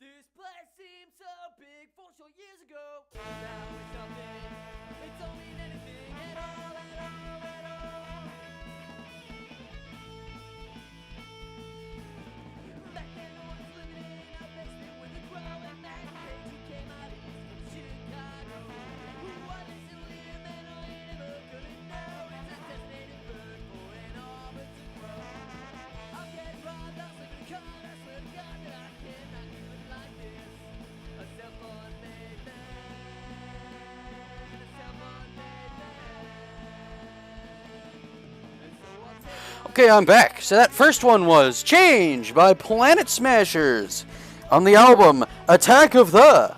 This place seemed so big 4 short years ago. Now it's nothing. It don't mean anything at all, at all, at all. Back then no one was living in our basement with a growl and that crazy came out of Chicago. Who was it still in man? I ain't never gonna know. It's a designated bird for an arbor to grow. I'll get robbed, I'll slip in a car, I swear to God that I cannot do it like this. A self-made man, a self-made man. And so I'll take Okay, I'm back. So that first one was Change by Planet Smashers on the album Attack of the.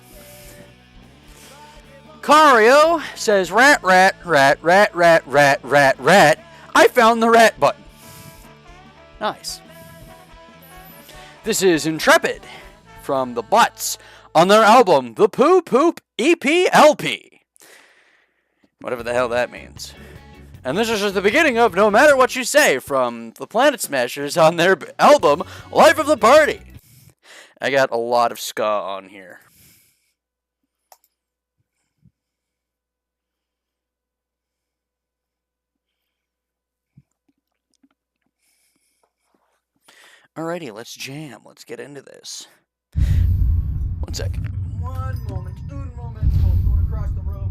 Cario says rat, rat, rat, rat, rat, rat, rat, rat. I found the rat button. Nice. This is Intrepid from the Butts on their album The Poo Poop EPLP. Whatever the hell that means. And this is just the beginning of No Matter What You Say from the Planet Smashers on their album Life of the Party. I got a lot of ska on here. Alrighty, let's jam. Let's get into this. 1 second. One moment. Un momento. Going across the room.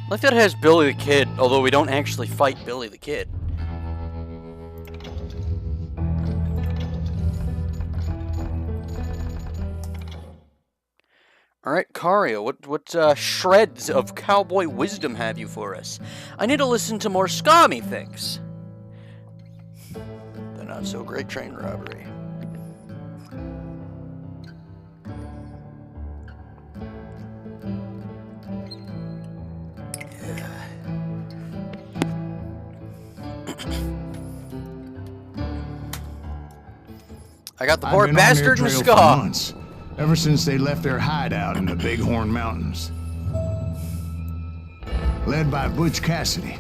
Like that has Billy the Kid, although we don't actually fight Billy the Kid. Alright, Cario, what shreds of cowboy wisdom have you for us? I need to listen to more ska, methinks. The not-so-great train robbery. I got the poor bastard in ska. ever since they left their hideout in the Bighorn Mountains. Led by Butch Cassidy,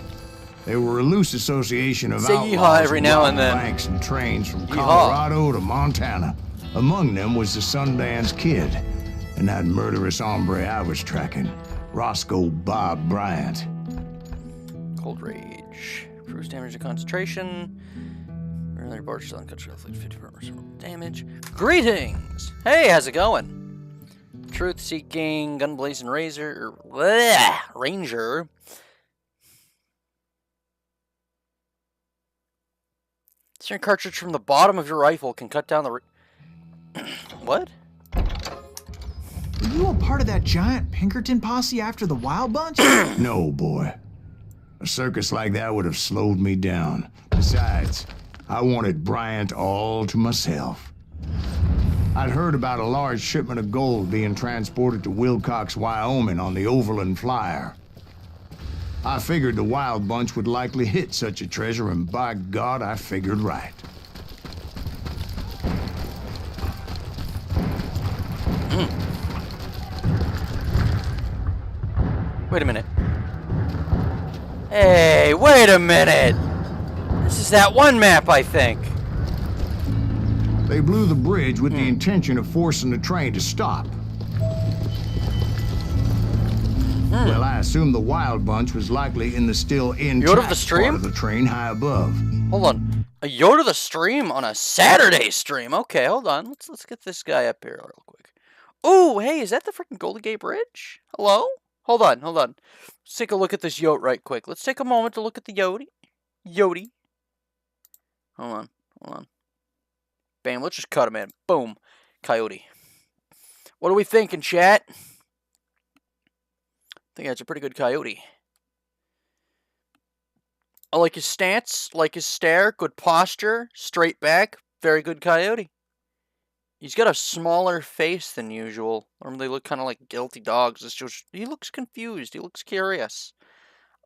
they were a loose association of Say outlaws yeehaw every who now robbed and then. banks and trains from Yeehaw. Colorado to Montana. Among them was the Sundance Kid and that murderous hombre I was tracking, Roscoe Bob Bryant. Cold Rage. Cruise damage to concentration. Earlier bar still uncontrolled, like 50% damage. Greetings! Hey, how's it going? Truth seeking, gun blazing razor, ranger. Certain cartridge from the bottom of your rifle can cut down the. What? Were you a part of that giant Pinkerton posse after the Wild Bunch? No, boy. A circus like that would have slowed me down. Besides, I wanted Bryant all to myself. I'd heard about a large shipment of gold being transported to Wilcox, Wyoming on the Overland Flyer. I figured the Wild Bunch would likely hit such a treasure, and by God, I figured right. Wait a minute. Hey, wait a minute! This is that one map, I think. They blew the bridge with the intention of forcing the train to stop. Well, I assumed the Wild Bunch was likely in the still intact the stream? part of the train high above. Hold on. A Yoda the stream on a Saturday stream. Okay, hold on. Let's get this guy up here real quick. Ooh, hey, is that the freaking Golden Gate Bridge? Hello? Hold on. Let's take a look at this Yote right quick. Let's take a moment to look at the Yodi. Hold on. Bam, let's just cut him in. Boom. Coyote. What are we thinking, chat? I think that's a pretty good coyote. I like his stance, like his stare, good posture, straight back, very good coyote. He's got a smaller face than usual. Normally they look kind of like guilty dogs. He looks confused. He looks curious.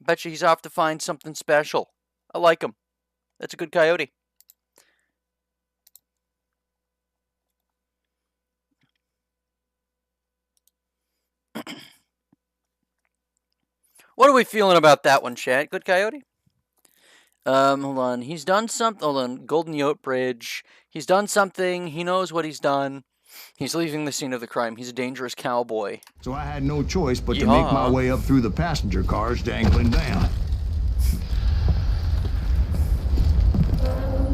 I bet you he's off to find something special. I like him. That's a good coyote. What are we feeling about that one, chat? Good coyote? Hold on. He's done something. Hold on. Golden Yote Bridge. He's done something. He knows what he's done. He's leaving the scene of the crime. He's a dangerous cowboy. So I had no choice but to make my way up through the passenger cars dangling down.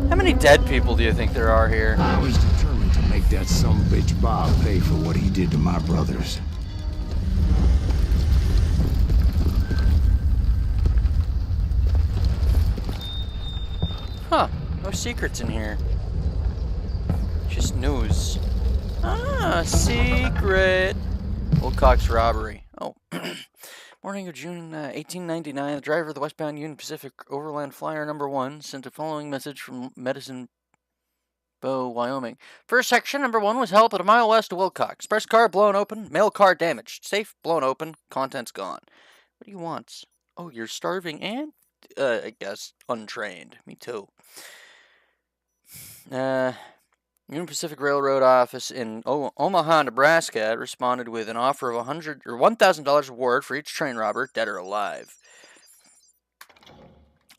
How many dead people do you think there are here? I was determined to make that sumbitch Bob pay for what he did to my brothers. Huh. No secrets in here. Just news. Ah, secret. Wilcox robbery. Oh. Morning of June 1899, the driver of the westbound Union Pacific Overland Flyer number 1 sent the following message from Medicine Bow, Wyoming. First section, number 1, was held at a mile west of Wilcox. Express car blown open, mail car damaged. Safe blown open, contents gone. What do you want? Oh, you're starving and, I guess, untrained. Me too. Union Pacific Railroad office in Omaha, Nebraska, responded with an offer of $1,000 reward for each train robber, dead or alive.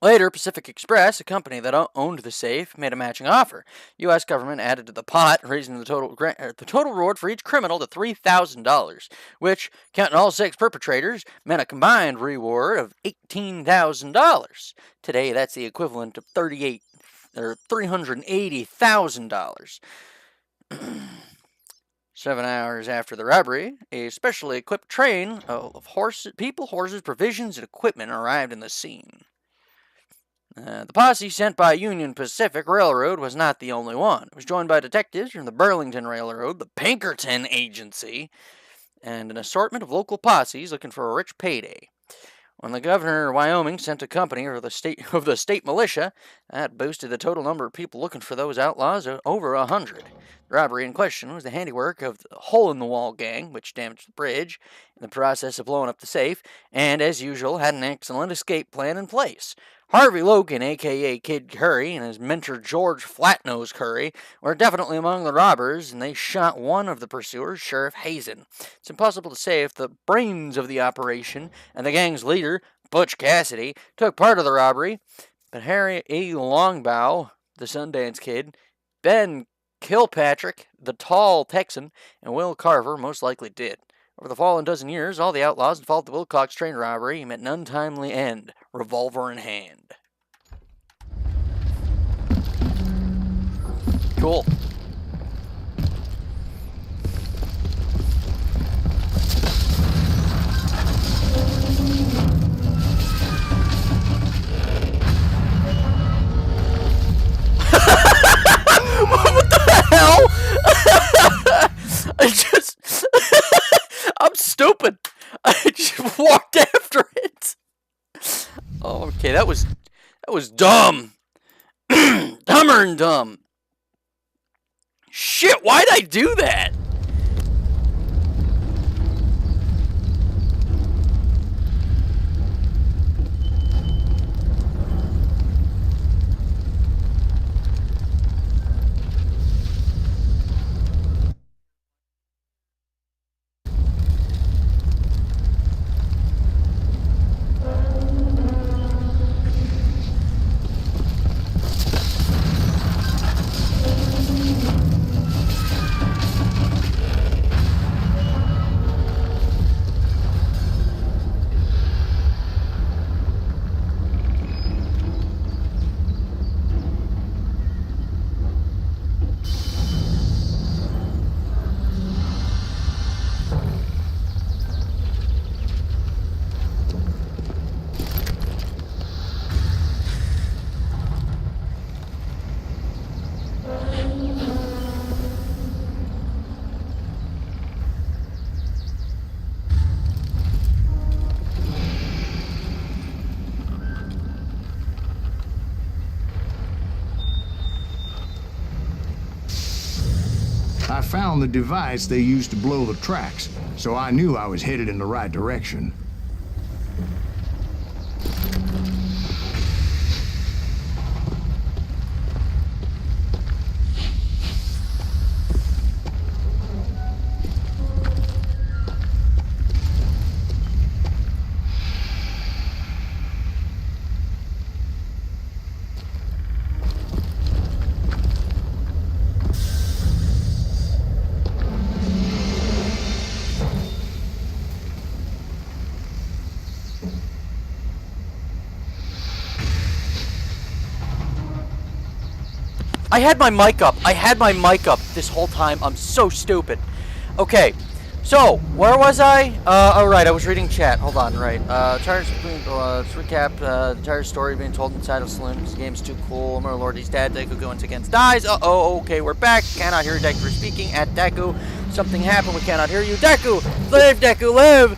Later, Pacific Express, a company that owned the safe, made a matching offer. U.S. government added to the pot, raising the total reward for each criminal to $3,000, which, counting all 6 perpetrators, meant a combined reward of $18,000. Today, that's the equivalent of $380,000. 7 hours after the robbery, a specially equipped train of horses, provisions, and equipment arrived in the scene. The posse sent by Union Pacific Railroad was not the only one. It was joined by detectives from the Burlington Railroad, the Pinkerton Agency, and an assortment of local posses looking for a rich payday. When the governor of Wyoming sent a company of the state militia, that boosted the total number of people looking for those outlaws to over 100. robbery in question was the handiwork of the hole-in-the-wall gang, which damaged the bridge in the process of blowing up the safe, and, as usual, had an excellent escape plan in place. Harvey Logan, a.k.a. Kid Curry, and his mentor George Flatnose Curry were definitely among the robbers, and they shot one of the pursuers, Sheriff Hazen. It's impossible to say if the brains of the operation and the gang's leader, Butch Cassidy, took part of the robbery, but Harry A. Longbow, the Sundance Kid, Ben Kilpatrick, the Tall Texan, and Will Carver most likely did. Over the following dozen years, all the outlaws had followed the Wilcox train robbery met an untimely end, revolver in hand. Cool. What the hell? I'm stupid. I just walked after it. Oh, okay, that was dumb. Dumber than dumb. Shit, why'd I do that? I found the device they used to blow the tracks, so I knew I was headed in the right direction. I had my mic up. I had my mic up this whole time. I'm so stupid. Okay, so where was I? Oh right, I was reading chat. Hold on, right. Let's recap the entire story being told inside of Saloon because the game's too cool. Oh Lord, he's dead. Deku going against dies. Uh-oh, okay, we're back. Cannot hear Deku speaking at Deku. Something happened. We cannot hear you. Deku! Live, Deku, live!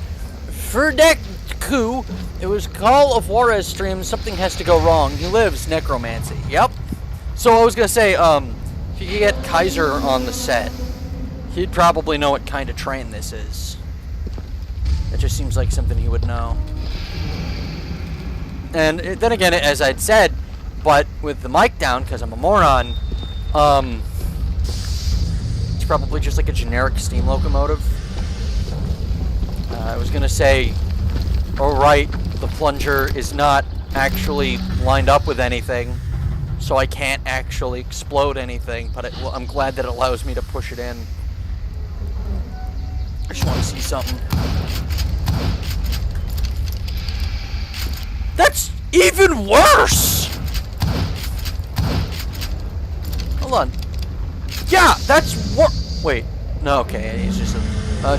For Deku, it was Call of Juarez stream. Something has to go wrong. He lives necromancy. Yep. So I was gonna say, if you could get Kaiser on the set, he'd probably know what kind of train this is. It just seems like something he would know. And then again, as I'd said, but with the mic down, because I'm a moron, it's probably just like a generic steam locomotive. I was gonna say, oh right, the plunger is not actually lined up with anything, so I can't actually explode anything, but I'm glad that it allows me to push it in. I just want to see something. That's even worse! Hold on. Yeah, that's wait. No, okay, it's just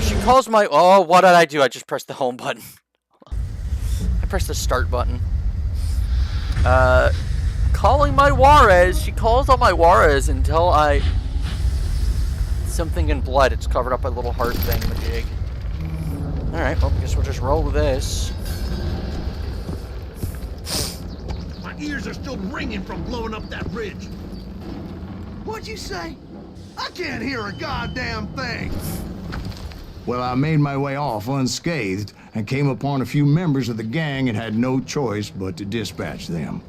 she calls my... Oh, what did I do? I just pressed the home button. I pressed the start button. Calling my Juarez. She calls on my Juarez until I... Something in blood. It's covered up by a little heart thing, the jig. Alright, well, I guess we'll just roll with this. My ears are still ringing from blowing up that ridge. What'd you say? I can't hear a goddamn thing. Well, I made my way off unscathed and came upon a few members of the gang and had no choice but to dispatch them.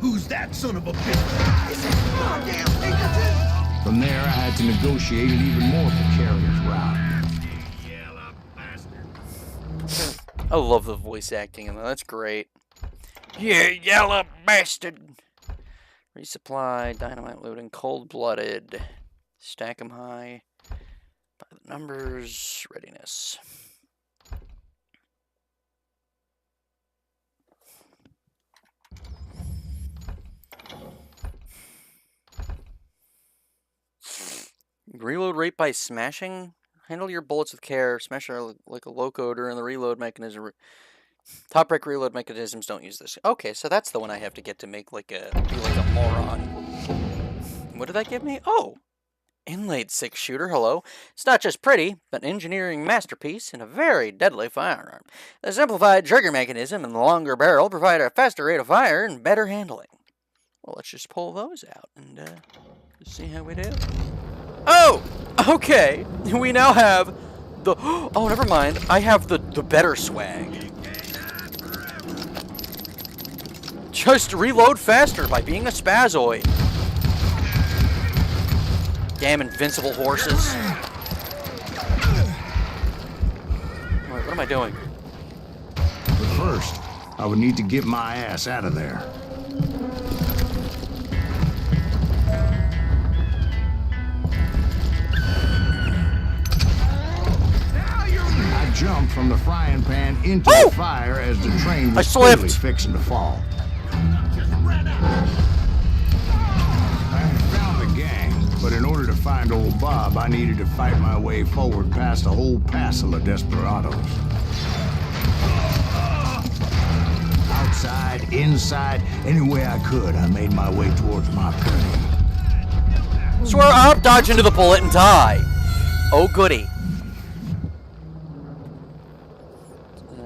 Who's that son of a bitch? Is it goddamn Pinkerton? From there, I had to negotiate an even more precarious route. I love the voice acting in that. That's great. Yeah, yellow bastard. Resupply, dynamite looting, cold-blooded. Stack 'em high. By the numbers, readiness. Reload rate by smashing? Handle your bullets with care. Smash are like a locoder and the reload mechanism. Top break reload mechanisms don't use this. Okay, so that's the one I have to get to make like be like a moron. What did that give me? Oh! Inlaid 6-shooter, hello. It's not just pretty, but an engineering masterpiece and a very deadly firearm. The simplified trigger mechanism and the longer barrel provide a faster rate of fire and better handling. Well, let's just pull those out and see how we do. Oh! Okay! We now have the... Oh, never mind. I have the better swag. Just reload faster by being a spazoid. Damn invincible horses. Wait, what am I doing? But first, I would need to get my ass out of there. I jumped from the frying pan into the fire as the train was clearly fixing to fall. I found the gang, but in order to find old Bob, I needed to fight my way forward past a whole passel of desperados. Outside, inside, any way I could, I made my way towards my prey. Swear up, dodge into the bullet, and die. Oh, goody.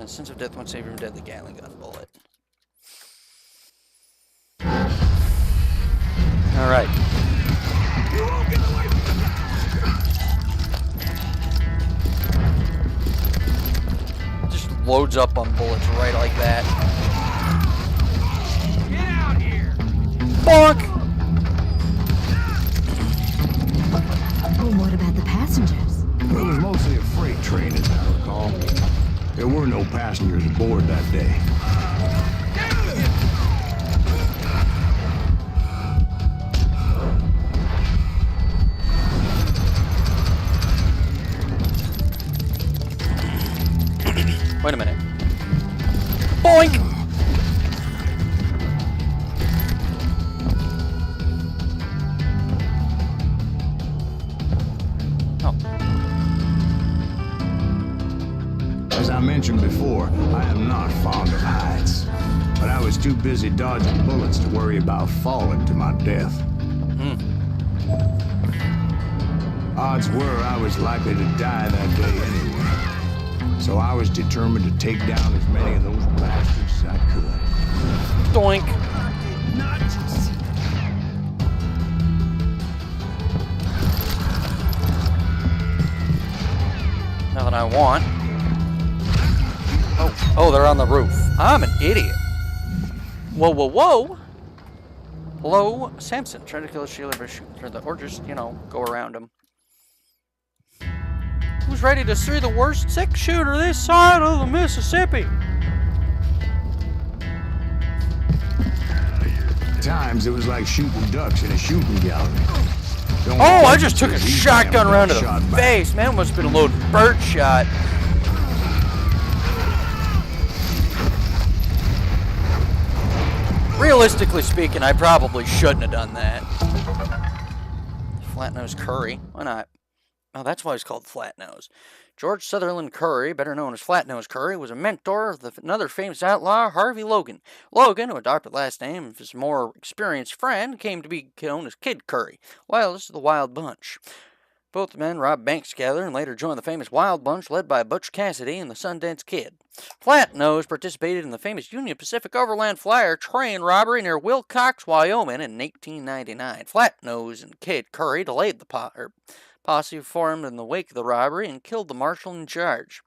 Sense of death, one save from deadly Gatling gun bullet. Alright. Just loads up on bullets right like that. Get out here! Bonk! Well, what about the passengers? It was mostly a freight train, as I recall. There were no passengers aboard that day. Wait a minute. Boink! As I mentioned before, I am not fond of heights. But I was too busy dodging bullets to worry about falling to my death. Odds were I was likely to die that day anyway. So I was determined to take down as many of those bastards as I could. Doink! Nothing I want. Oh, they're on the roof. I'm an idiot. Whoa, whoa, whoa. Hello, Samson. Try to kill a Sheila by shooting through the... Or just, you know, go around him. Who's ready to see the worst 6-shooter this side of the Mississippi? At times, it was like shooting ducks in a shooting gallery. Oh, I just took a shotgun round to the face. Man, must have been a loaded bird shot. Realistically speaking, I probably shouldn't have done that. Flat-nosed Curry. Why not? Oh, that's why he's called Flat-Nose. George Sutherland Curry, better known as Flat-Nose Curry, was a mentor of another famous outlaw, Harvey Logan. Logan, who adopted the last name of his more experienced friend, came to be known as Kid Curry. Well, this is the Wild Bunch. Both men robbed banks together and later joined the famous Wild Bunch led by Butch Cassidy and the Sundance Kid. Flatnose participated in the famous Union Pacific Overland Flyer train robbery near Wilcox, Wyoming in 1899. Flatnose and Kid Curry delayed the posse formed in the wake of the robbery and killed the marshal in charge.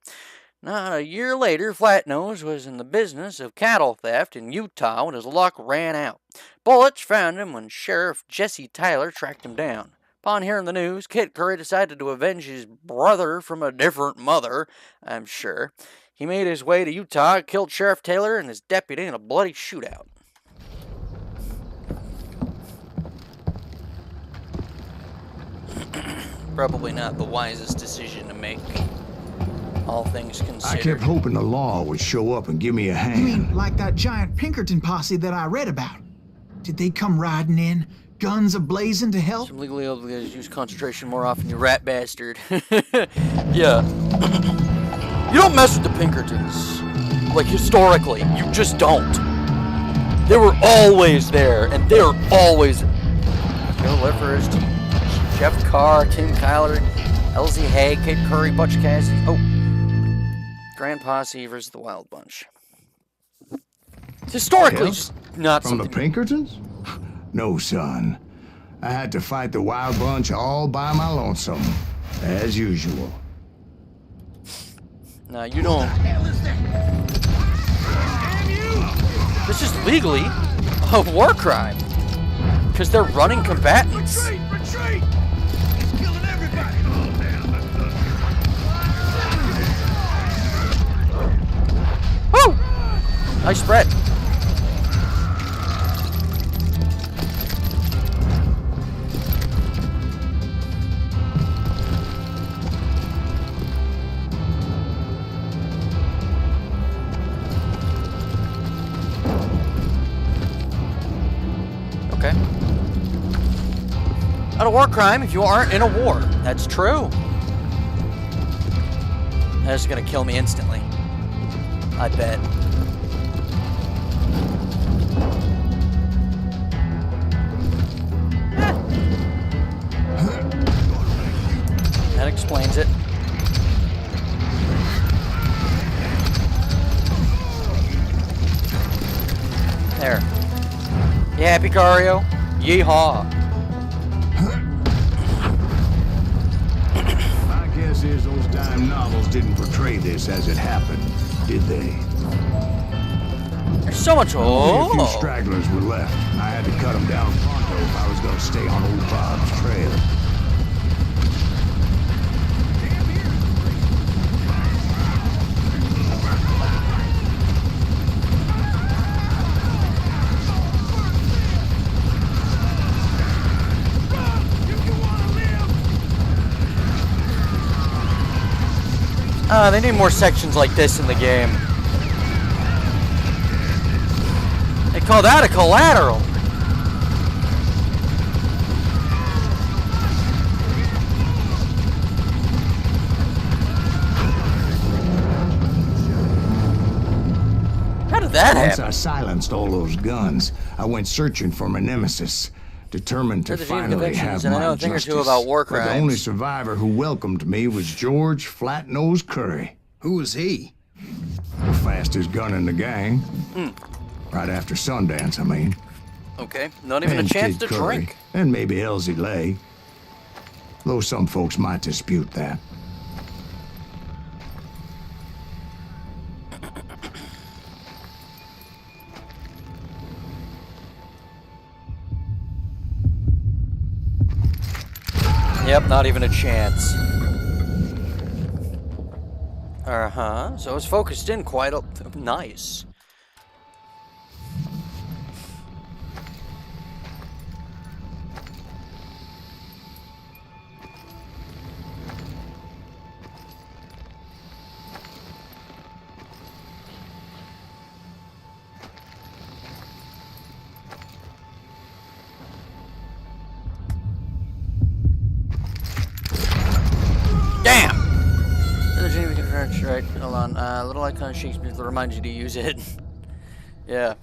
Not a year later, Flatnose was in the business of cattle theft in Utah when his luck ran out. Bullets found him when Sheriff Jesse Tyler tracked him down. Upon hearing the news, Kid Curry decided to avenge his brother from a different mother, I'm sure. He made his way to Utah, killed Sheriff Taylor and his deputy in a bloody shootout. Probably not the wisest decision to make, all things considered. I kept hoping the law would show up and give me a You hand. mean like that giant Pinkerton posse that I read about? Did they come riding in, guns a-blazing to help? Some legally obligated to use concentration more often, you rat bastard. Yeah. You don't mess with the Pinkertons. Like, historically. You just don't. They were always there, and they're always... Joe Liffers, Jeff Carr, Tim Kyler, Elsie Hay, Kid Curry, Butch Cassidy. Oh. Grand Posse versus the Wild Bunch. Historically, Help? just not From the something... Pinkertons? No, son. I had to fight the Wild Bunch all by my lonesome, as usual. Nah, you don't. This is legally a war crime. Because they're running combatants. Retreat! He's killing everybody! Woo! Nice spread. Okay. Not a war crime if you aren't in a war. That's true. That's gonna kill me instantly. I bet. That explains it. There. You happy, Cario? Yeehaw. My guess is those dime novels didn't portray this as it happened, did they? There's so much. Only a few Oh. stragglers were left. I had to cut them down pronto if I was going to stay on old Bob's trail. They need more sections like this in the game. They call that a collateral. How did that Once happen? I silenced all those guns, I went searching for my nemesis, determined to There's a few finally convictions, have and I my know a thing or justice. two about war But the only crimes. survivor who welcomed me was George Flatnose Curry, Who was he? the fastest gun in the gang. Right after Sundance, I mean. Okay, not even a And chance Kid to Curry, drink. and maybe Elsie Lay. Though some folks might dispute that. Yep, not even a chance. Uh-huh, so it's focused in quite a... Nice. Damn! Right, hold on. Little icon Shakespeare to remind you to use it. Yeah.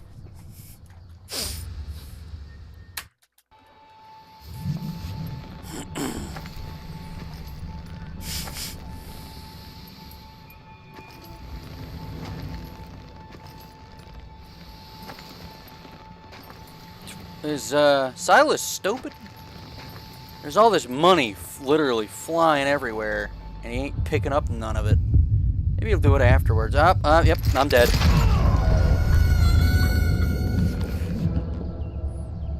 Is Silas stupid? There's all this money literally flying everywhere, and he ain't picking up none of it. Maybe he'll do it afterwards. Yep, I'm dead.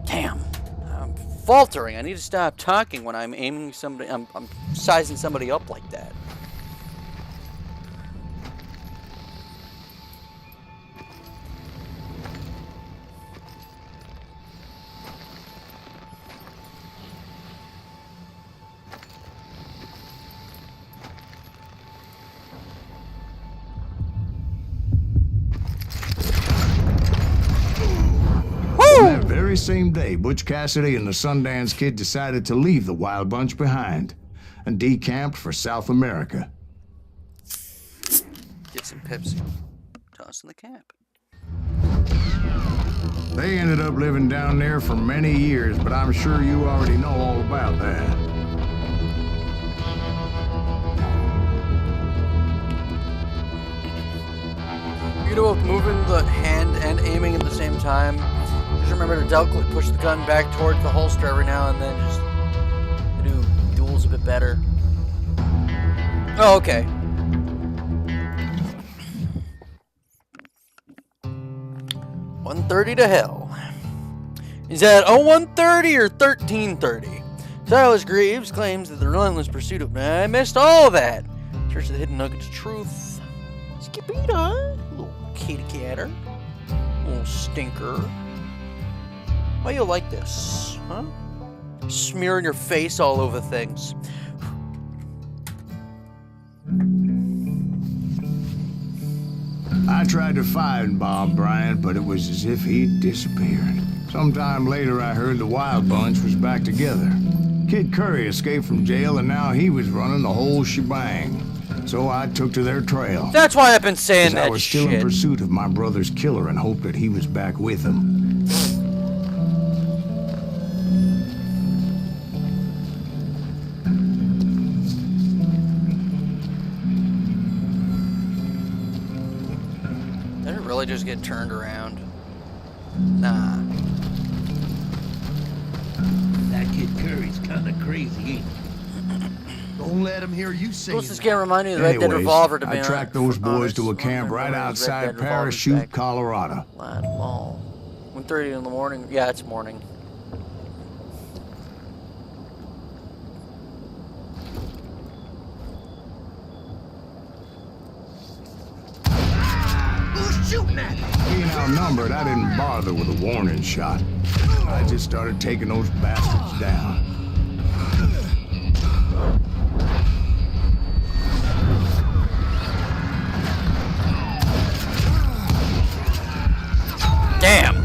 Damn. I'm faltering. I need to stop talking when I'm aiming somebody. I'm sizing somebody up like that. That very same day, Butch Cassidy and the Sundance Kid decided to leave the Wild Bunch behind and decamped for South America. Get some Pepsi. Toss in the cap. They ended up living down there for many years, but I'm sure you already know all about that. You know, both moving the hand and aiming at the same time. Just remember to delicately push the gun back towards the holster every now and then. Just do duels a bit better. Oh, okay. $130 to hell. Is that 0130 or 1330? Silas Greaves claims that the relentless pursuit of I missed all of that. Search the hidden nuggets of truth. Skipita, little kitty catter, little stinker. Why you like this, huh? Smearing your face all over things. I tried to find Bob Bryant, but it was as if he'd disappeared. Sometime later, I heard the Wild Bunch was back together. Kid Curry escaped from jail, and now he was running the whole shebang. So I took to their trail. That's why I've been saying that I was still in pursuit of my brother's killer and hoped that he was back with him. Did it really just get turned around? Nah. That Kid Curry's kind of crazy, ain't he? Don't let him hear you sing. This game reminded me of the Red Dead Revolver to be I tracked those boys to a camp right outside Parachute, Colorado. Light long. 1:30 in the morning. Yeah, it's morning. Who's shooting at him? Being outnumbered, I didn't bother with a warning shot. I just started taking those bastards down. Damn!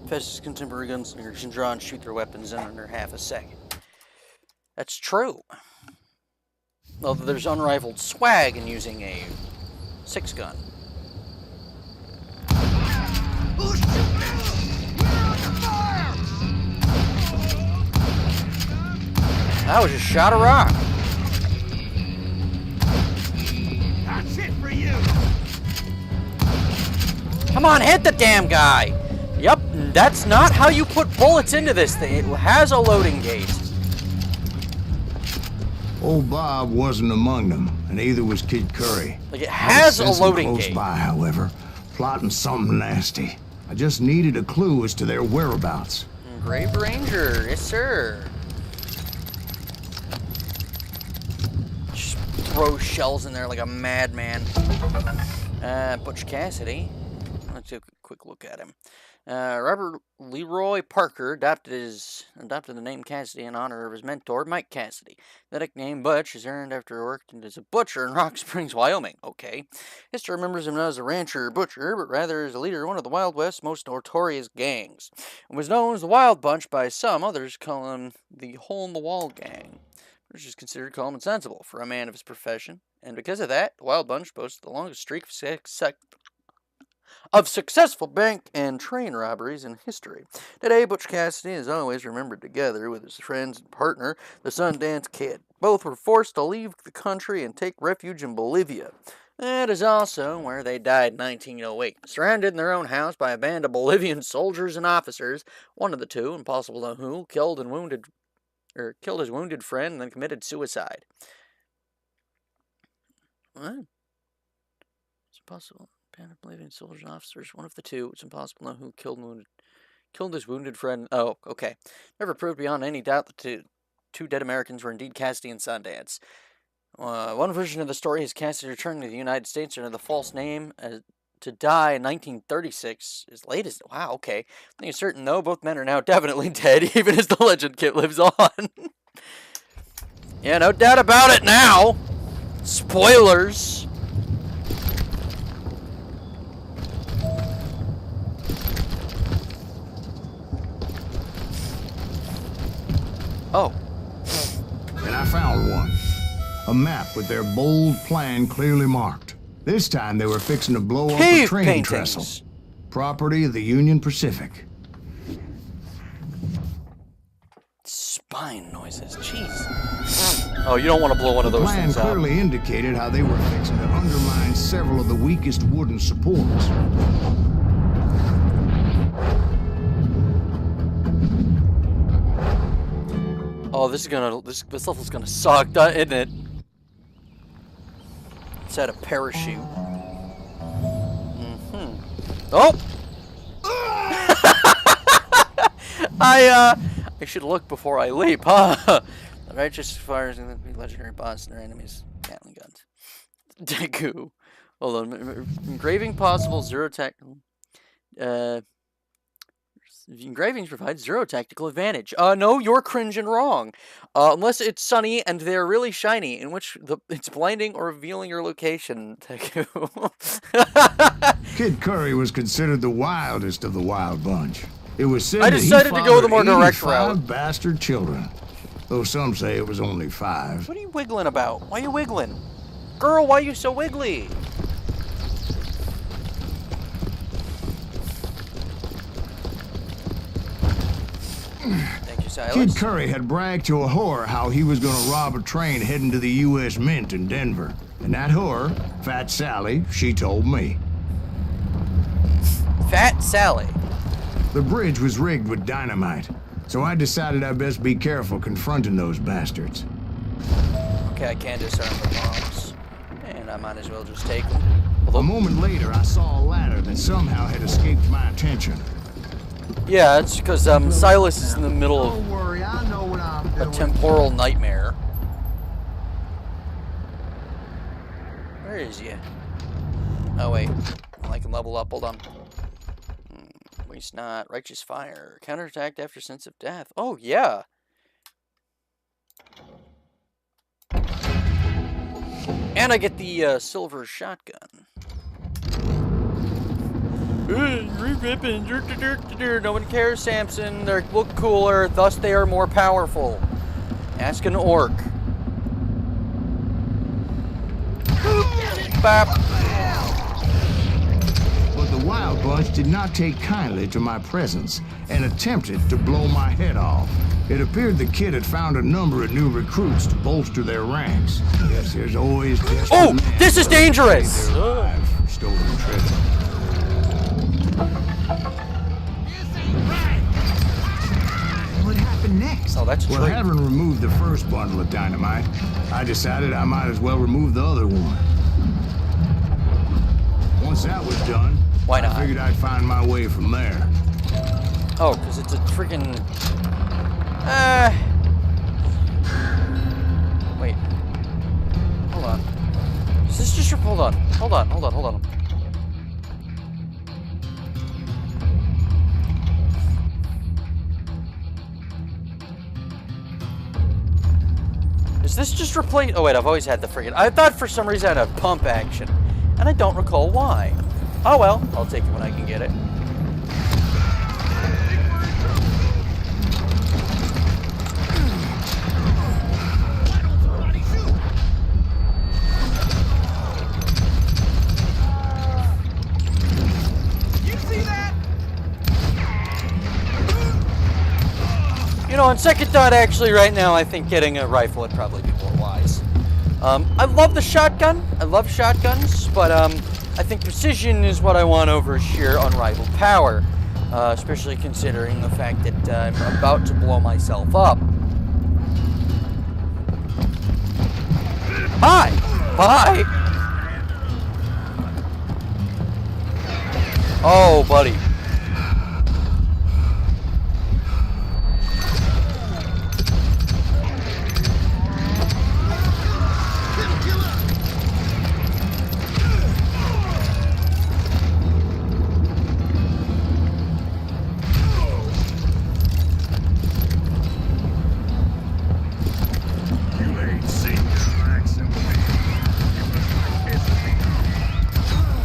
Fastest contemporary gunslingers can draw and shoot their weapons in under half a second. That's true. Although there's unrivaled swag in using a 6-gun. Who's shooting at him? We're under fire! That was just shot a rock. That's it for you! Come on, hit the damn guy! Yep, that's not how you put bullets into this thing. It has a loading gate. Old Bob wasn't among them, and neither was Kid Curry. Like, it has a loading close gate. by, however, plotting something nasty. I just needed a clue as to their whereabouts. Grave Ranger, yes sir. Just throw shells in there like a madman. Butch Cassidy. Let's take a quick look at him. Robert Leroy Parker adopted the name Cassidy in honor of his mentor, Mike Cassidy. The nickname Butch is earned after he worked as a butcher in Rock Springs, Wyoming. Okay. History remembers him not as a rancher or butcher, but rather as a leader of one of the Wild West's most notorious gangs. And was known as the Wild Bunch by some, others call him the Hole-in-the-Wall Gang, which is considered calm and sensible for a man of his profession. And because of that, the Wild Bunch boasts the longest streak of successful bank and train robberies in history. Today, Butch Cassidy is always remembered together with his friends and partner, the Sundance Kid. Both were forced to leave the country and take refuge in Bolivia. That is also where they died in 1908, surrounded in their own house by a band of Bolivian soldiers and officers. One of the two, impossible to know who, killed his wounded friend and then committed suicide. What? It's impossible. Band of Bolivian soldiers and officers. One of the two. It's impossible to know who killed his wounded friend. Oh, okay. Never proved beyond any doubt that the two dead Americans were indeed Cassidy and Sundance. One version of the story is Cassidy returned to the United States under the false name to die in 1936. As late as... Wow, okay. I think it's certain, though, both men are now definitely dead, even as the legend kit lives on. Yeah, no doubt about it now. Spoilers. Oh. And I found one. A map with their bold plan clearly marked. This time they were fixing to blow up a Cave train paintings. trestle. Property of the Union Pacific. Spine noises. Jeez. Oh, you don't want to blow one of The those plan things up. clearly indicated how they were fixing to undermine several of the weakest wooden supports. Oh, this level's gonna suck, isn't it? It's at a parachute. Oh! I should look before I leap, huh? The righteous fires and the legendary boss and their enemies. Gatling guns. Deku. Hold on. Engraving possible, zero tactical. Engravings provide zero tactical advantage. No, you're cringing wrong. Unless it's sunny and they're really shiny, in which it's blinding or revealing your location. Deku. Kid Curry was considered the wildest of the wild bunch. It was said I that he decided to go the more fathered direct 85 route. bastard children. Though some say it was only 5. What are you wiggling about? Why are you wiggling? Girl, why are you so wiggly? Thank you, Silas. Kid Curry had bragged to a whore how he was going to rob a train heading to the U.S. Mint in Denver. And that whore, Fat Sally, she told me. Fat Sally. The bridge was rigged with dynamite, so I decided I'd best be careful confronting those bastards. Okay, I can't disarm the bombs. And I might as well just take them. A moment later, I saw a ladder that somehow had escaped my attention. Yeah, it's because Silas is in the middle of Don't worry, I know what I'm a doing. temporal nightmare. Where is he? Oh, wait. I can level up. Hold on. Waste not. Righteous fire. Counterattacked after sense of death. Oh, yeah. And I get the silver shotgun. No one cares, Samson. They look cooler, thus they are more powerful. Ask an orc. Bap. But the Wild Bunch did not take kindly to my presence and attempted to blow my head off. It appeared the kid had found a number of new recruits to bolster their ranks. Yes, there's always desperate Oh, men this is who trade dangerous! their lives for stolen treasure. What happened next? Oh, that's a Well, tree. having removed the first bundle of dynamite, I decided I might as well remove the other one. Once that was done, Why not? I figured I'd find my way from there. Oh, because it's a freaking... Wait. Hold on. Is this just... Hold on. Hold on. Is this just replace... Oh, wait, I've always had the friggin... I thought for some reason I had a pump action. And I don't recall why. Oh, well. I'll take it when I can get it. You know, on second thought, actually, right now, I think getting a rifle would probably be more wise. I love the shotgun. I love shotguns, but I think precision is what I want over sheer unrivaled power, especially considering the fact that I'm about to blow myself up. Hi! Bye! Oh, buddy.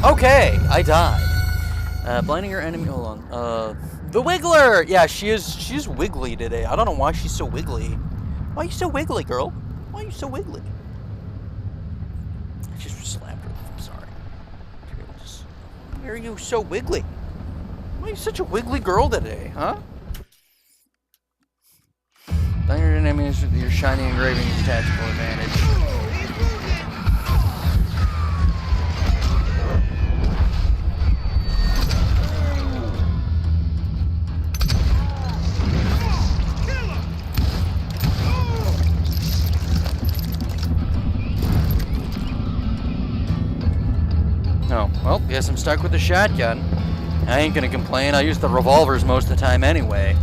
Okay, I died. Blinding your enemy. Hold on. The Wiggler. Yeah, she's wiggly today. I don't know why she's so wiggly. Why are you so wiggly, girl? Why are you so wiggly? I just slapped her. I'm sorry. Why are you so wiggly? Why are you such a wiggly girl today, huh? Blinding your enemies with your shiny engraving is a tactical advantage. Oh, well, guess I'm stuck with the shotgun. I ain't gonna complain, I use the revolvers most of the time anyway.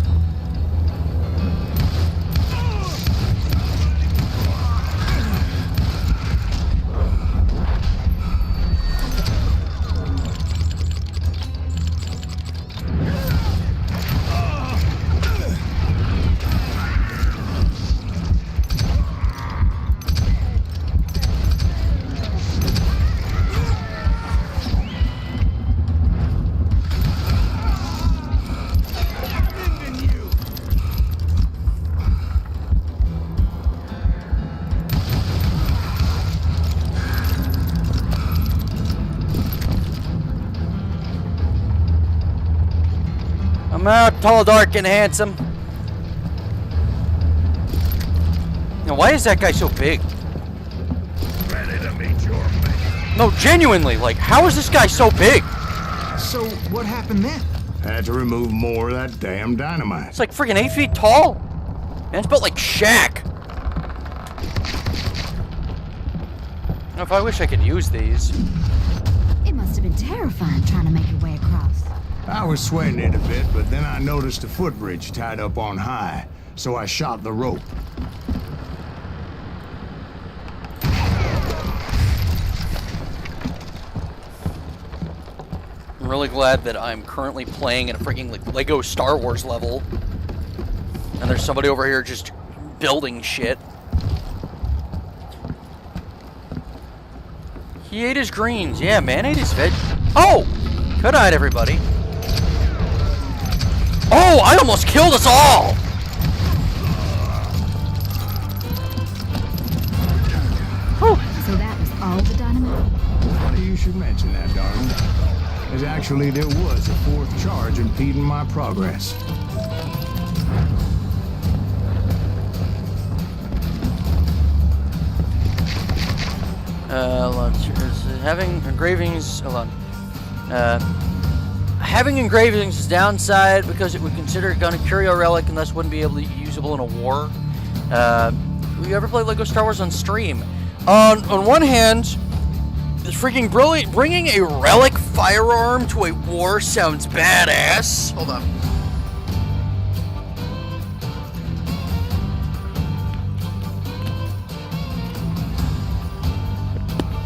I'm out, tall, dark, and handsome. Now, why is that guy so big? Ready to meet your mate. No, genuinely, like, how is this guy so big? So what happened then? Had to remove more of that damn dynamite. It's like freaking 8 feet tall. Man, it's built like Shaq. Now, if I wish I could use these. It must have been terrifying trying to make your way across. I was sweating it a bit, but then I noticed a footbridge tied up on high, so I shot the rope. I'm really glad that I'm currently playing at a freaking like Lego Star Wars level. And there's somebody over here just building shit. He ate his greens. Yeah, man ate his veg. Oh! Good night, everybody. Oh, I almost killed us all! So that was all the dynamite? Funny you should mention that, darling. As actually there was a fourth charge impeding my progress. Having engravings. Hold on. Having engravings is downside because it would consider a gun a curio relic and thus wouldn't be able to be usable in a war. You ever play Lego Star Wars on stream? On one hand, it's freaking brilliant. Bringing a relic firearm to a war sounds badass. Hold on.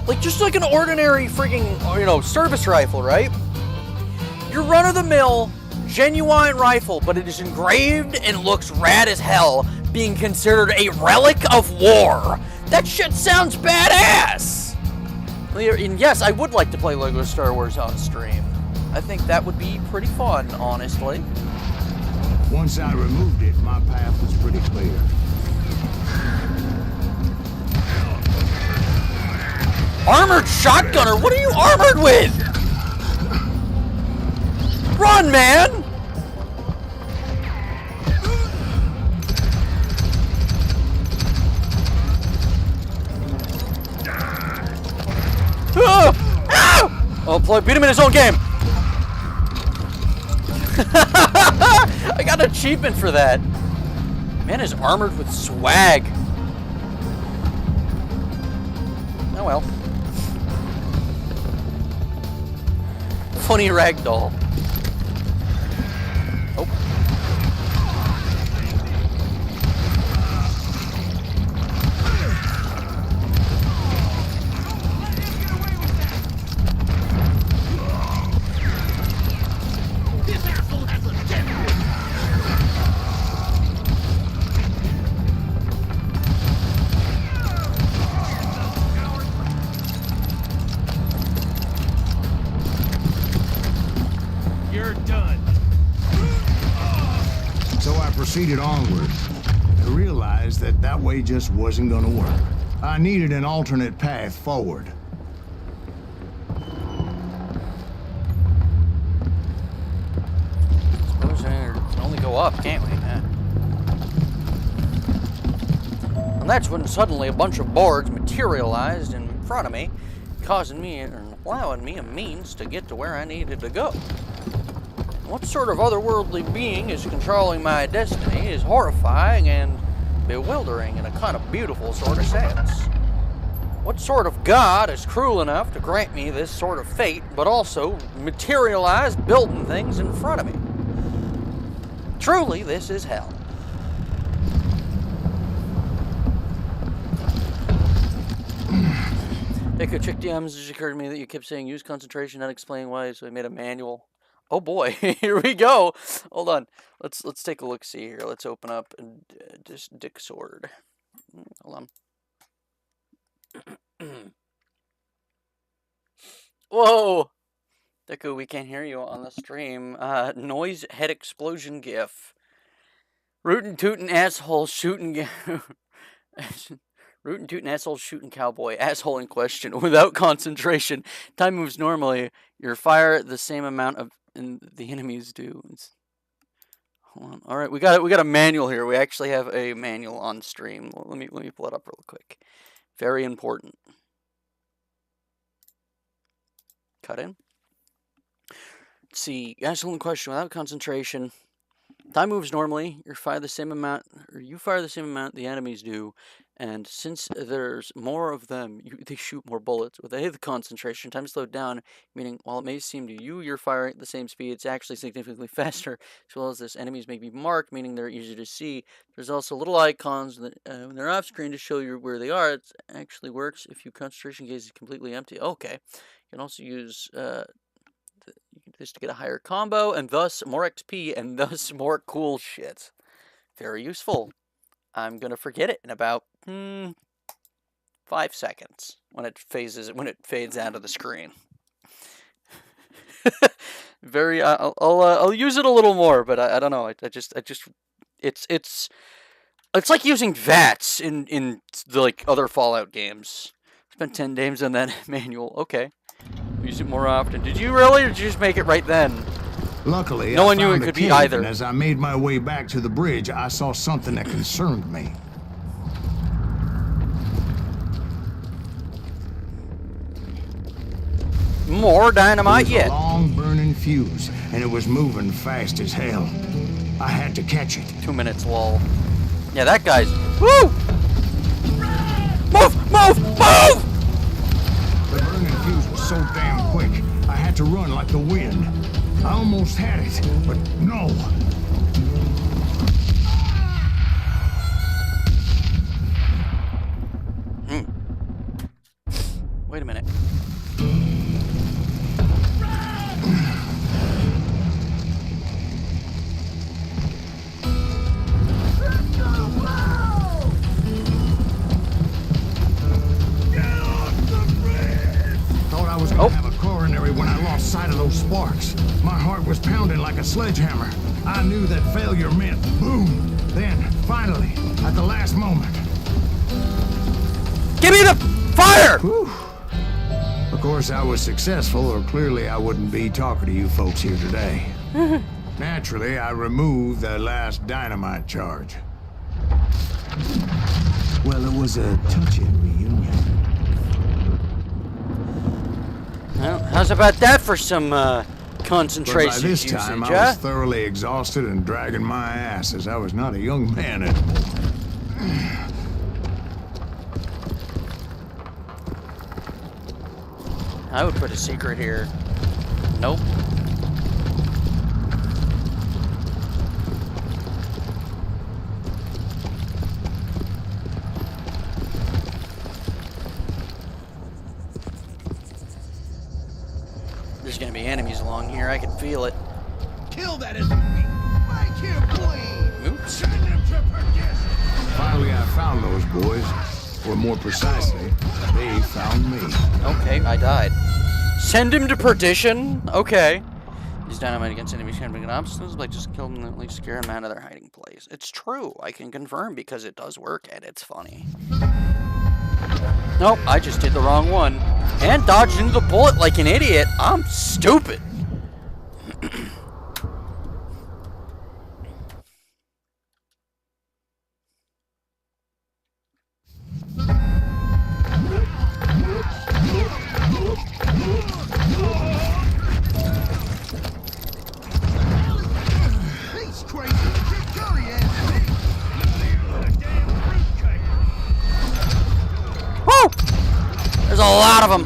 Like, just like an ordinary freaking, service rifle, right? Your run-of-the-mill, genuine rifle, but it is engraved and looks rad as hell, being considered a relic of war. That shit sounds badass! And yes, I would like to play Lego Star Wars on stream. I think that would be pretty fun, honestly. Once I removed it, my path was pretty clear. Armored shotgunner? What are you armored with? Run, man! Floyd beat him in his own game. I got an achievement for that. Man is armored with swag. Oh well. Funny ragdoll. Oh. Proceeded onward. I realized that that way just wasn't gonna work. I needed an alternate path forward. Suppose we can only go up, can't we? And that's when suddenly a bunch of boards materialized in front of me, causing me and allowing me a means to get to where I needed to go. What sort of otherworldly being is controlling my destiny is horrifying and bewildering in a kind of beautiful sort of sense. What sort of God is cruel enough to grant me this sort of fate, but also materialize building things in front of me? Truly, this is hell. Deku, check DMs. It just occurred to me that you kept saying use concentration, not explaining why, so I made a manual. Oh boy, here we go. Hold on. Let's take a look. See here. Let's open up this Dick Sword. Hold on. Whoa, Deku, we can't hear you on the stream. Noise head explosion gif. Rootin' tootin' asshole shooting. Rootin' tootin' asshole shooting cowboy. Asshole in question without concentration. Time moves normally. Your fire the same amount of. And the enemies do. Hold on. All right, we got a manual here. We actually have a manual on stream. Let me pull it up real quick. Very important. Cut in. Let's see. Asshole in question without concentration. Time moves normally. You fire the same amount the enemies do, and since there's more of them, they shoot more bullets. With the concentration, time slowed down, meaning while it may seem to you you're firing at the same speed, it's actually significantly faster. As well as this, enemies may be marked, meaning they're easy to see. There's also little icons that, when they're off screen to show you where they are. It actually works if your concentration gauge is completely empty. Okay, you can also use. Just to get a higher combo, and thus more XP, and thus more cool shit. Very useful. I'm gonna forget it in about 5 seconds when it fades out of the screen. Very. I'll use it a little more, but I don't know. It's like using VATS in the like other Fallout games. Spent 10 days on that manual. Okay. Use it more often. Did you really, or did you just make it right then? Luckily, no one I knew found it could a be cave, either. And as I made my way back to the bridge, I saw something that concerned me. More dynamite It was yet. a long burning fuse, and it was moving fast as hell. I had to catch it. 2 minutes, lol. Yeah, that guy's. Woo! Move! Move! Move! The burning fuse was so damn quick, I had to run like the wind. I almost had it, but no. Wait a minute. Thought I was gonna have a coronary when I lost sight of those sparks. My heart was pounding like a sledgehammer. I knew that failure meant boom. Then, finally, at the last moment. Give me the fire! Whew. Of course, I was successful, or clearly I wouldn't be talking to you folks here today. Naturally, I removed the last dynamite charge. Well, it was a touching reunion. Well, how's about that for some But concentration by this usage, time, I huh? was thoroughly exhausted and dragging my ass as I was not a young man anymore. I would put a secret here. Nope. There's gonna be enemies along here. I can feel it. Kill that SUV. Make him bleed. Oops. Send him to perdition. Finally, I found those boys. Or more precisely, they found me. Okay, I died. Send him to perdition? Okay. Use dynamite against enemies can begin obstacles, like just kill them and at least scare them out of their hiding place. It's true. I can confirm because it does work and it's funny. Nope, I just did the wrong one. And dodged into the bullet like an idiot. I'm stupid. He's crazy. Get Curry after me. Damn fruitcake. Woo! There's a lot of them.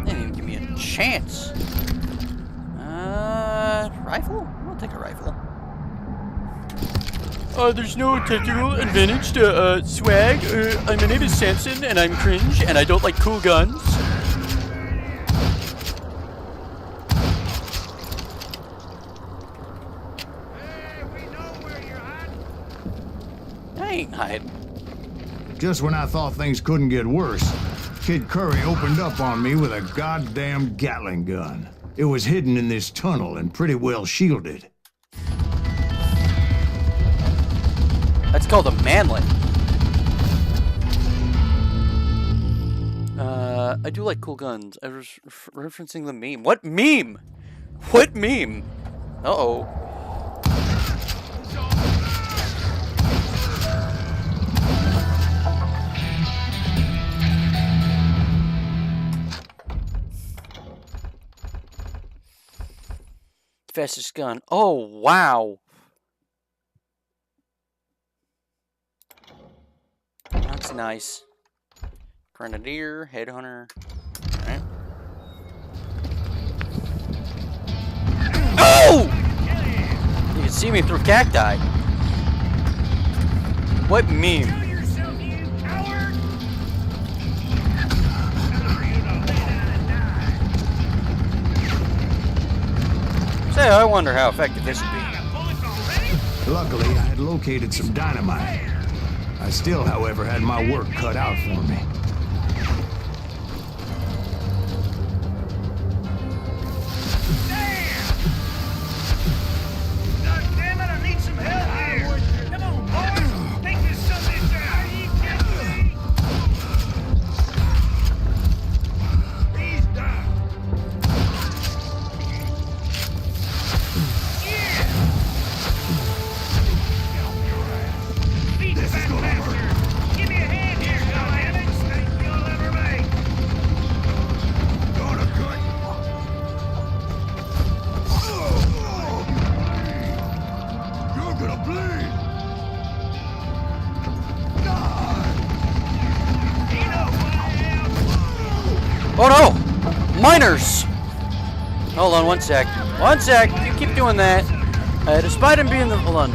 They didn't even give me a chance. Rifle? I'll take a rifle. There's no technical advantage to, swag. My name is Samson, and I'm cringe, and I don't like cool guns. Hey, we know where you're hiding. I ain't hiding. Just when I thought things couldn't get worse, Kid Curry opened up on me with a goddamn Gatling gun. It was hidden in this tunnel and pretty well shielded. That's called a manlet. I do like cool guns. I was referencing the meme. What meme? What meme? Uh-oh. Fastest gun. Oh, wow. That's nice. Grenadier, headhunter. Alright. Oh! You can see me through cacti. What meme? Kill yourself, you coward. Say, I wonder how effective this would be. Bullets already? Luckily, I had located some dynamite. I still, however, had my work cut out for me. God damn it, I need some help here. Come on, boys. Take this son of a bitch out. Are you kidding me? He's done. Yeah. Beat that bastard. Give me a hand here, goddammit. Mistake you'll ever make. Gonna cut. You're gonna bleed! God! You know who I am! Oh no! Miners! Hold on one sec. One sec! You keep doing that. Despite him being the... Hold on.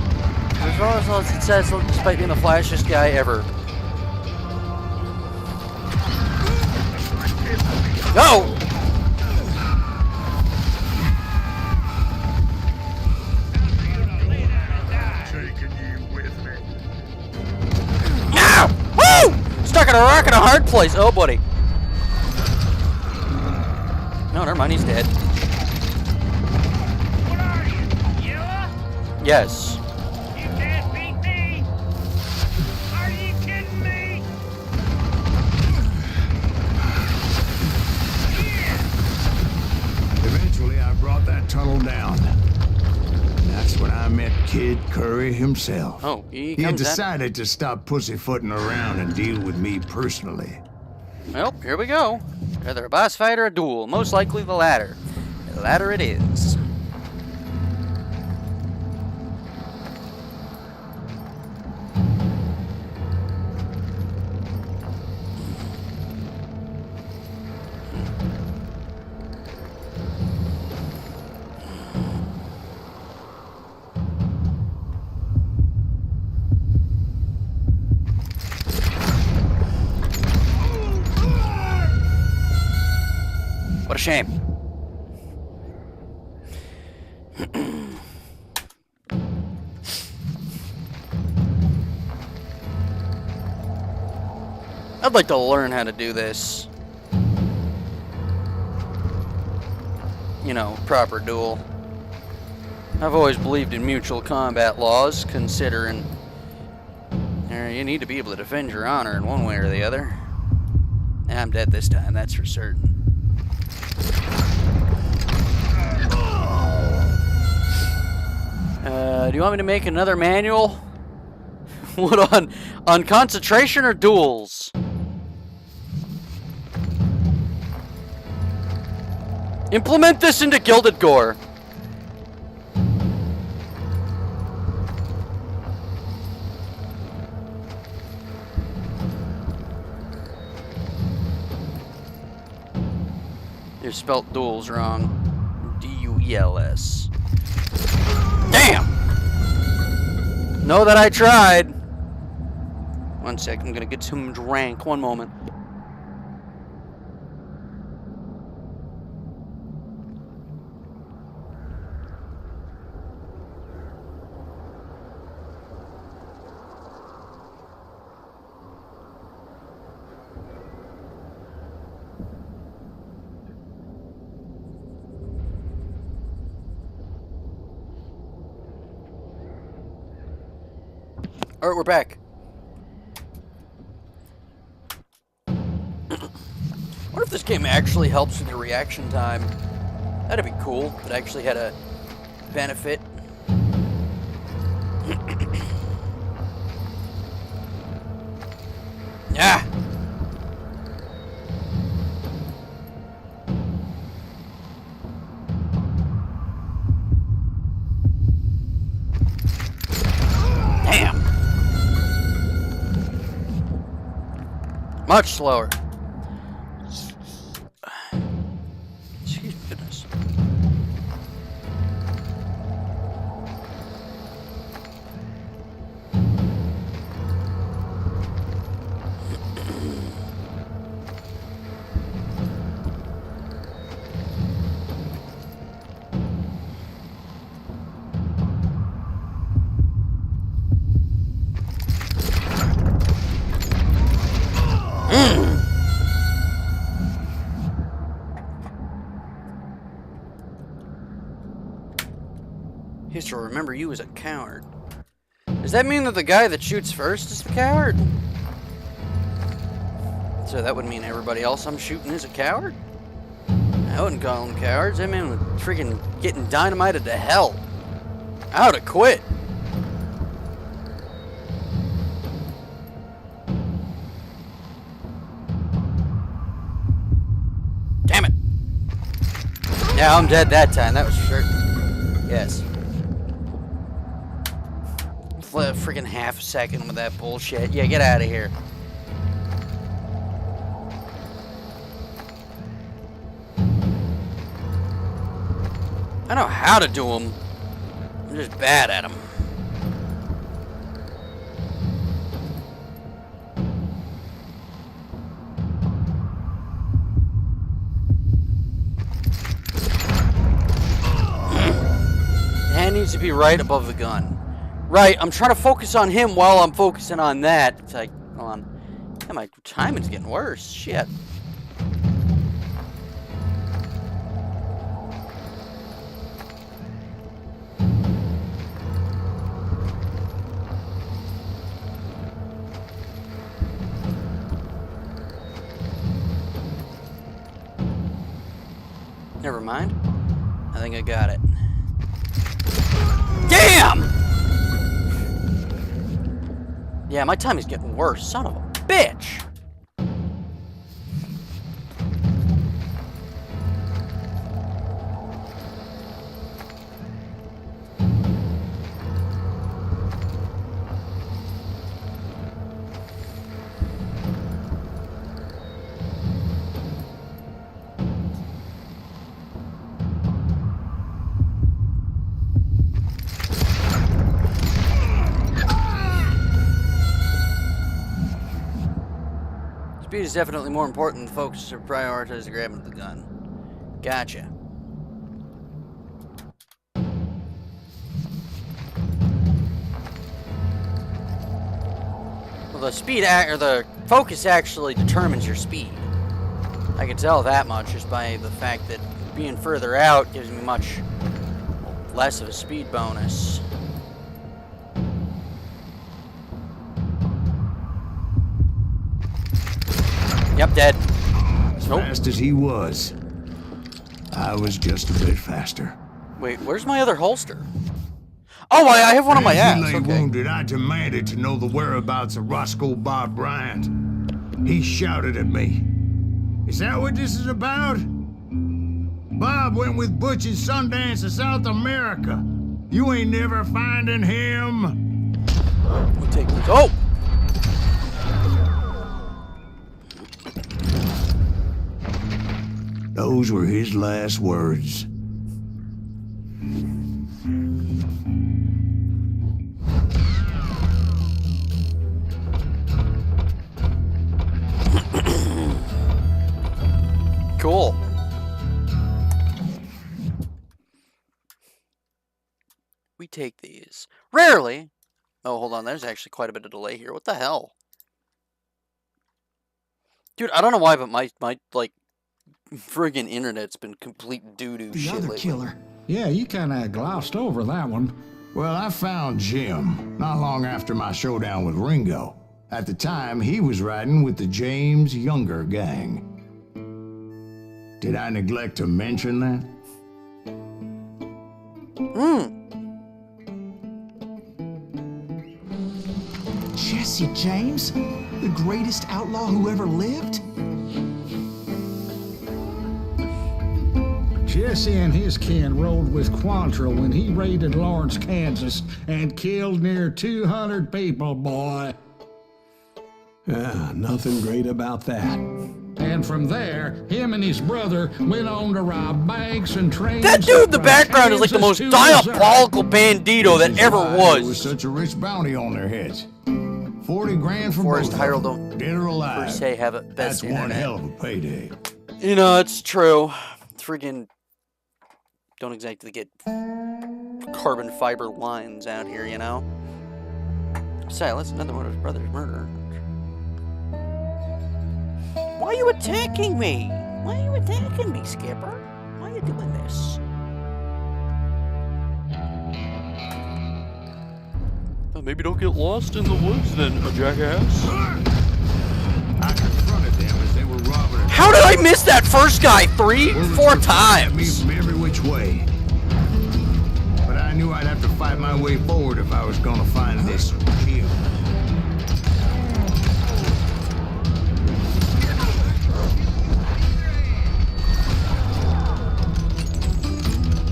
As well as it says, despite being the flashiest guy ever. No! Taking you with me. Ow! Woo! Stuck in a rock in a hard place. Oh, buddy. No, never mind. He's dead. What are you? Yella? Yes. You can't beat me! Are you kidding me? Eventually, I brought that tunnel down. And that's when I met Kid Curry himself. Oh, he He had comes at- decided to stop pussyfooting around and deal with me personally. Well, here we go. Either a boss fight or a duel. Most likely the latter. The latter it is. What a shame. I'd like to learn how to do this. You know, proper duel. I've always believed in mutual combat laws, considering you need to be able to defend your honor in one way or the other. I'm dead this time, that's for certain. Do you want me to make another manual? What, on concentration or duels? Implement this into Gilded Gore. You spelt duels wrong. D-U-E-L-S. Damn! Know that I tried. One sec, I'm gonna get some drink. One moment. Alright, we're back. What if this game actually helps with your reaction time? That'd be cool. If it actually had a benefit. Yeah. Damn. Much slower. Excuse goodness. History will remember you as a coward. Does that mean that the guy that shoots first is the coward? So that would mean everybody else I'm shooting is a coward? I wouldn't call them cowards. That man was freaking getting dynamited to hell. I would have quit. Damn it. Yeah, I'm dead that time. That was for sure. Yes. Freaking half a second with that bullshit. Yeah, get out of here. I know how to do them. I'm just bad at them. The hand needs to be right above the gun. Right, I'm trying to focus on him while I'm focusing on that. It's like, hold on. Yeah, my timing's getting worse. Shit. Never mind. I think I got it. Damn! Yeah, my time is getting worse. Son of a bitch! Speed is definitely more important than focus or prioritize grabbing the gun. Gotcha. Well, the speed or the focus actually determines your speed. I can tell that much just by the fact that being further out gives me much less of a speed bonus. Yep, dead. As fast as he was, I was just a bit faster. Wait, where's my other holster? Oh, I have one on my ass. As he lay Okay. wounded, I demanded to know the whereabouts of Roscoe Bob Bryant. He shouted at me. Is that what this is about? Bob went with Butch and Sundance to South America. You ain't never finding him. We'll take this. Oh! Those were his last words. Cool. We take these. Rarely. Oh, hold on. There's actually quite a bit of delay here. What the hell? Dude, I don't know why, but my like, friggin' internet's been complete doo-doo The shit other lately. killer. Yeah, you kind of glossed over that one. Well, I found Jim not long after my showdown with Ringo. At the time, he was riding with the James Younger gang. Did I neglect to mention that? Jesse James? The greatest outlaw who ever lived? Jesse and his kin rode with Quantrill when he raided Lawrence, Kansas, and killed near 200 people, boy. Ah, nothing great about that. And from there, him and his brother went on to rob banks and trains. That dude in the from background is like the most Kansas to Missouri. diabolical bandito that ever There was was. such a rich bounty on their heads. 40 grand for Forrest both Hyrule of them, don't dead or alive. per se have it That's best one internet. hell of a payday. You know, it's true. Friggin' don't exactly get carbon fiber lines out here, you know? Silence, another one of his brother's murder. Why are you attacking me? Why are you attacking me, Skipper? Why are you doing this? Well, maybe don't get lost in the woods then, a jackass. I confronted them as they were robbing a How did I miss that first guy four Bullets were flying at me times? from every which way. But I knew I'd have to fight my way forward if I was gonna find this Jim.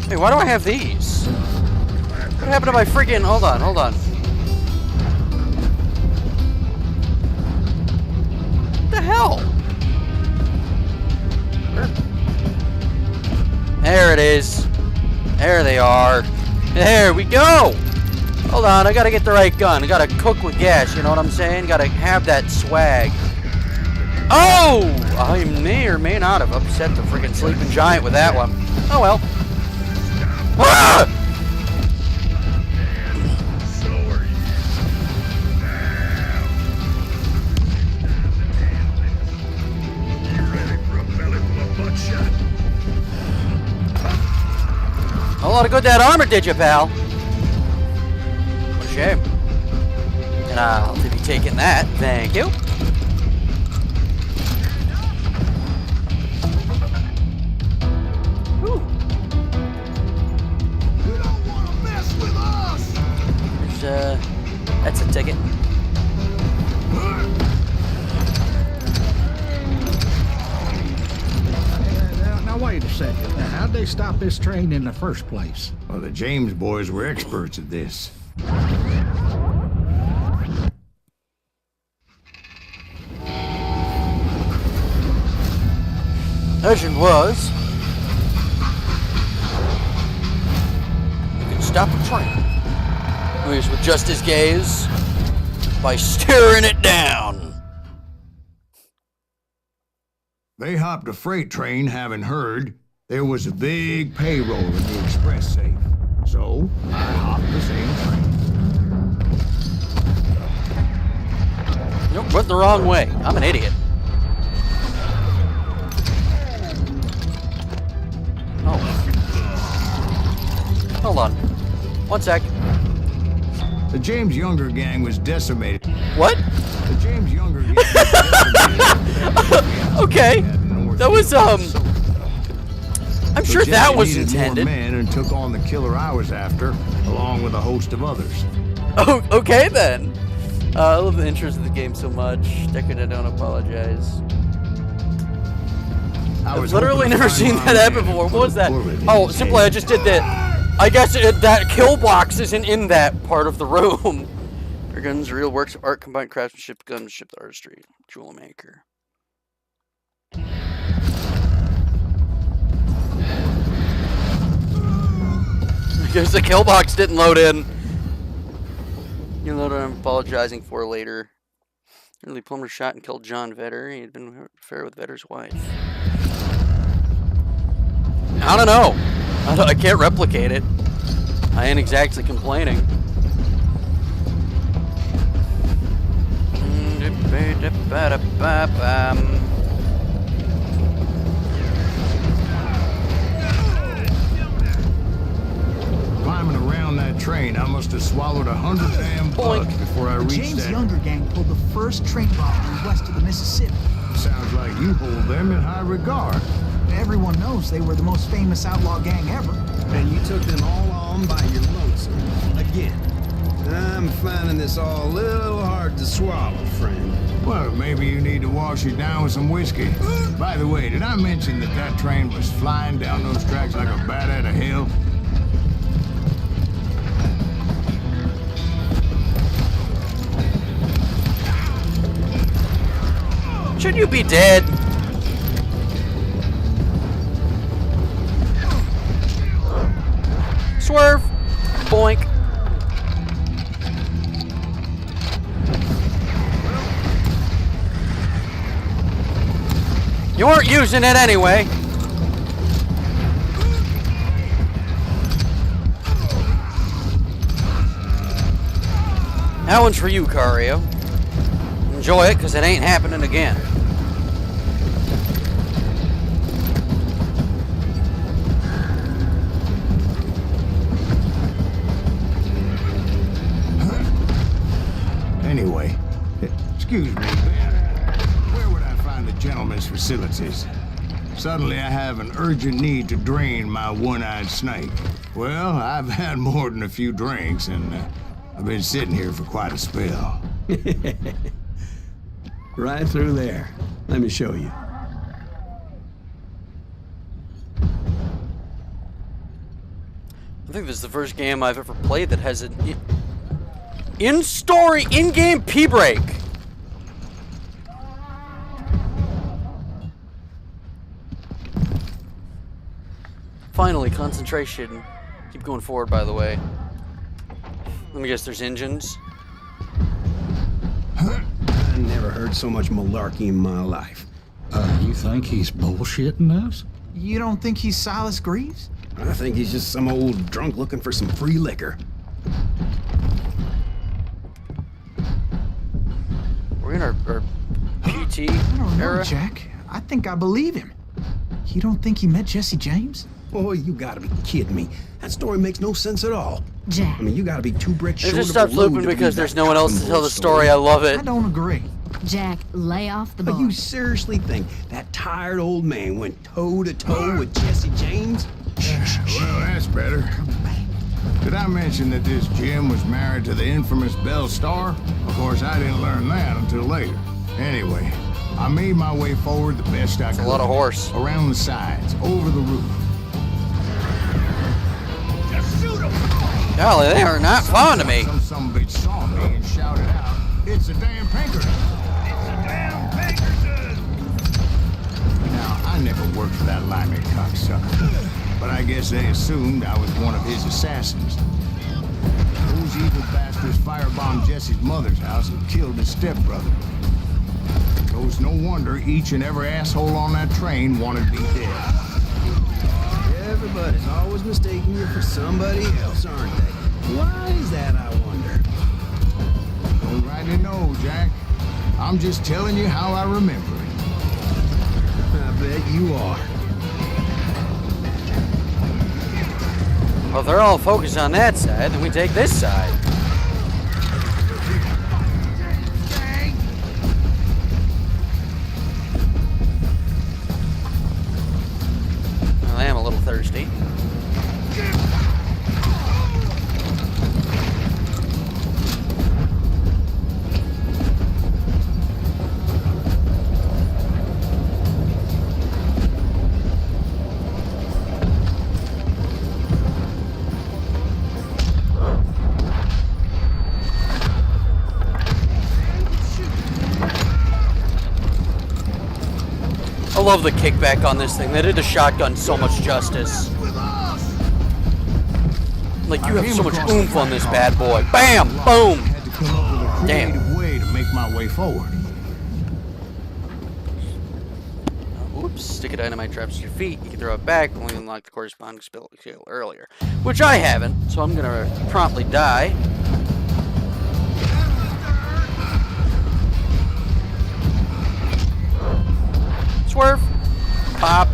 Hey, why do I have these? What happened to my friggin'... Hold on. What the hell? There it is. There they are. There we go! Hold on, I gotta get the right gun. I gotta cook with gas, you know what I'm saying? Gotta have that swag. Oh! I may or may not have upset the friggin' sleeping giant with that one. Oh well. Ah! So are you. Now. You ready for a belly full of buckshot? A lot of good that armor did you, pal. What a shame. And I'll be taking that. Thank you. Ooh. You don't want to mess with us! ticket. Now wait a second. Now, how'd they stop this train in the first place? Well, the James boys were experts at this. Legend was, you can stop a train, at least with just his gaze, by staring it down. They hopped a freight train having heard there was a big payroll in the express safe. So, I hopped the same train. Nope, went the wrong way. I'm an idiot. Oh. Hold on. 1 sec. The James Younger gang was decimated. What? The James Younger gang was decimated. Okay. That was, I'm sure that was needed intended. More men and took on the killer I was after, along with a host of others. Oh, okay then. I love the intros of the game so much. Deku, I don't apologize. I've literally never seen that happen before. What was that? Oh, simply I just did that. I guess that kill box isn't in that part of the room. Our guns, real works of art, combined craftsmanship, gunmanship, artistry, jewel maker. I guess the kill box didn't load in. You know what I'm apologizing for later. Early Plumber shot and killed John Vetter. He had been in an affair with Vetter's wife. I don't know. I can't replicate it. I ain't exactly complaining. Climbing around that train, I must have swallowed 100 damn bugs before I reached James that. Younger gang pulled the first train robbery west of the Mississippi. Sounds like you hold them in high regard. Everyone knows they were the most famous outlaw gang ever. And you took them all on by your lonesome. Again. I'm finding this all a little hard to swallow, friend. Well, maybe you need to wash it down with some whiskey. By the way, did I mention that that train was flying down those tracks like a bat out of hell? Should you be dead? Swerve. Boink. You weren't using it anyway. That one's for you, Cario. Enjoy it, because it ain't happening again. Anyway, excuse me, Ben. Where would I find the gentleman's facilities? Suddenly I have an urgent need to drain my one-eyed snake. Well, I've had more than a few drinks, and I've been sitting here for quite a spell. Right through there. Let me show you. I think this is the first game I've ever played that has an in-story, in-game P-break. Finally, concentration. Keep going forward, by the way. Let me guess, there's engines. I never heard so much malarkey in my life. You think he's bullshitting us? You don't think he's Silas Greaves? I think he's just some old drunk looking for some free liquor. We're in our PT I don't know, era. Jack. I think I believe him. You don't think he met Jesse James? Oh, you gotta be kidding me. That story makes no sense at all. Jack. I mean, you gotta be two bricks It short just of a stops load looping to because believe there's that no one else to cotton tell ball the story. I love it. I don't agree. Jack, lay off the But bar. you seriously think that tired old man went toe-to-toe with Jesse James? Well, that's better. Did I mention that this Jim was married to the infamous Belle Star? Of course, I didn't learn that until later. Anyway, I made my way forward the best I could. A lot of horse. Around the sides, over the roof. Just shoot him! Golly, they are not fond of me. Some bitch saw me and shouted out, "It's a damn Pinkerton!" It's a damn Pinkerton! Now, I never worked for that limey cocksucker, but I guess they assumed I was one of his assassins. Those evil bastards firebombed Jesse's mother's house and killed his stepbrother. So it's no wonder each and every asshole on that train wanted me dead. Everybody's always mistaking you for somebody else, aren't they? Why is that, I wonder? Don't rightly know, Jack. I'm just telling you how I remember it. I bet you are. Well, if they're all focused on that side, then we take this side. Well, I am a little thirsty. I love the kickback on this thing. They did the shotgun so much justice. Like, you have so much oomph on this bad boy. Bam! Boom! Had to come up with a creative way to make my way forward. Oops, stick a dynamite traps to your feet. You can throw it back when we unlock the corresponding skill earlier. Which I haven't, so I'm gonna promptly die. Swerve. Pop.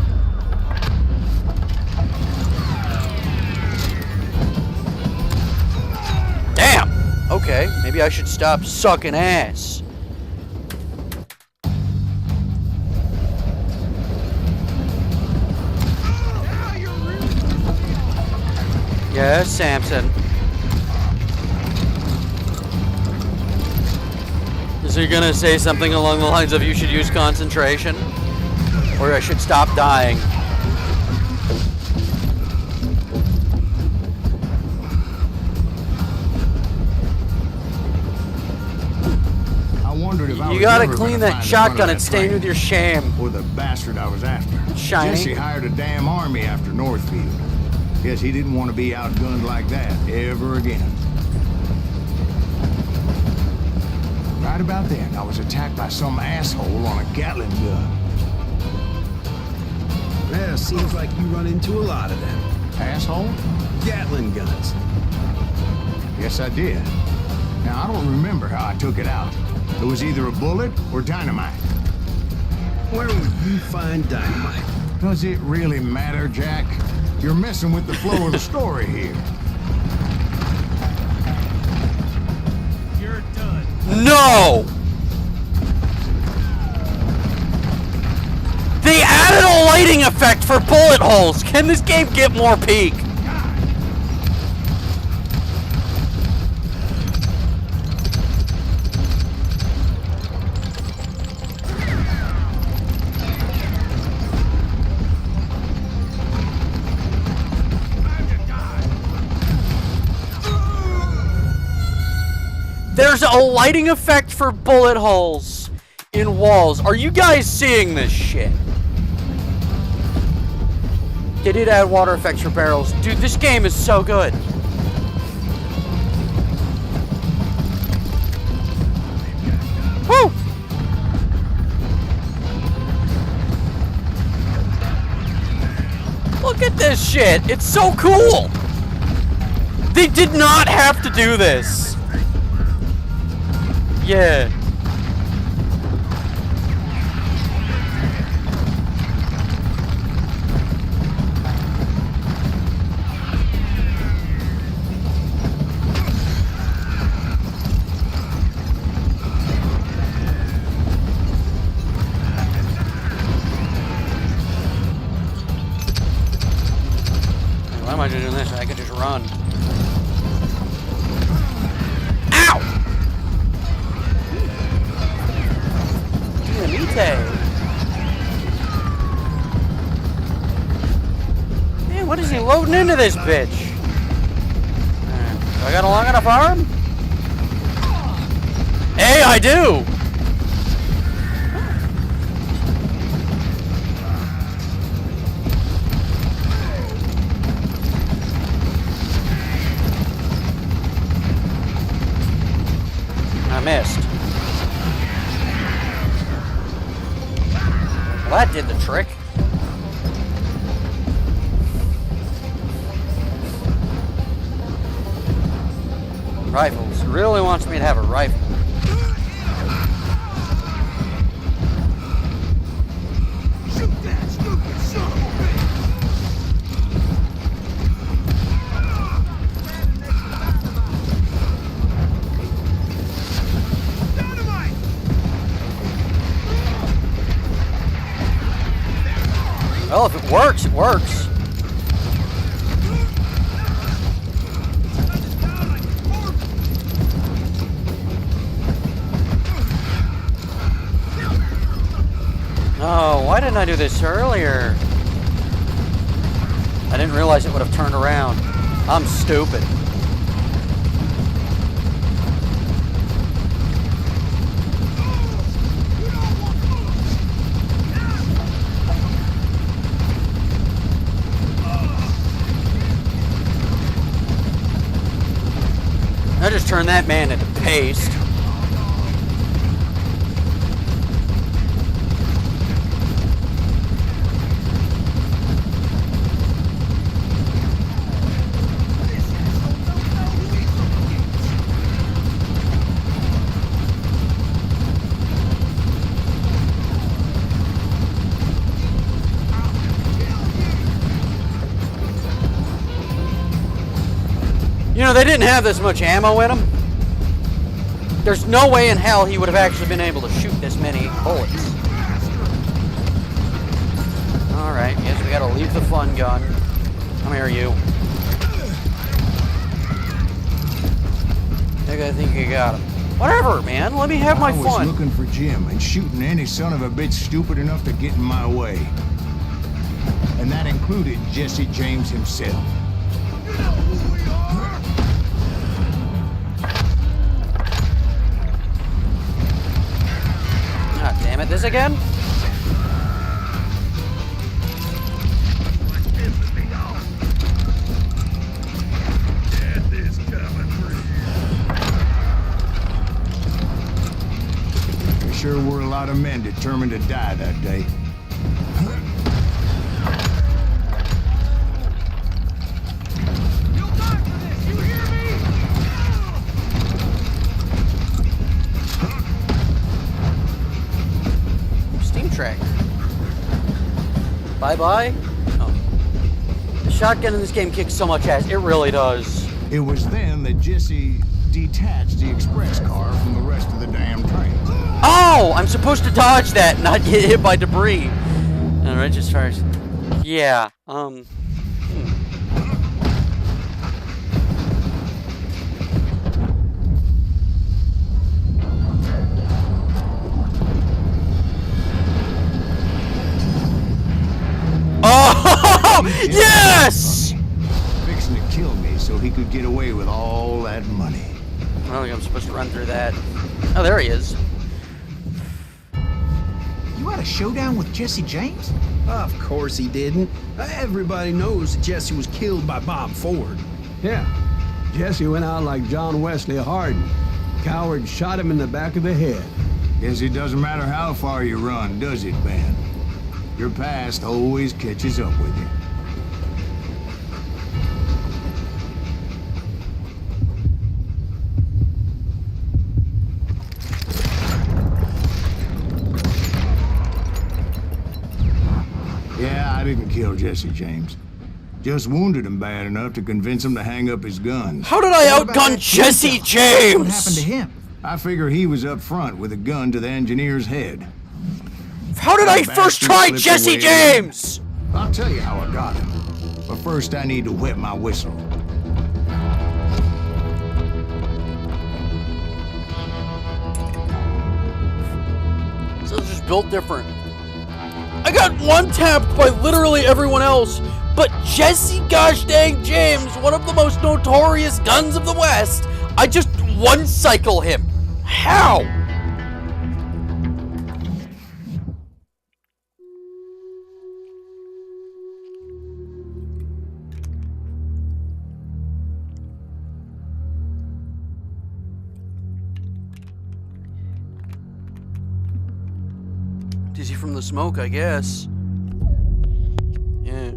Damn! Okay, maybe I should stop sucking ass. Yes, Samson. Is he gonna say something along the lines of you should use concentration? Or I should stop dying? I wondered if I You was gotta ever clean gonna that find the shotgun front of and that stay train. with your shame. Or the bastard I was after. Shiny. Jesse hired a damn army after Northfield. Guess he didn't want to be outgunned like that ever again. Right about then, I was attacked by some asshole on a Gatling gun. Yeah, seems like you run into a lot of them. Asshole? Gatling guns. Yes, I did. Now, I don't remember how I took it out. It was either a bullet or dynamite. Where would you find dynamite? Does it really matter, Jack? You're messing with the flow of the story here. You're done. No! They added a lighting effect for bullet holes. Can this game get more peak? There's a lighting effect for bullet holes in walls. Are you guys seeing this shit? They did add water effects for barrels. Dude, this game is so good. Woo! Look at this shit. It's so cool. They did not have to do this. Yeah. Why am I doing this? I could just run. Dinamite. Man, what is he loading into this bitch? Do I got a long enough arm? Hey, I do! I missed. Well, that did the trick. Rifles. Really wants me to have a rifle. Shoot that stupid son of a bitch! Dynamite! Well, if it works, it works. Oh, why didn't I do this earlier? I didn't realize it would have turned around. I'm stupid. I just turned that man into paste. You know, they didn't have this much ammo in them. There's no way in hell he would have actually been able to shoot this many bullets. Alright, guess we gotta leave the fun gun. Come here, you. I think you got him. Whatever, man. Let me have my I was fun. looking for Jim and shooting any son of a bitch stupid enough to get in my way. And that included Jesse James himself. You know who we are! God damn it, this again? Death is coming for you. There sure were a lot of men determined to die that day. You'll die for this, you hear me? Steam track. Bye-bye? Oh. The shotgun in this game kicks so much ass. It really does. It was then that Jesse detached the express car from the rest of the damn train. Oh! I'm supposed to dodge that, not get hit by debris. Alright, just first. Yeah, Oh! Yes! Fixing to kill me so he could get away with all that money. I don't think I'm supposed to run through that. Oh, there he is. You had a showdown with Jesse James? Of course he didn't. Everybody knows that Jesse was killed by Bob Ford. Yeah. Jesse went out like John Wesley Hardin. Coward shot him in the back of the head. Guess it doesn't matter how far you run, does it, Ben? Your past always catches up with you. Yeah, I didn't kill Jesse James. Just wounded him bad enough to convince him to hang up his gun. How did I What about outgun that Jesse James? James? What happened to him? I figure he was up front with a gun to the engineer's head. How did I That first bastard try slipped Jesse away. James? I'll tell you how I got him. But first I need to wet my whistle. So there's built different. I got one-tapped by literally everyone else, but Jesse gosh dang James, one of the most notorious guns of the West, I just one-cycle him. How? Dizzy from the smoke, I guess. Yeah.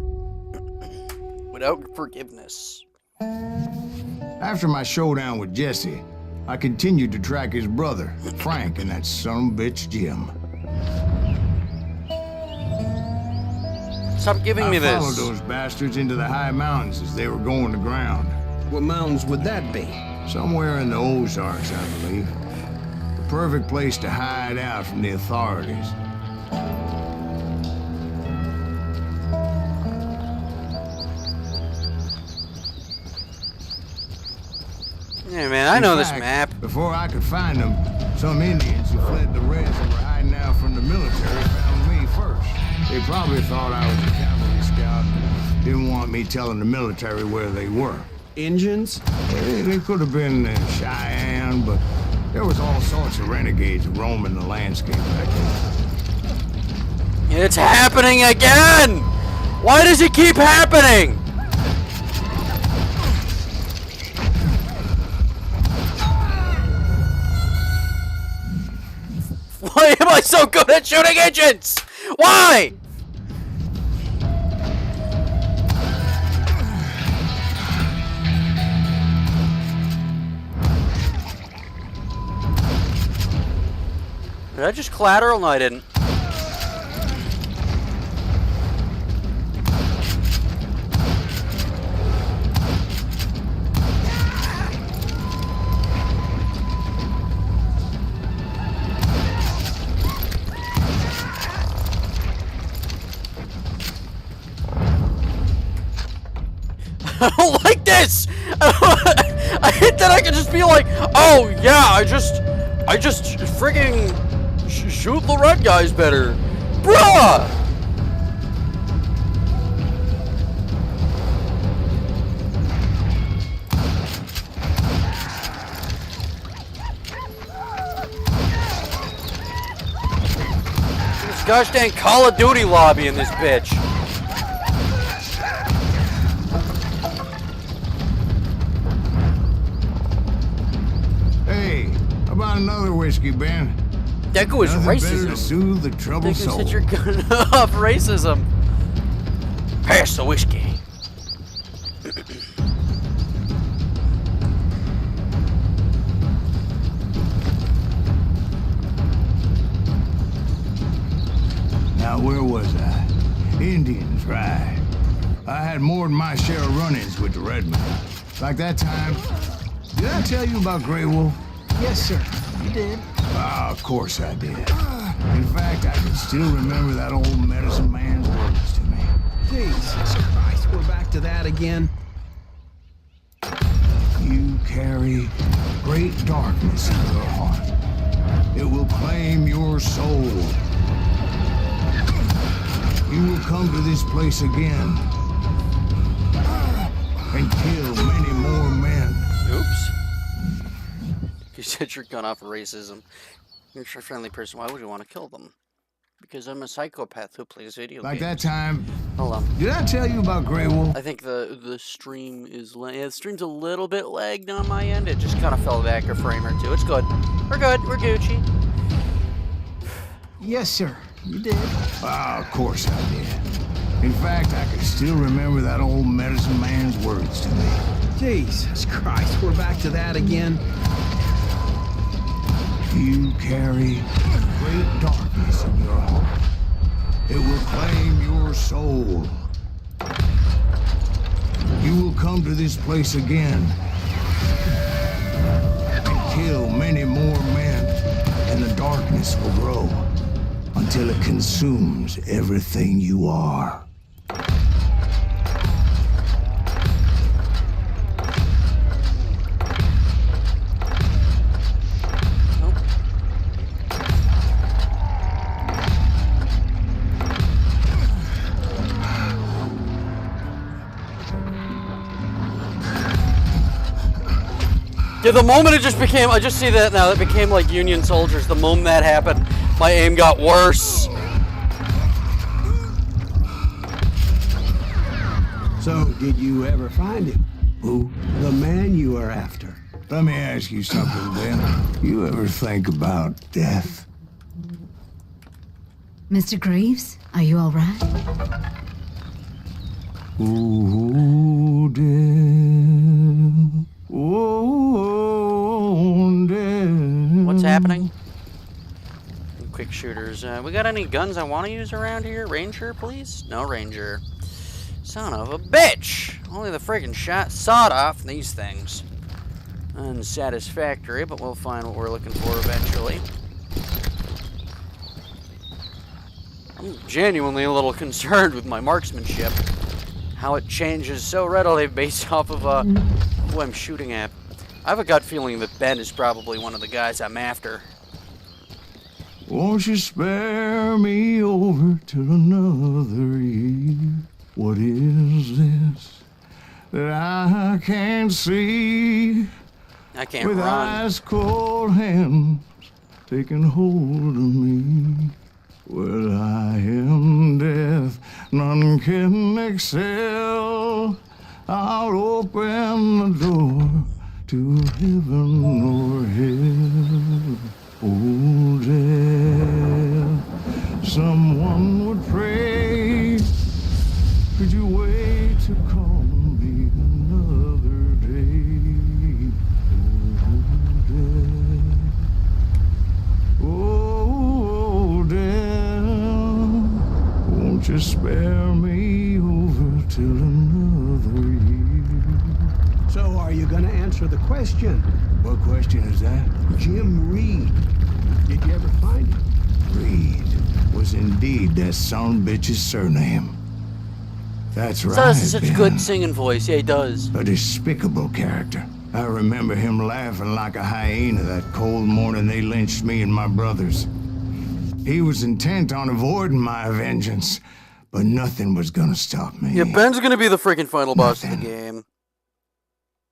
Without forgiveness. After my showdown with Jesse, I continued to track his brother, Frank, and that son of a bitch, Jim. Stop giving me I this. followed those bastards into the high mountains as they were going to ground. What mountains would that be? Somewhere in the Ozarks, I believe. The perfect place to hide out from the authorities. Yeah, man, I know In this fact, map. Before I could find them, some Indians who fled the Reds and were hiding out from the military found me first. They probably thought I was a cavalry scout and didn't want me telling the military where they were. Engines? They could have been Cheyenne, but there was all sorts of renegades roaming the landscape back then. It's happening again! Why does it keep happening? Why am I so good at shooting engines? Why? Did I just clatter? Oh, no, I didn't. I don't like this! I hate that I can just be like, oh yeah, I just friggin' shoot the red guys better. Bruh! This gosh dang Call of Duty lobby in this bitch. About another whiskey, Ben. Deku is Nothing racism. better to soothe the troubled Deku soul. set your gun off racism. Pass the whiskey. Now, where was I? Indians, right. I had more than my share of run-ins with the red man. Like that time. Did I tell you about Grey Wolf? Yes, sir. You did. Ah, of course I did. In fact, I can still remember that old medicine man's words to me. Jesus Christ, we're back to that again. You carry great darkness in your heart. It will claim your soul. You will come to this place again and kill many more men. Oops. You set your gun off for racism. You're a friendly person. Why would you want to kill them? Because I'm a psychopath who plays video Like games. that time. Hold on. Did I tell you about Grey Wolf? I think the stream is the stream's a little bit lagged on my end. It just kind of fell back a frame or two. It's good. We're good. We're Gucci. Yes, sir. You did. Ah, of course I did. In fact, I can still remember that old medicine man's words to me. Jesus Christ, we're back to that again. You carry great darkness in your heart. It will claim your soul. You will come to this place again and kill many more men, and the darkness will grow until it consumes everything you are. Yeah, the moment it just became, I just see that now, it became like Union soldiers. The moment that happened, my aim got worse. So, did you ever find him? Who? The man you are after. Let me ask you something, Ben. You ever think about death? Mr. Greaves, are you all right? Oh, death. Oh, death. What's happening? Quick shooters. We got any guns I want to use around here? Ranger, please? No Ranger. Son of a bitch! Only the friggin' sawed off these things. Unsatisfactory, but we'll find what we're looking for eventually. I'm genuinely a little concerned with my marksmanship. How it changes so readily based off of who I'm shooting at. I have a gut feeling that Ben is probably one of the guys I'm after. Won't you spare me over till another year? What is this that I can't see? I can't with run. ice cold hands taking hold of me. Well, I am death, none can excel. I'll open the door to heaven or hell. Oh, death, someone would pray. Could you wait to call me another day? Oh, death, won't you spare me over till another year? So, are you gonna answer the question? What question is that? Jim Reed. Did you ever find him? Reed was indeed that son bitch's surname. That's right. So that's such a Ben. good singing voice. Yeah, he does. A despicable character. I remember him laughing like a hyena that cold morning they lynched me and my brothers. He was intent on avoiding my vengeance, but nothing was gonna stop me. Yeah, Ben's gonna be the freaking final boss of the Nothing. game.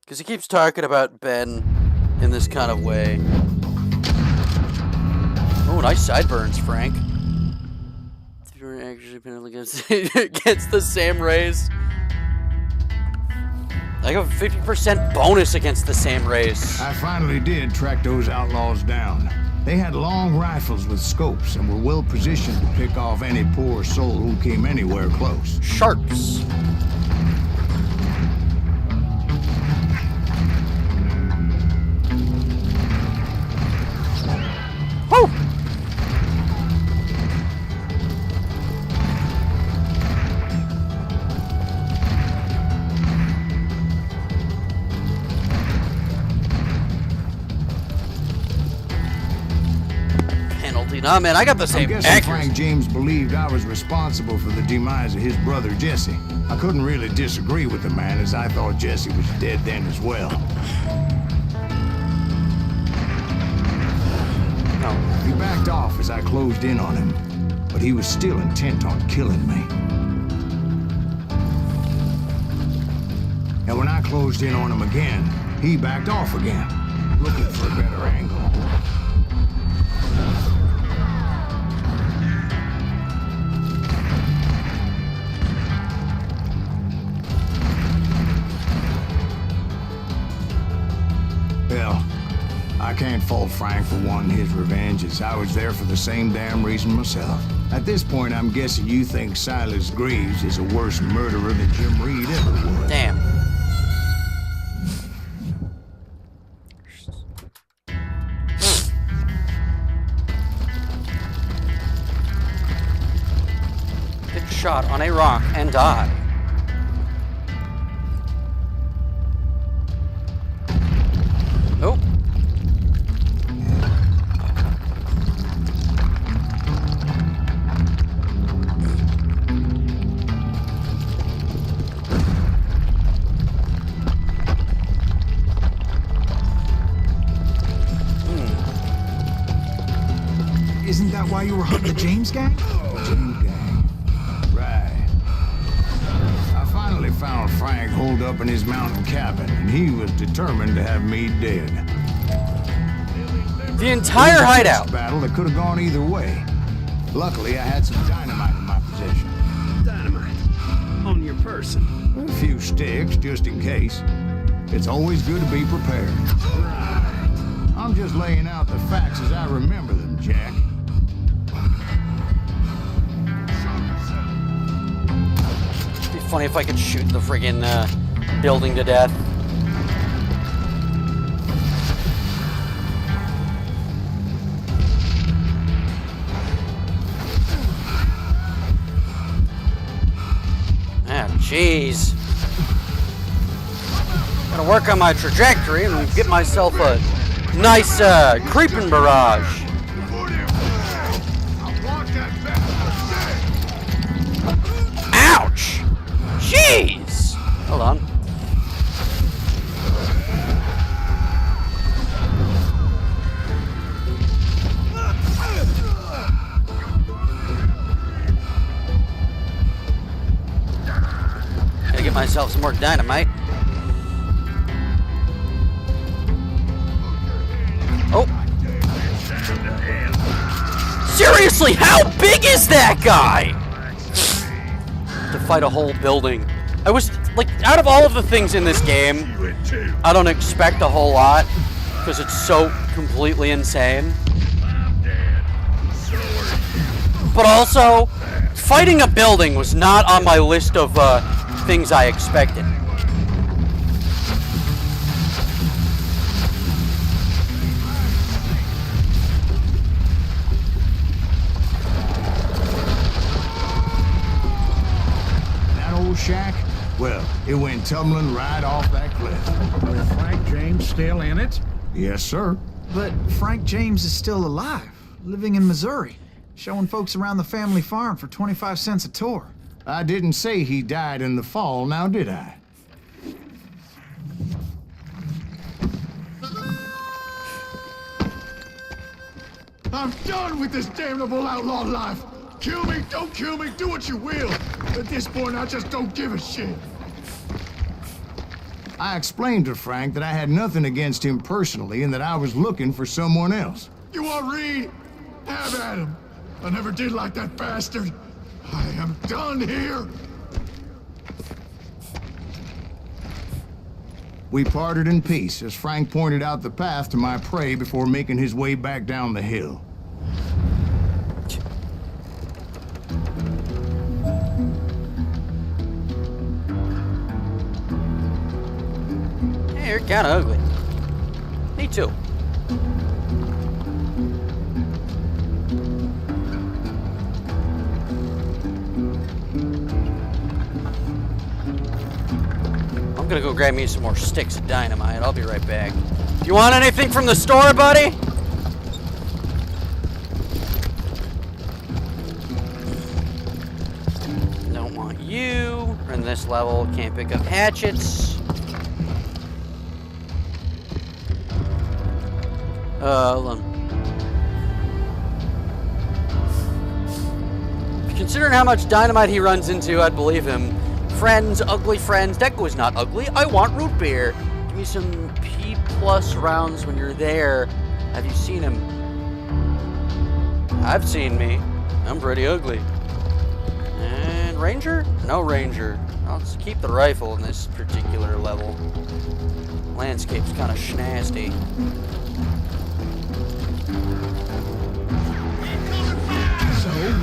Because he keeps talking about Ben in this kind of way. Oh, nice sideburns, Frank. If you're actually penalty against the same race. I got a 50% bonus against the same race. I finally did track those outlaws down. They had long rifles with scopes and were well positioned to pick off any poor soul who came anywhere close. Sharks. Woo! Penalty. Nah, man, I got the I'm same guessing accuracy. Frank James believed I was responsible for the demise of his brother Jesse. I couldn't really disagree with the man, as I thought Jesse was dead then as well. No. He backed off as I closed in on him, but he was still intent on killing me. And when I closed in on him again, he backed off again, looking for a better angle. Well, I can't fault Frank for wanting his revenge, as I was there for the same damn reason myself. At this point, I'm guessing you think Silas Greaves is a worse murderer than Jim Reed ever was. Damn. Get shot on a rock and die. Oh. Isn't that why you were hunting the James gang? Jim gang. Right. I finally found found Frank holed up in his mountain cabin, and he was determined to have me dead. The entire hideout. This battle that could have gone either way. Luckily, I had some dynamite in my possession. Dynamite. On your person. A few sticks, just in case. It's always good to be prepared. Right. I'm just laying out the facts as I remember them, Jack. It'd be funny if I could shoot the friggin' building to death. Ah, jeez. Gotta work on my trajectory and get myself a nice creeping barrage. Ouch! Jeez! Hold on. Gotta get myself some more dynamite. Oh. Seriously, how big is that guy? To fight a whole building. I was, like, out of all of the things in this game, I don't expect a whole lot, because it's so completely insane. But also, fighting a building was not on my list of things I expected. Shack? Well, it went tumbling right off that cliff. Is Frank James still in it? Yes, sir. But Frank James is still alive, living in Missouri, showing folks around the family farm for 25 cents a tour. I didn't say he died in the fall, now did I? I'm done with this damnable outlaw life. Kill me, don't kill me, do what you will. At this point, I just don't give a shit. I explained to Frank that I had nothing against him personally and that I was looking for someone else. You want Reed? Have at him. I never did like that bastard. I am done here. We parted in peace as Frank pointed out the path to my prey before making his way back down the hill. You're kind of ugly. Me too. I'm gonna go grab me some more sticks of dynamite. I'll be right back. You want anything from the store, buddy? Don't want you. We're in this level. Can't pick up hatchets. Hold on. Considering how much dynamite he runs into, I'd believe him. Friends, ugly friends. Deku is not ugly. I want root beer. Give me some P+ rounds when you're there. Have you seen him? I've seen me. I'm pretty ugly. And Ranger? No Ranger. I'll just keep the rifle in this particular level. Landscape's kind of schnasty.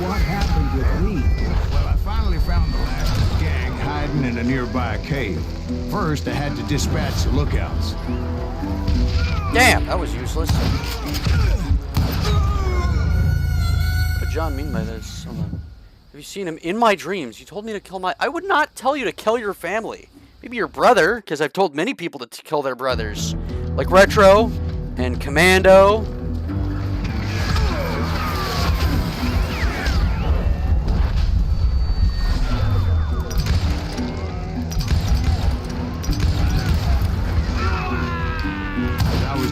What happened with Reed? Well, I finally found the last of the gang hiding in a nearby cave. First, I had to dispatch the lookouts. Damn, that was useless. What did John mean by this? Hold on. Have you seen him in my dreams? You told me to kill my... I would not tell you to kill your family. Maybe your brother, because I've told many people to kill their brothers. Like Retro and Commando.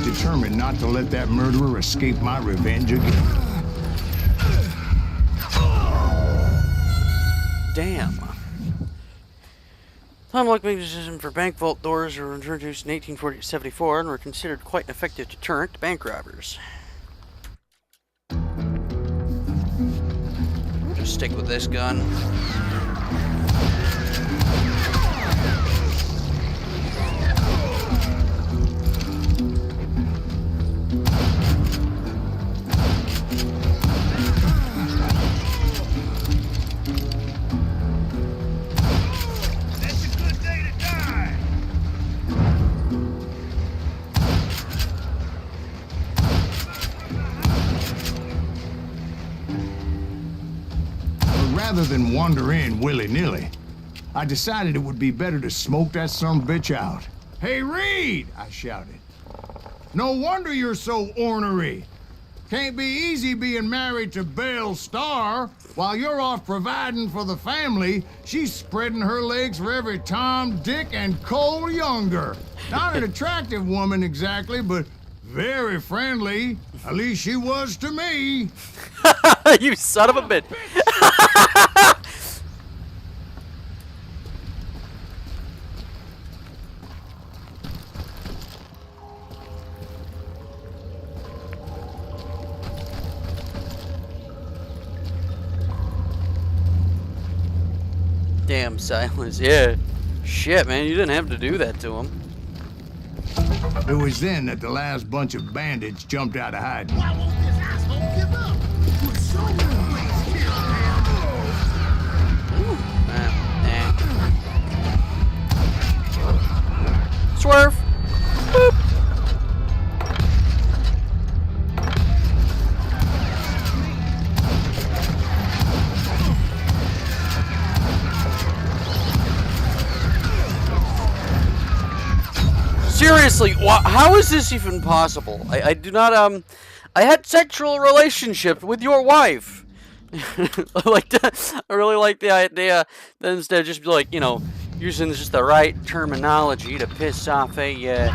Determined not to let that murderer escape my revenge again. Damn. Unlike mechanism for bank vault doors were introduced in 1874 and were considered quite an effective deterrent to bank robbers. We'll just stick with this gun. Rather than wander in willy-nilly, I decided it would be better to smoke that sumbitch out. Hey, Reed! I shouted. No wonder you're so ornery. Can't be easy being married to Belle Starr. While you're off providing for the family, she's spreading her legs for every Tom, Dick, and Cole Younger. Not an attractive woman exactly, but very friendly. At least she was to me. You son of a bitch. Damn silence, yeah. Shit, man, you didn't have to do that to him. It was then that the last bunch of bandits jumped out of hiding. Why won't this asshole give up? Would someone please kill him? Swerve. Boop. Seriously, how is this even possible? I do not, I had sexual relationship with your wife. I really like the idea that instead of just be like, you know, using just the right terminology to piss off a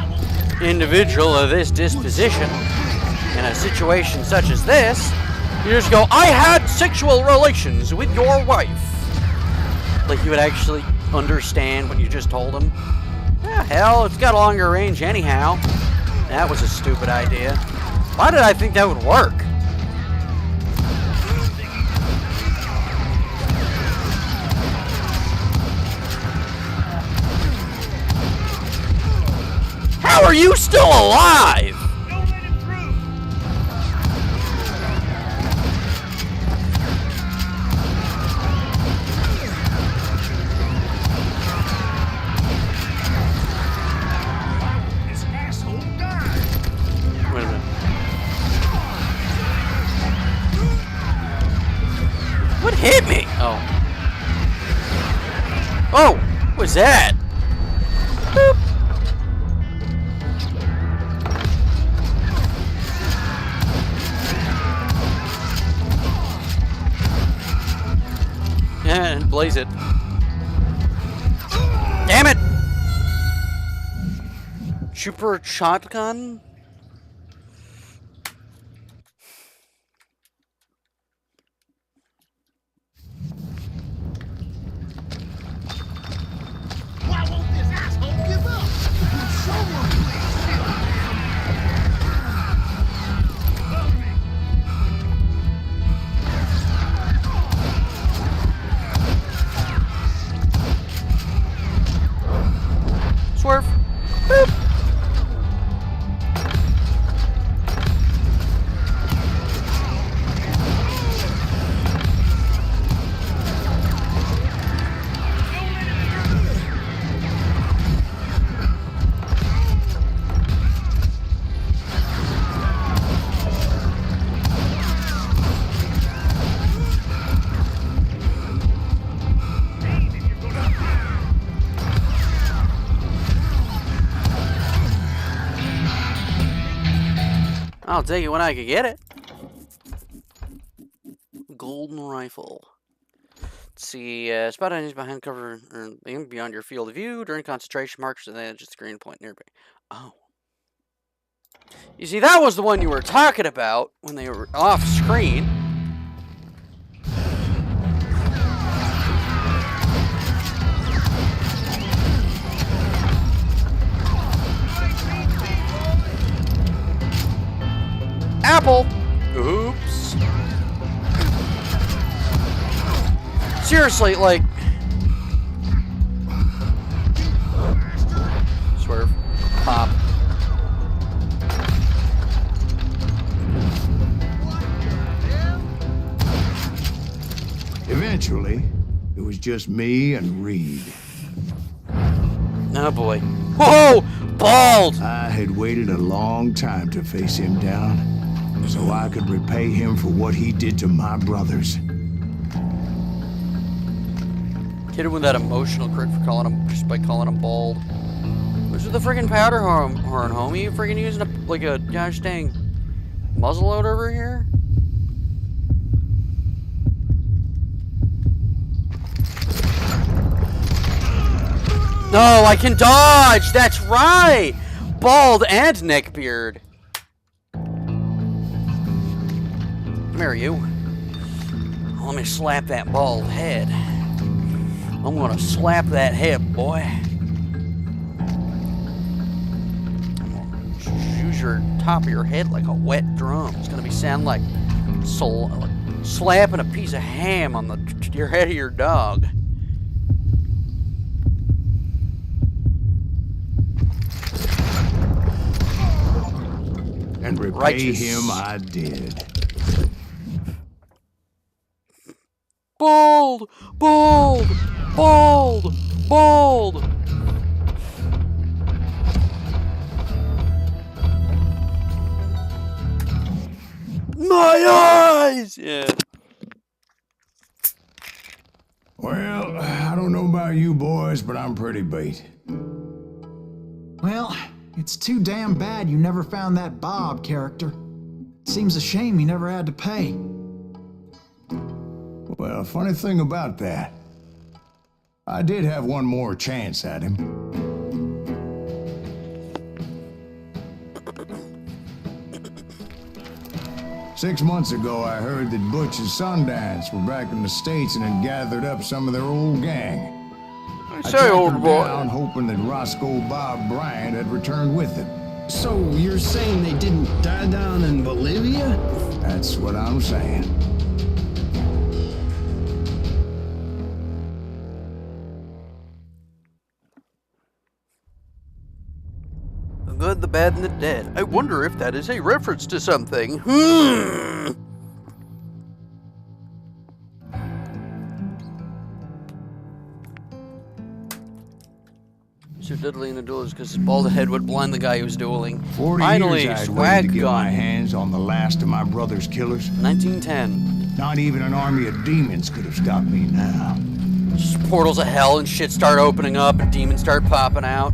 individual of this disposition in a situation such as this, you just go, I had sexual relations with your wife. Like you would actually understand what you just told him. Yeah, hell, it's got longer range anyhow. That was a stupid idea. Why did I think that would work? How are you still alive? Don't let him through. This asshole died. Wait a minute. What hit me? Oh. Oh, what was that? Boop. Yeah, and blaze it. Damn it! Super shotgun? Why won't this asshole give up? Would someone please kill Swerve. Boop. I'll take it when I can get it. Golden rifle. Let's see. Spot enemies behind cover or beyond your field of view during concentration marks and then just the green point nearby. Oh. You see, that was the one you were talking about when they were off screen. apple. Oops. Seriously, like... Swerve. Pop. Eventually, it was just me and Reed. Oh boy. Whoa! Bald! I had waited a long time to face him down, so I could repay him for what he did to my brothers. Hit him with that emotional crit for calling him, just by calling him bald. Where's the freaking powder horn, homie? You freaking using like a gosh dang muzzleloader over here? No, I can dodge! That's right! Bald and neckbeard. Come here, you. Let me slap that bald head. I'm gonna slap that head, boy. I'm gonna use your top of your head like a wet drum. It's gonna sound like slapping a piece of ham on your head of your dog. And repay Righteous. him I did. Bald! Bald! Bald! Bald! My eyes! Yeah. Well, I don't know about you boys, but I'm pretty beat. Well, it's too damn bad you never found that Bob character. Seems a shame you never had to pay. Well, funny thing about that, I did have one more chance at him. Six months ago, I heard that Butch and Sundance were back in the States and had gathered up some of their old gang. I Say, tracked old her boy. down, hoping that Roscoe Bob Bryant had returned with them. So you're saying they didn't die down in Bolivia? That's what I'm saying. The good, the bad, and the dead. I wonder if that is a reference to something. So deadly in the duels because his bald head would blind the guy who was dueling. 40 Finally, years I'd swag waited to get my gun. hands on the last of my brother's killers. 1910. Not even an army of demons could have stopped me now. Just portals of hell and shit start opening up and demons start popping out.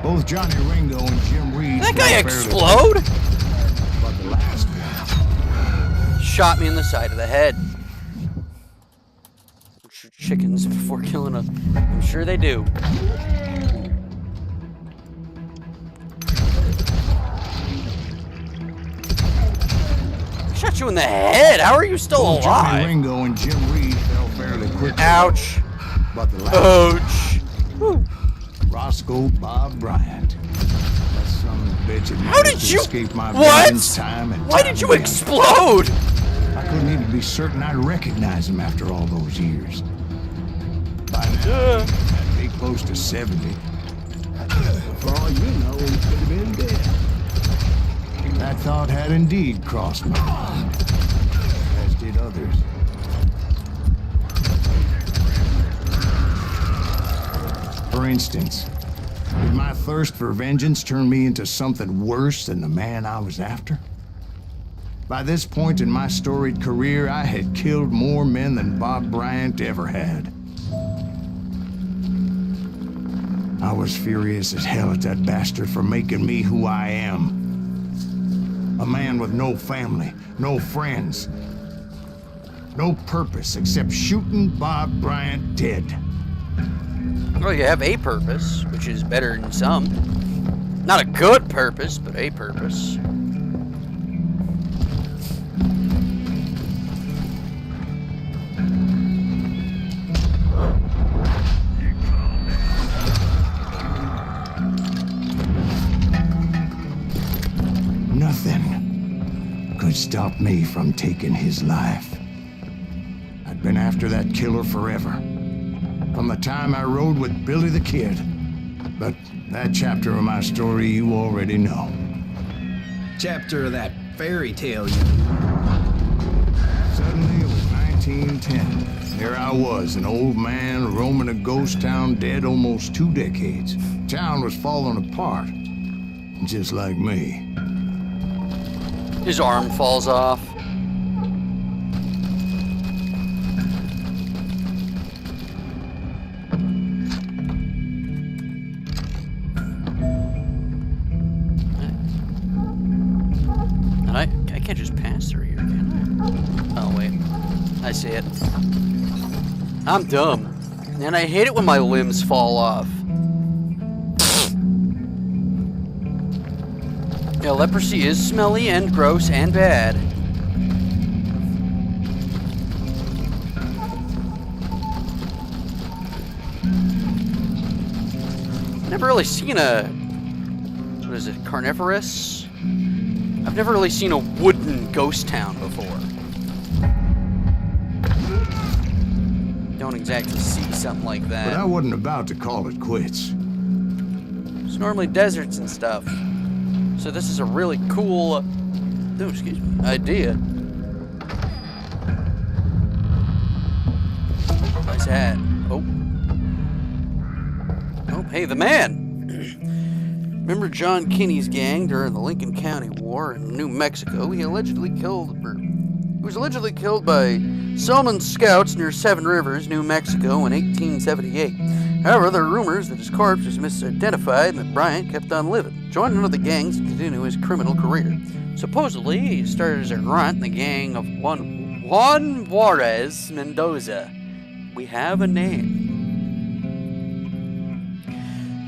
Both Johnny Ringo and Jim Reed. That guy fell fairly explode? quick, but the last one. Shot me in the side of the head. Shoot chickens before killing them. I'm sure they do. Shot you in the head. How are you still Both Johnny alive? Ringo and Jim Reed fell fairly quickly. Ouch. But the last Ouch. Woo. Roscoe Bob Bryant. That son of a bitch had How did managed to you? escape my What? vengeance time and Why time did you again. explode? I couldn't even be certain I'd recognize him after all those years. By now, I'd be close to 70. For all you know, he could have been dead. That thought had indeed crossed my mind, as did others. For instance, did my thirst for vengeance turn me into something worse than the man I was after? By this point in my storied career, I had killed more men than Bob Bryant ever had. I was furious as hell at that bastard for making me who I am. A man with no family, no friends, no purpose except shooting Bob Bryant dead. Well, you have a purpose, which is better than some. Not a good purpose, but a purpose. stop me from taking his life. I'd been after that killer forever. From the time I rode with Billy the Kid. But that chapter of my story you already know. Chapter of that fairy tale you... Suddenly it was 1910. Here I was, an old man roaming a ghost town dead almost 2 decades. Town was falling apart. Just like me. His arm falls off. And I can't just pass through here, can I? Oh, wait. I see it. I'm dumb. And I hate it when my limbs fall off. Yeah, leprosy is smelly and gross and bad. Never really seen a... what is it? Carnivorous? I've never really seen a wooden ghost town before. Don't exactly see something like that. But I wasn't about to call it quits. It's normally deserts and stuff. So this is a really cool, idea. Nice hat. Oh. Oh, hey, the man. Remember John Kinney's gang during the Lincoln County War in New Mexico? He was allegedly killed by Selman scouts near Seven Rivers, New Mexico in 1878. However, there are rumors that his corpse was misidentified and that Bryant kept on living, joined one of the gangs to continue his criminal career. Supposedly, he started as a grunt in the gang of Juan Juarez Mendoza. We have a name.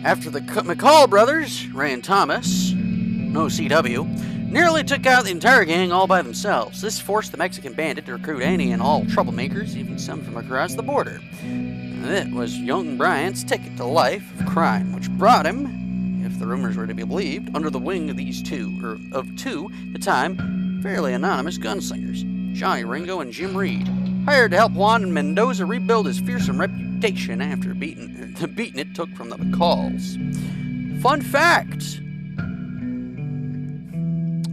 After the McCall brothers, Ray and Thomas, no CW, nearly took out the entire gang all by themselves. This forced the Mexican bandit to recruit any and all troublemakers, even some from across the border. That was young Bryant's ticket to life of crime, which brought him, if the rumors were to be believed, under the wing of these two, at the time, fairly anonymous gunslingers, Johnny Ringo and Jim Reed, hired to help Juan and Mendoza rebuild his fearsome reputation after the beating it took from the McCalls. Fun fact!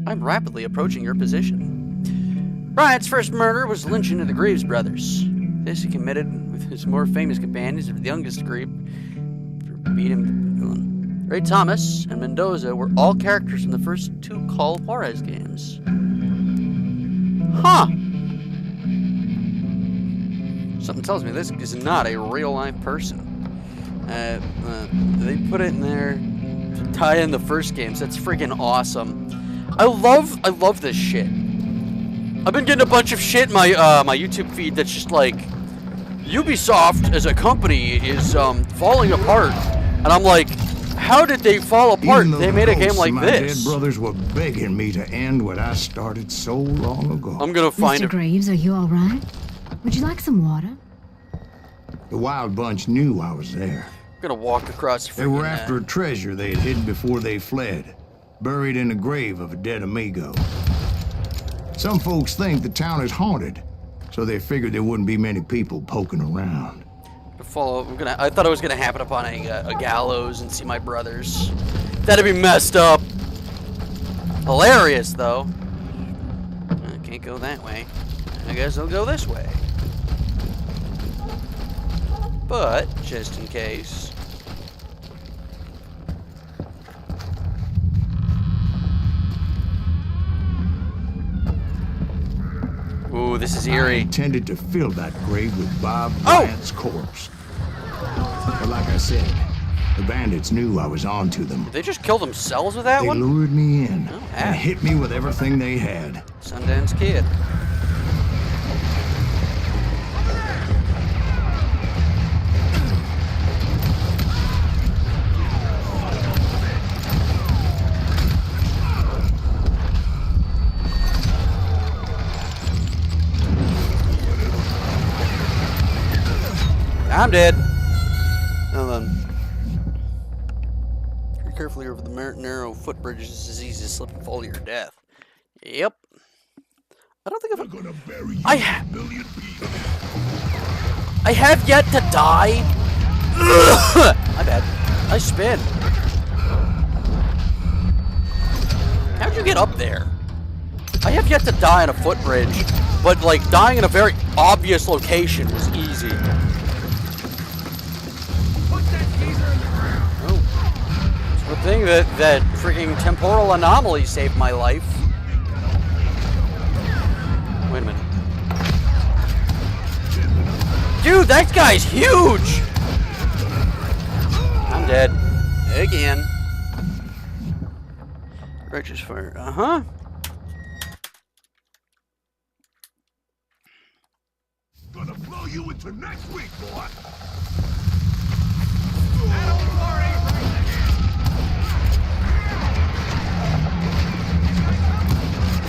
I'm rapidly approaching your position. Bryant's first murder was lynching of the Greaves brothers. This he committed with his more famous companions of the youngest group. Beat him to villain. Ray Thomas and Mendoza were all characters from the first 2 Call Juarez games. Huh. Something tells me this is not a real-life person. They put it in there to tie in the first games. That's freaking awesome. I love this shit. I've been getting a bunch of shit in my my YouTube feed that's just like, Ubisoft as a company is falling apart, and I'm like, how did they fall apart? They made a game like my this. Dead brothers were begging me to end what I started so long ago. I'm gonna find Mr. Graves, are you all right? Would you like some water? The Wild Bunch knew I was there. I'm gonna walk across the They were after a treasure they had hidden before they fled, buried in the grave of a dead amigo. Some folks think the town is haunted, so they figured there wouldn't be many people poking around. I thought I was gonna happen upon a gallows and see my brothers. That'd be messed up. Hilarious though. I can't go that way. I guess I'll go this way. But just in case. Ooh, this is I eerie. intended to fill that grave with Bob Bryant's corpse. But like I said, the bandits knew I was on to them. Did they just kill themselves with that They one? lured me in Oh, and hit me with everything they had. Sundance Kid. I'm dead. Hold on. You're carefully over the narrow footbridges. It's easy to slip and fall to your death. Yep. I don't think They're gonna bury you I in a million pieces. I have yet to die. My bad. I spin. How'd you get up there? I have yet to die on a footbridge, but like dying in a very obvious location was easy. Put that geezer in the ground. Oh. It's a good thing that freaking temporal anomaly saved my life. Wait a minute. Dude, that guy's huge! I'm dead. Again. Righteous fire. Uh-huh. Gonna blow you into next week, boy. That old war ain't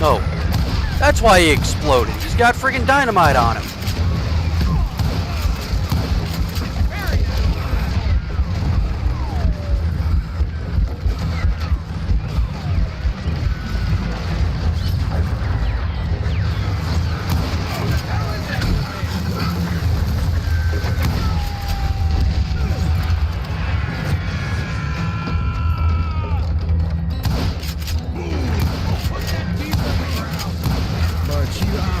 right. No. That's why he exploded. He's got freaking dynamite on him.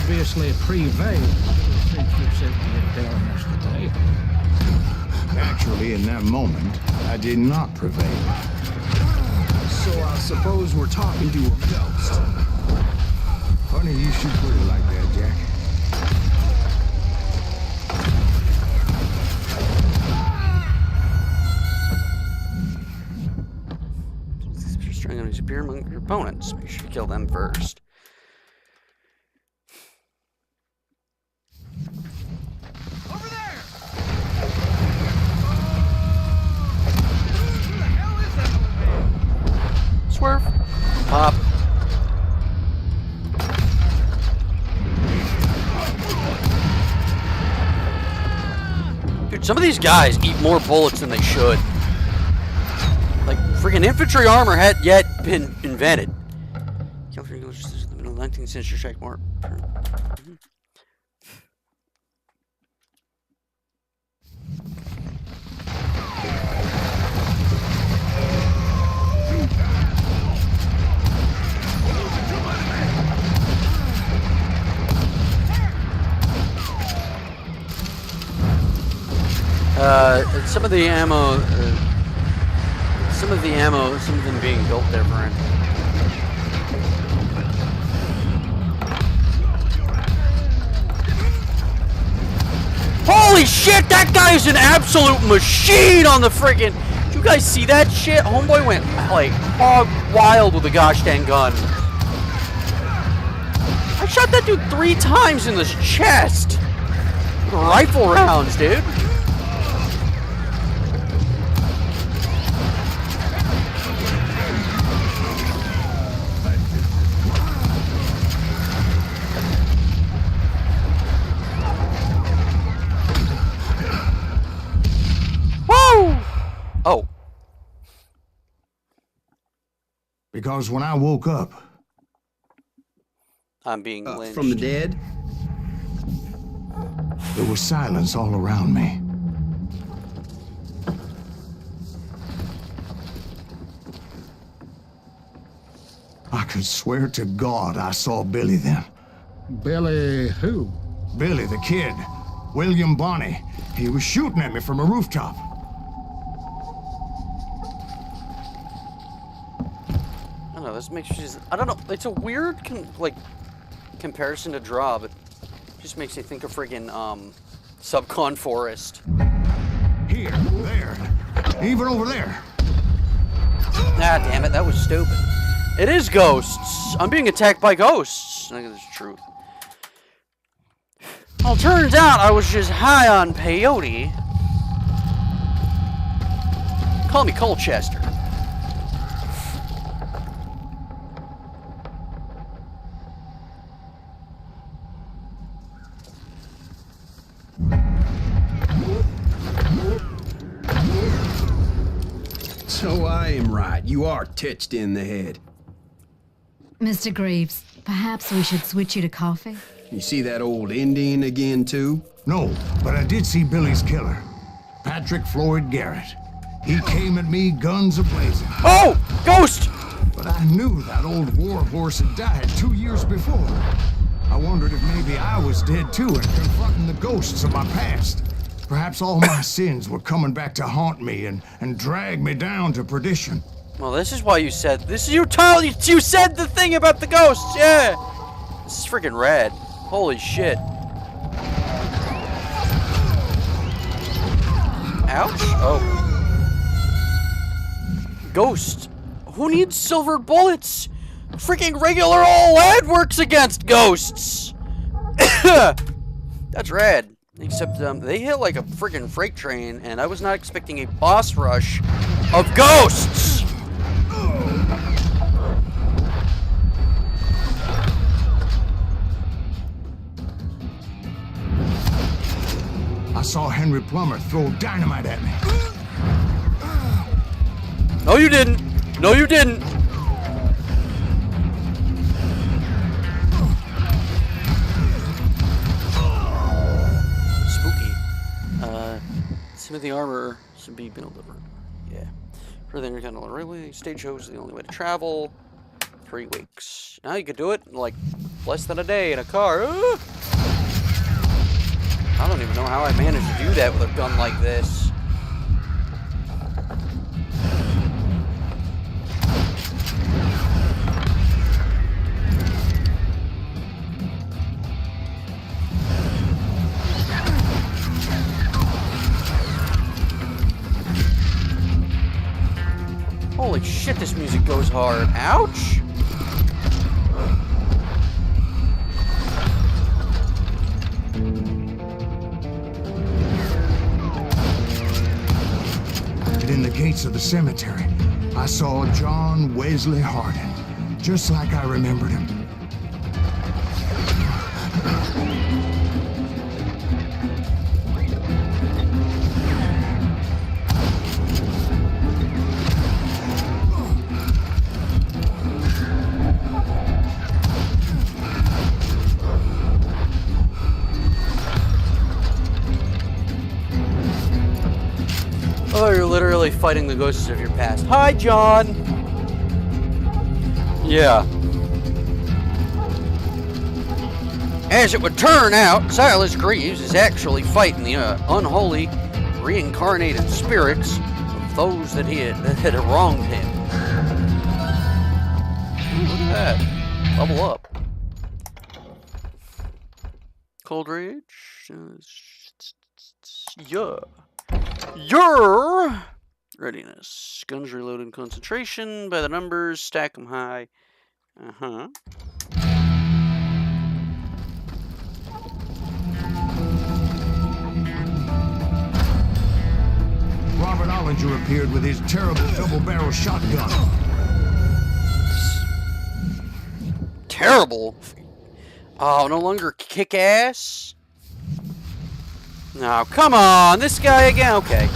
Obviously prevailed since you sent me down yesterday. Actually, in that moment, I did not prevail. So I suppose we're talking to a ghost. Funny you should put it like that, Jack. If you're struggling to superior among your opponents, make sure you kill them first. Over there! Who the hell is that old man? Swerve. Pop. Dude, some of these guys eat more bullets than they should. Like, freaking infantry armor hadn't yet been invented. Kill English in the middle of the 19th century, check more. Some of the ammo, some of them being built different. Holy shit, that guy's an absolute machine on the friggin'. Did you guys see that shit? Homeboy went like hog wild with a gosh dang gun. I shot that dude 3 times in the chest. Rifle rounds, dude. Oh. Because when I woke up, I'm being lynched. From the dead? there was silence all around me. I could swear to God I saw Billy then. Billy who? Billy, the kid. William Bonney. He was shooting at me from a rooftop. I don't know, this makes you... I don't know, it's a weird, comparison to draw, but it just makes you think of friggin', Subcon Forest. Here, there, even over there. Ah, damn it, that was stupid. It is ghosts. I'm being attacked by ghosts. I think that's the truth. Well, turns out I was just high on peyote. Call me Colchester. So I am right. You are titched in the head. Mr. Greaves, Perhaps we should switch you to coffee? You see that old Indian again, too? No, but I did see Billy's killer, Patrick Floyd Garrett. He came at me guns a-blazing. Oh! Ghost! But I knew that old war horse had died 2 years before. I wondered if maybe I was dead too and confronting the ghosts of my past. Perhaps all my sins were coming back to haunt me and drag me down to perdition. Well, this is why you said this. You said the thing about the ghosts. Yeah, this is freaking rad. Holy shit! Ouch! Oh, ghost. Who needs silver bullets? Freaking regular old lad works against ghosts. That's rad. Except they hit like a freaking freight train, and I was not expecting a boss rush of ghosts. I saw Henry Plummer throw dynamite at me. No, you didn't. No, you didn't. Some of the armor should be built over. Yeah. Further intercontinental railway stagecoach is the only way to travel. 3 weeks. Now you could do it in like less than a day in a car. I don't even know how I managed to do that with a gun like this. Holy shit, this music goes hard. Ouch! And in the gates of the cemetery, I saw John Wesley Hardin, just like I remembered him. Oh, you're literally fighting the ghosts of your past. Hi, John! Yeah. As it would turn out, Silas Greaves is actually fighting the unholy, reincarnated spirits of those that had wronged him. Ooh, look at that. Level up. Cold Rage? Yeah. Your readiness. Guns reloaded, concentration by the numbers, stack them high. Robert Ollinger appeared with his terrible double-barrel shotgun. Terrible? Oh, no longer kick-ass? No, come on, this guy again. Okay.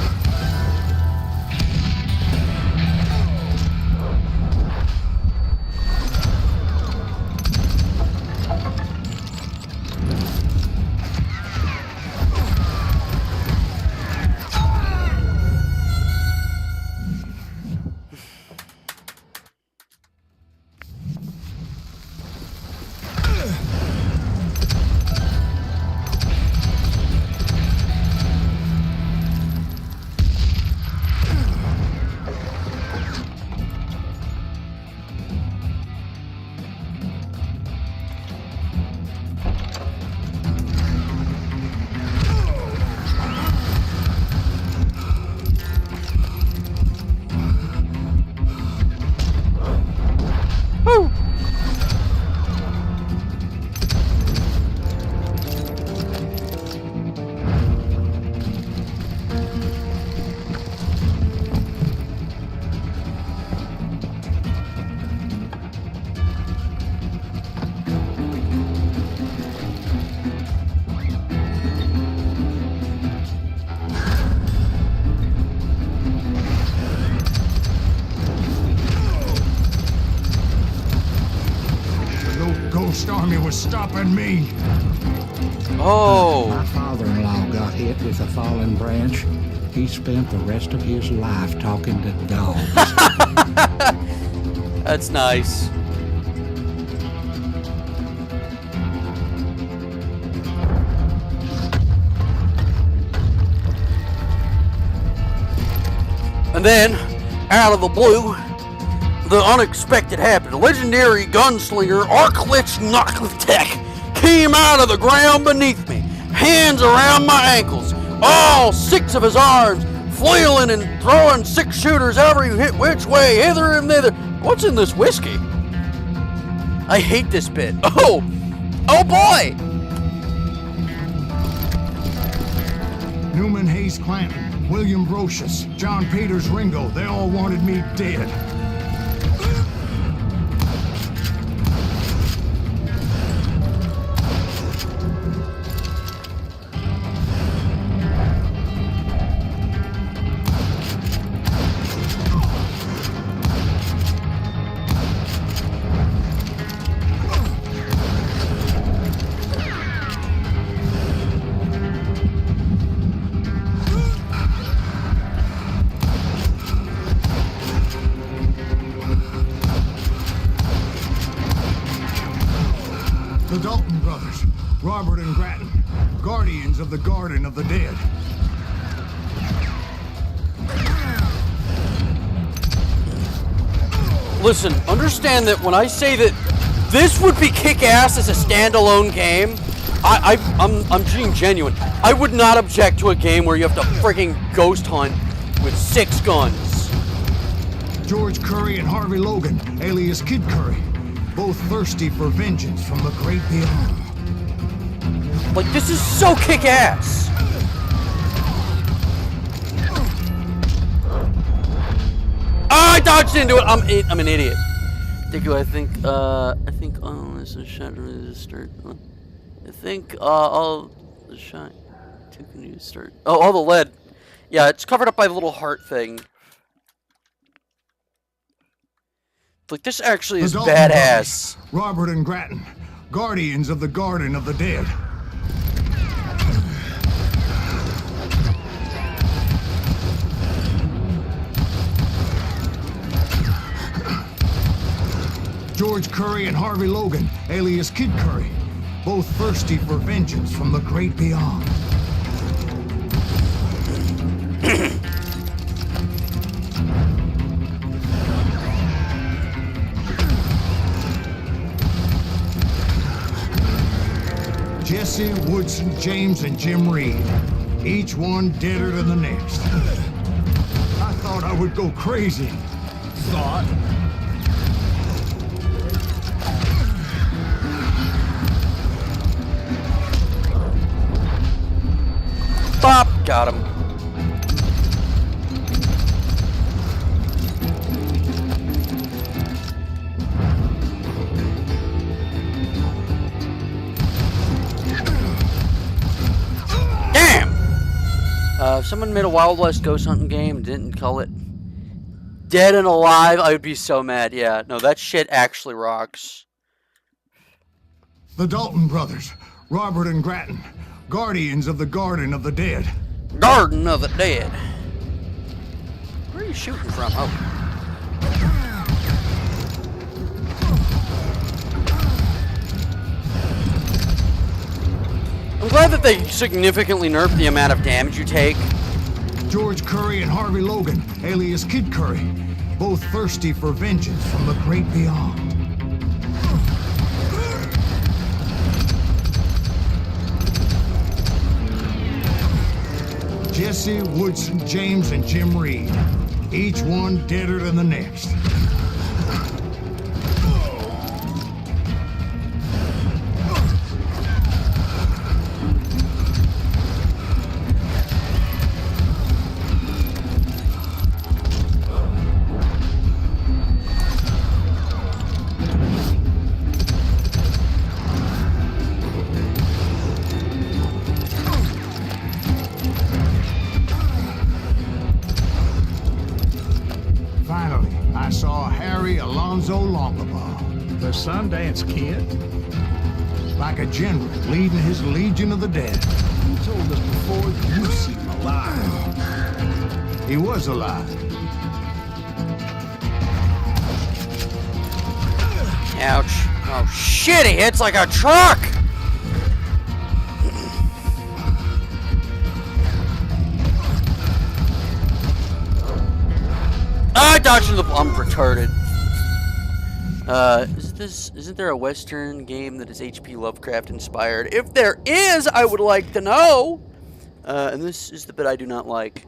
army was stopping me. Oh. My father-in-law got hit with a fallen branch. He spent the rest of his life talking to dogs. That's nice. And then, out of the blue, the unexpected happened. Legendary gunslinger Arclich Knocklitek came out of the ground beneath me, hands around my ankles, all 6 of his arms flailing and throwing 6 shooters every which way, hither and thither. What's in this whiskey? I hate this bit. Oh boy! Newman Hayes Clanton, William Brocious, John Peters Ringo, they all wanted me dead. The Dalton brothers, Robert and Grattan, guardians of the Garden of the Dead. Listen, understand that when I say that this would be kick-ass as a standalone game, I'm being genuine. I would not object to a game where you have to freaking ghost hunt with 6 guns. George Curry and Harvey Logan, alias Kid Curry, both thirsty for vengeance from the great beyond. Like, this is so kick-ass. I dodged into it. I'm an idiot. Deku, I think this is shot ready to start. I think all the shot two can you start. Oh, all the lead. Yeah, it's covered up by the little heart thing. Like, this actually is badass. Brothers, Robert and Grattan, guardians of the Garden of the Dead. George Curry and Harvey Logan, alias Kid Curry, both thirsty for vengeance from the great beyond. Jesse, Woodson, James, and Jim Reed, each one deader than the next. I thought I would go crazy. Thought? Bop! Got him. Damn! If someone made a Wild West ghost hunting game and didn't call it Dead and Alive, I would be so mad. Yeah, no, that shit actually rocks. The Dalton brothers, Robert and Grattan, guardians of the Garden of the Dead. Garden of the Dead. Where are you shooting from? Oh. I'm glad that they significantly nerfed the amount of damage you take. George Curry and Harvey Logan, alias Kid Curry, both thirsty for vengeance from the great beyond. Jesse, Woodson, James, and Jim Reed, each one deader than the next. The Sundance Kid? like a general leading his legion of the dead. You told us before that you see him alive. He was alive. Ouch. Oh shit, he hits like a truck! I dodged in the... I'm retarded. Isn't there a Western game that is H.P. Lovecraft inspired? If there is, I would like to know! And this is the bit I do not like.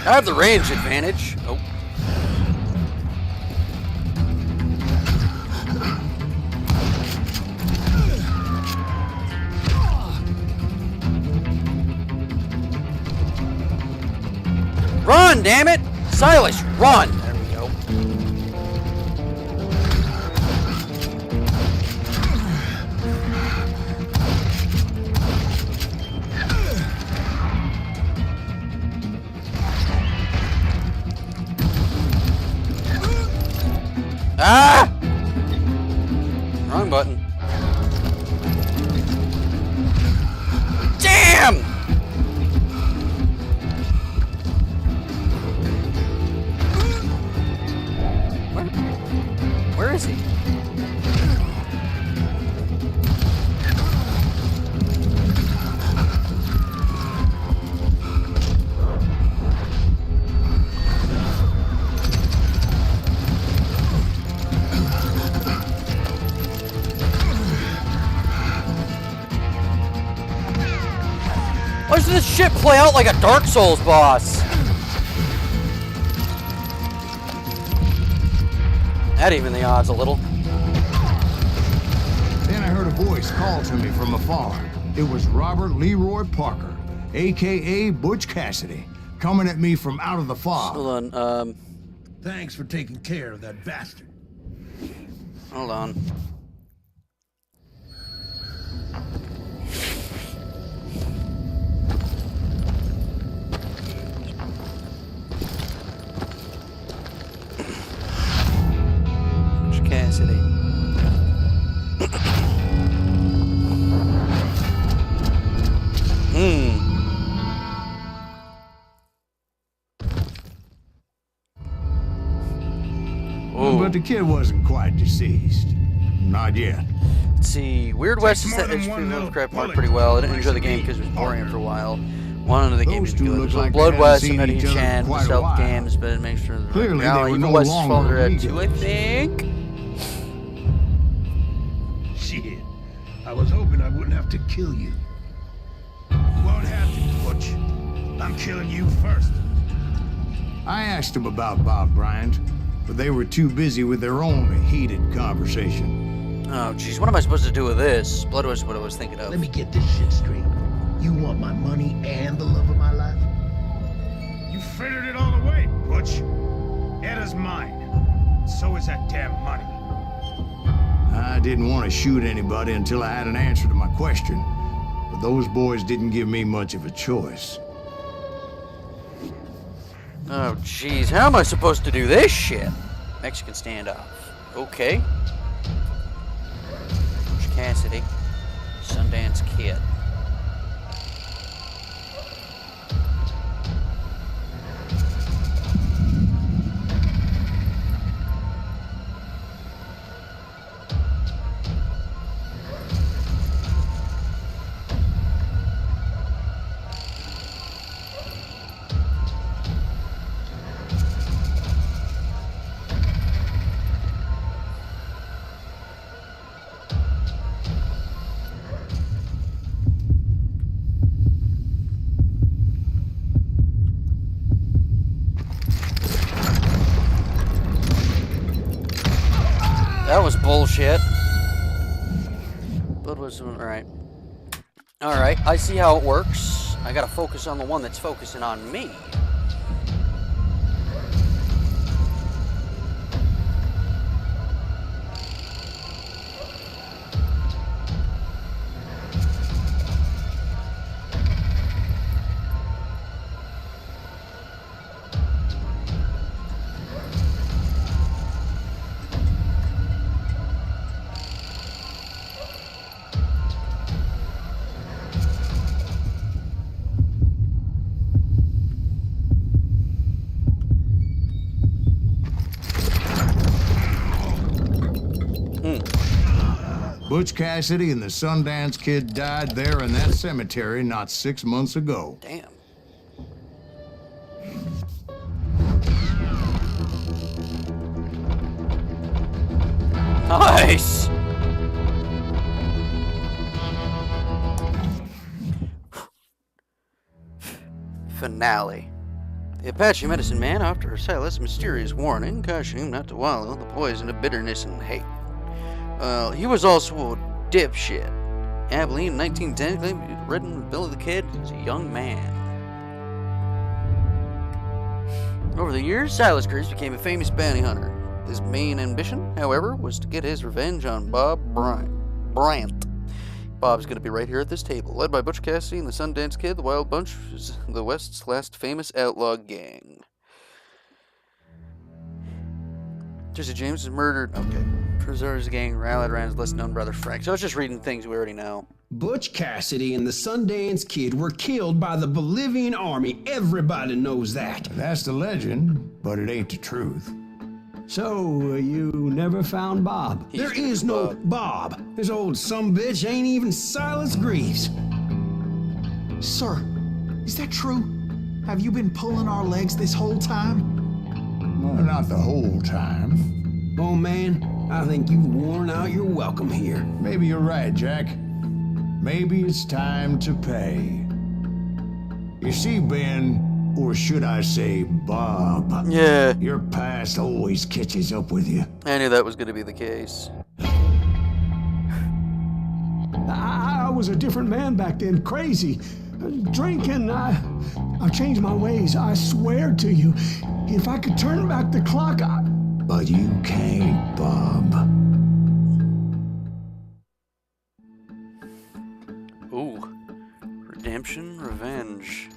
I have the range advantage. Oh. Run, damn it! Silas, run! There we go. Ah! Wrong button. Damn! Where is he? Why does this shit play out like a Dark Souls boss? That even the odds a little. Then I heard a voice call to me from afar. It was Robert Leroy Parker, a.k.a. Butch Cassidy, coming at me from out of the fog. Hold on, Thanks for taking care of that bastard. hold on. Butch Cassidy. But the kid wasn't quite deceased. Not yet. Let's see. Weird West is more that than HP one little Lovecraft marked bullet pretty well. I to didn't enjoy the place game a because it was key. boring after a while. One of the games Those is two good. look There's like Blood they West hadn't and seen Eddie each other Chan, in the quite a stealth while. games, but it makes sure the Clearly, they were Even no West is longer Fallen Red amigos. 2, I think. Shit. I was hoping I wouldn't have to kill you. You won't have to, Butch. I'm killing you first. I asked him about Bob Bryant, but they were too busy with their own heated conversation. Oh, jeez, what am I supposed to do with this? Blood West is what I was thinking of. Let me get this shit straight. You want my money and the love of my life? You frittered it all away, Butch. Eda's mine. So is that damn money. I didn't want to shoot anybody until I had an answer to my question, but those boys didn't give me much of a choice. Oh, jeez, how am I supposed to do this shit? Mexican standoff. Okay. Butch Cassidy. Sundance Kid. That was bullshit. Blood was alright. Alright, I see how it works. I gotta focus on the one that's focusing on me. Butch Cassidy and the Sundance Kid died there in that cemetery not 6 months ago. Damn. Nice! Finale. The Apache medicine man, after Silas' mysterious warning, cautioned him not to wallow the poison of bitterness and hate. He was also a dipshit. Abilene in 1910 claimed he'd written Billy the Kid as a young man. Over the years, Silas Cruz became a famous bounty hunter. His main ambition, however, was to get his revenge on Bob Bryant. Bob's going to be right here at this table. Led by Butch Cassidy and the Sundance Kid, the Wild Bunch is the West's last famous outlaw gang. Jesse James is murdered. Okay. Preserves gang rallied around his less-known brother Frank. So I was just reading things we already know. Butch Cassidy and the Sundance Kid were killed by the Bolivian army. Everybody knows that. That's the legend, but it ain't the truth. So, you never found Bob? There is no Bob. This old sumbitch ain't even Silas Greaves. Sir, is that true? Have you been pulling our legs this whole time? Well, not the whole time. Oh, man, I think you've worn out your welcome here. Maybe you're right, Jack. Maybe it's time to pay. You see, Ben, or should I say Bob? Yeah. Your past always catches up with you. I knew that was going to be the case. I was a different man back then, crazy. Drinking, I changed my ways, I swear to you. If I could turn back the clock, But you can't, Bob. Ooh. Redemption, revenge.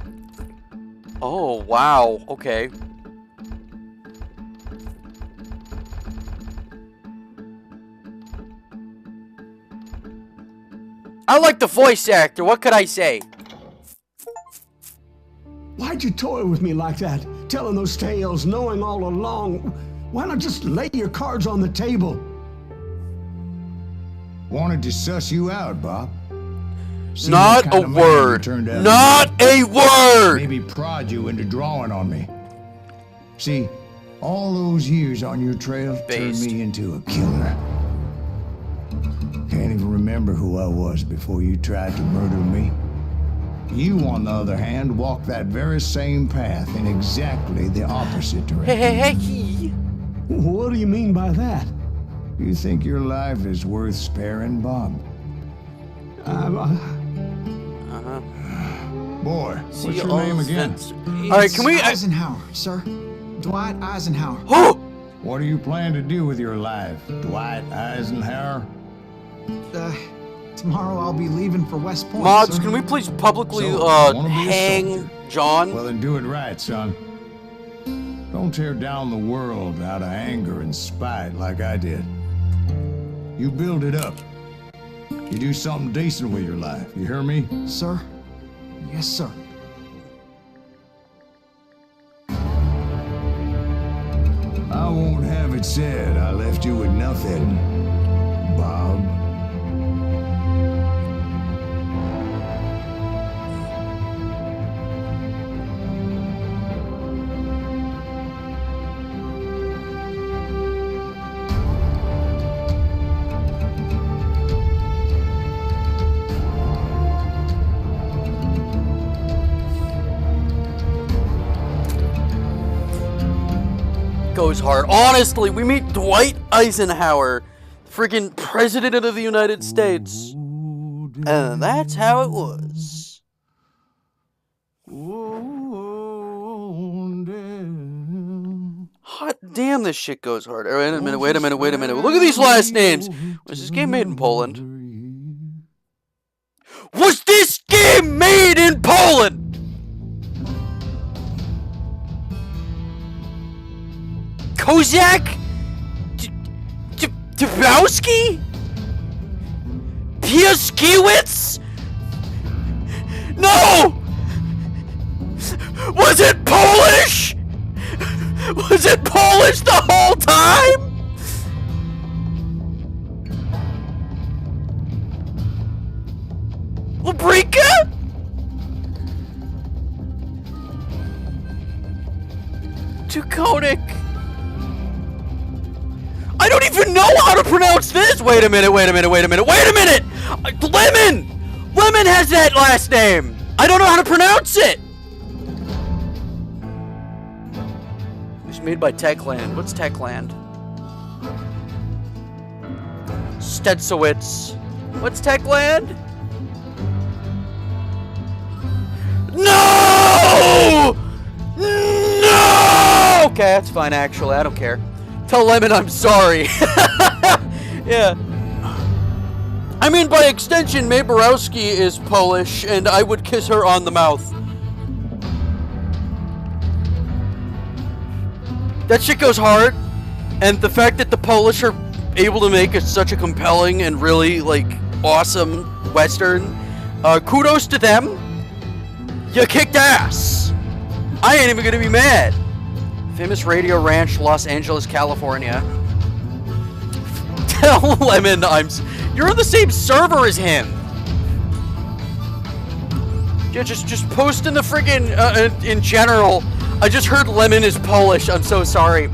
Oh, wow. Okay. I like the voice actor. What could I say? why'd you toy with me like that? Telling those tales, knowing all along. Why not just lay your cards on the table? Wanted to suss you out, Bob. See Not a word. Not a word. Maybe prod you into drawing on me. See, all those years on your trail turned me into a killer. Can't even remember who I was before you tried to murder me. You, on the other hand, walked that very same path in exactly the opposite direction. Hey. What do you mean by that? You think your life is worth sparing, Bob? Boy, what's your name again? All right, can we... Eisenhower, sir. Dwight Eisenhower. What do you plan to do with your life, Dwight Eisenhower? Tomorrow I'll be leaving for West Point. Mods, sir. can we please publicly hang John? Well, then do it right, son. Don't tear down the world out of anger and spite like I did. You build it up. You do something decent with your life. You hear me? Sir? Yes, sir. I won't have it said I left you with nothing, Bob. Goes hard. Honestly, we meet Dwight Eisenhower, freaking President of the United States. Ooh, And that's how it was. Hot damn, this shit goes hard. Wait a minute. Look at these last names. Was this game made in Poland? Was this game made in Poland? Kozak? Dubowski? Piaskiewicz? No! Was it Polish? Was it Polish the whole time? Labrika? Tukonik? I don't even know how to pronounce this! Wait a minute! Lemon! Lemon has that last name! I don't know how to pronounce it! It's made by Techland. What's Techland? Stetzowitz. What's Techland? No! No! Okay, that's fine, actually. I don't care. Tell Lemon I'm sorry. Yeah. I mean, by extension, Mae Borowski is Polish, and I would kiss her on the mouth. That shit goes hard, and the fact that the Polish are able to make such a compelling and really, like, awesome Western, kudos to them. You kicked ass. I ain't even gonna be mad. Famous Radio Ranch, Los Angeles, California. Tell Lemon you're on the same server as him. Yeah, just post in the friggin' in general. I just heard Lemon is Polish. I'm so sorry.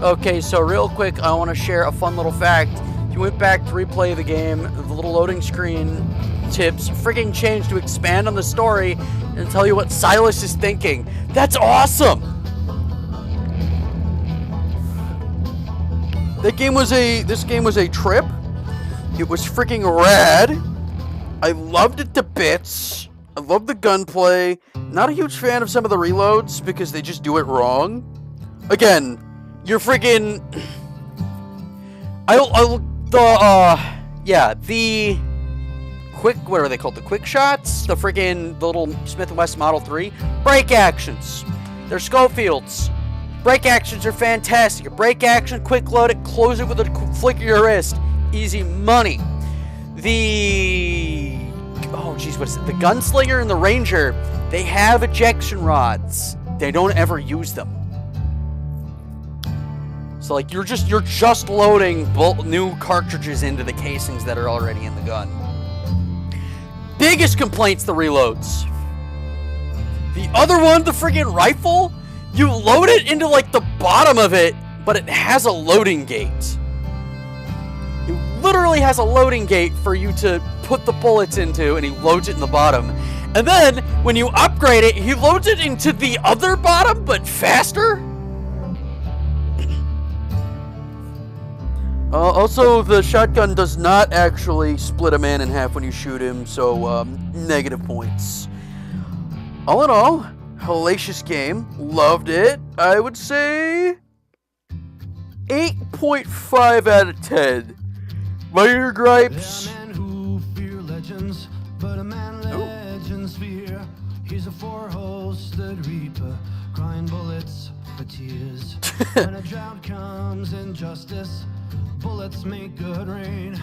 Okay, so real quick, I want to share a fun little fact. If you went back to replay the game, the little loading screen tips friggin' changed to expand on the story and tell you what Silas is thinking. That's awesome. This game was a trip. It was freaking rad. I loved it to bits. I love the gunplay. Not a huge fan of some of the reloads because they just do it wrong. Again, you're freaking. The quick. What are they called? The quick shots. The little Smith & Wesson Model 3 break actions. They're Schofields. Break actions are fantastic. A break action, quick load it, close it with a flick of your wrist. Easy money. The Gunslinger and the Ranger, they have ejection rods. They don't ever use them. So like you're just loading new cartridges into the casings that are already in the gun. Biggest complaint's the reloads. The other one, the friggin' rifle, you load it into like the bottom of it, but it has a loading gate. It literally has a loading gate for you to put the bullets into, and he loads it in the bottom. And then, when you upgrade it, he loads it into the other bottom, but faster? Also, the shotgun does not actually split a man in half when you shoot him, so, negative points. All in all, hellacious game. Loved it. I would say 8.5 out of 10. Minor gripes. But a man legends fear. He's a four-hosted reaper, crying bullets for tears. When a drought comes in justice, bullets make good rain.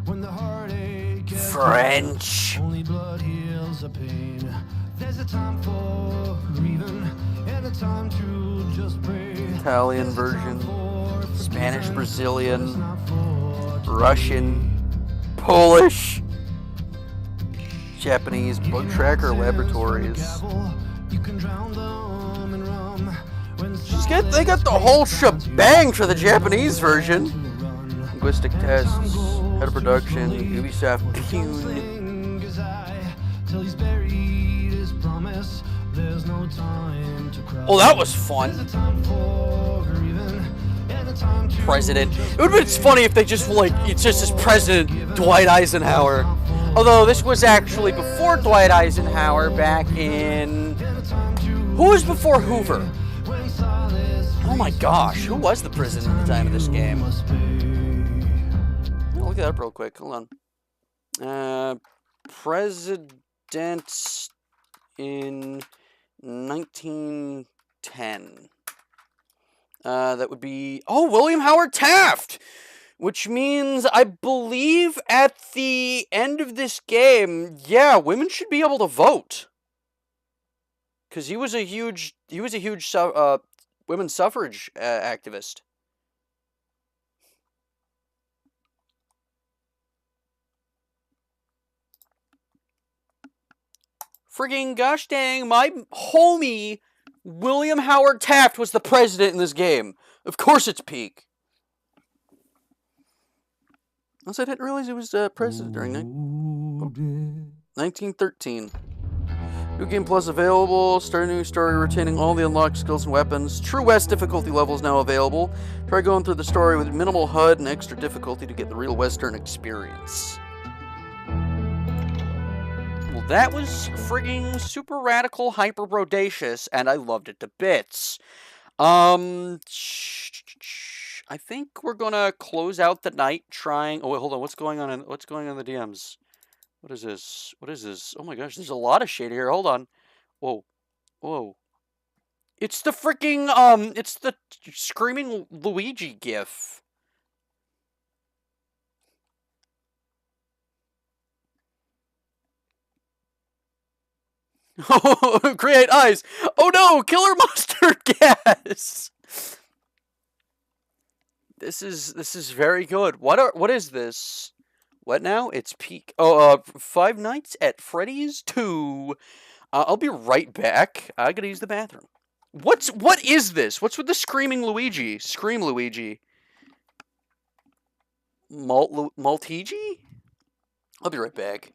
When the heartache gets French, only blood heals a pain. There's a time for grieving and a time to just pray. Italian version, Spanish, Brazilian, Russian, Polish, Japanese, Bug Tracker Laboratories. They got the whole shebang for the Japanese version. Linguistic tests, head of production, Ubisoft Pune. Oh, that was fun. President. It would have been funny if they just it's just his president, Dwight Eisenhower. Although this was actually before Dwight Eisenhower back in... Who was before Hoover? Oh my gosh, who was the president at the time of this game? I'll look that up real quick, hold on. President in 1910. That would be... Oh, William Howard Taft! Which means, I believe, at the end of this game, yeah, women should be able to vote. Because he was a huge women's suffrage activist. Friggin' gosh dang, my homie William Howard Taft was the president in this game. Of course it's peak. Also, I didn't realize he was president during 1913. New Game Plus available. Start a new story retaining all the unlocked skills and weapons. True West difficulty levels now available. Try going through the story with minimal HUD and extra difficulty to get the real Western experience. Well, that was frigging super radical, hyper brodacious, and I loved it to bits. I think we're gonna close out the night trying. Oh wait, hold on. What's going on in the DMs? What is this? What is this? Oh my gosh, there's a lot of shit here. Hold on. Whoa, whoa. It's the freaking it's the screaming Luigi gif. Oh, create eyes. Oh no, killer mustard gas. This is very good. What is this? What now? It's peak. Oh, Five Nights at Freddy's 2. I'll be right back. I gotta use the bathroom. What is this? What's with the screaming Luigi? Scream Luigi. Maltigi? I'll be right back.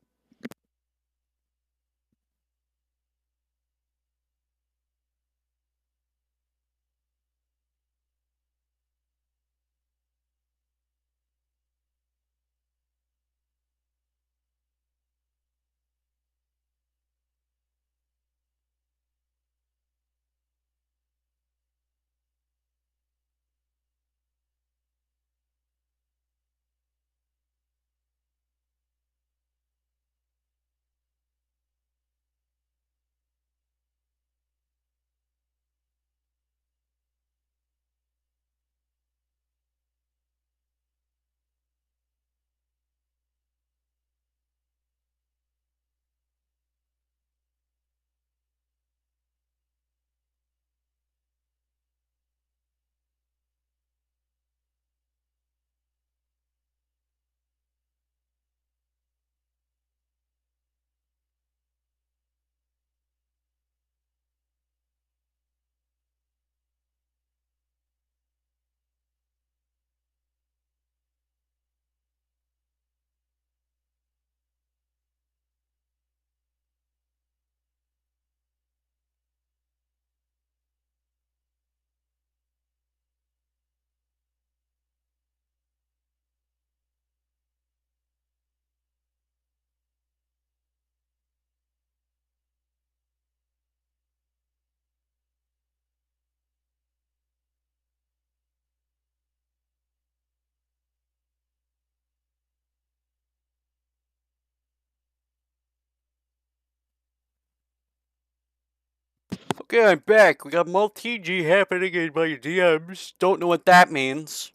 Okay, I'm back. We got Maltigi happening in my DMs. Don't know what that means.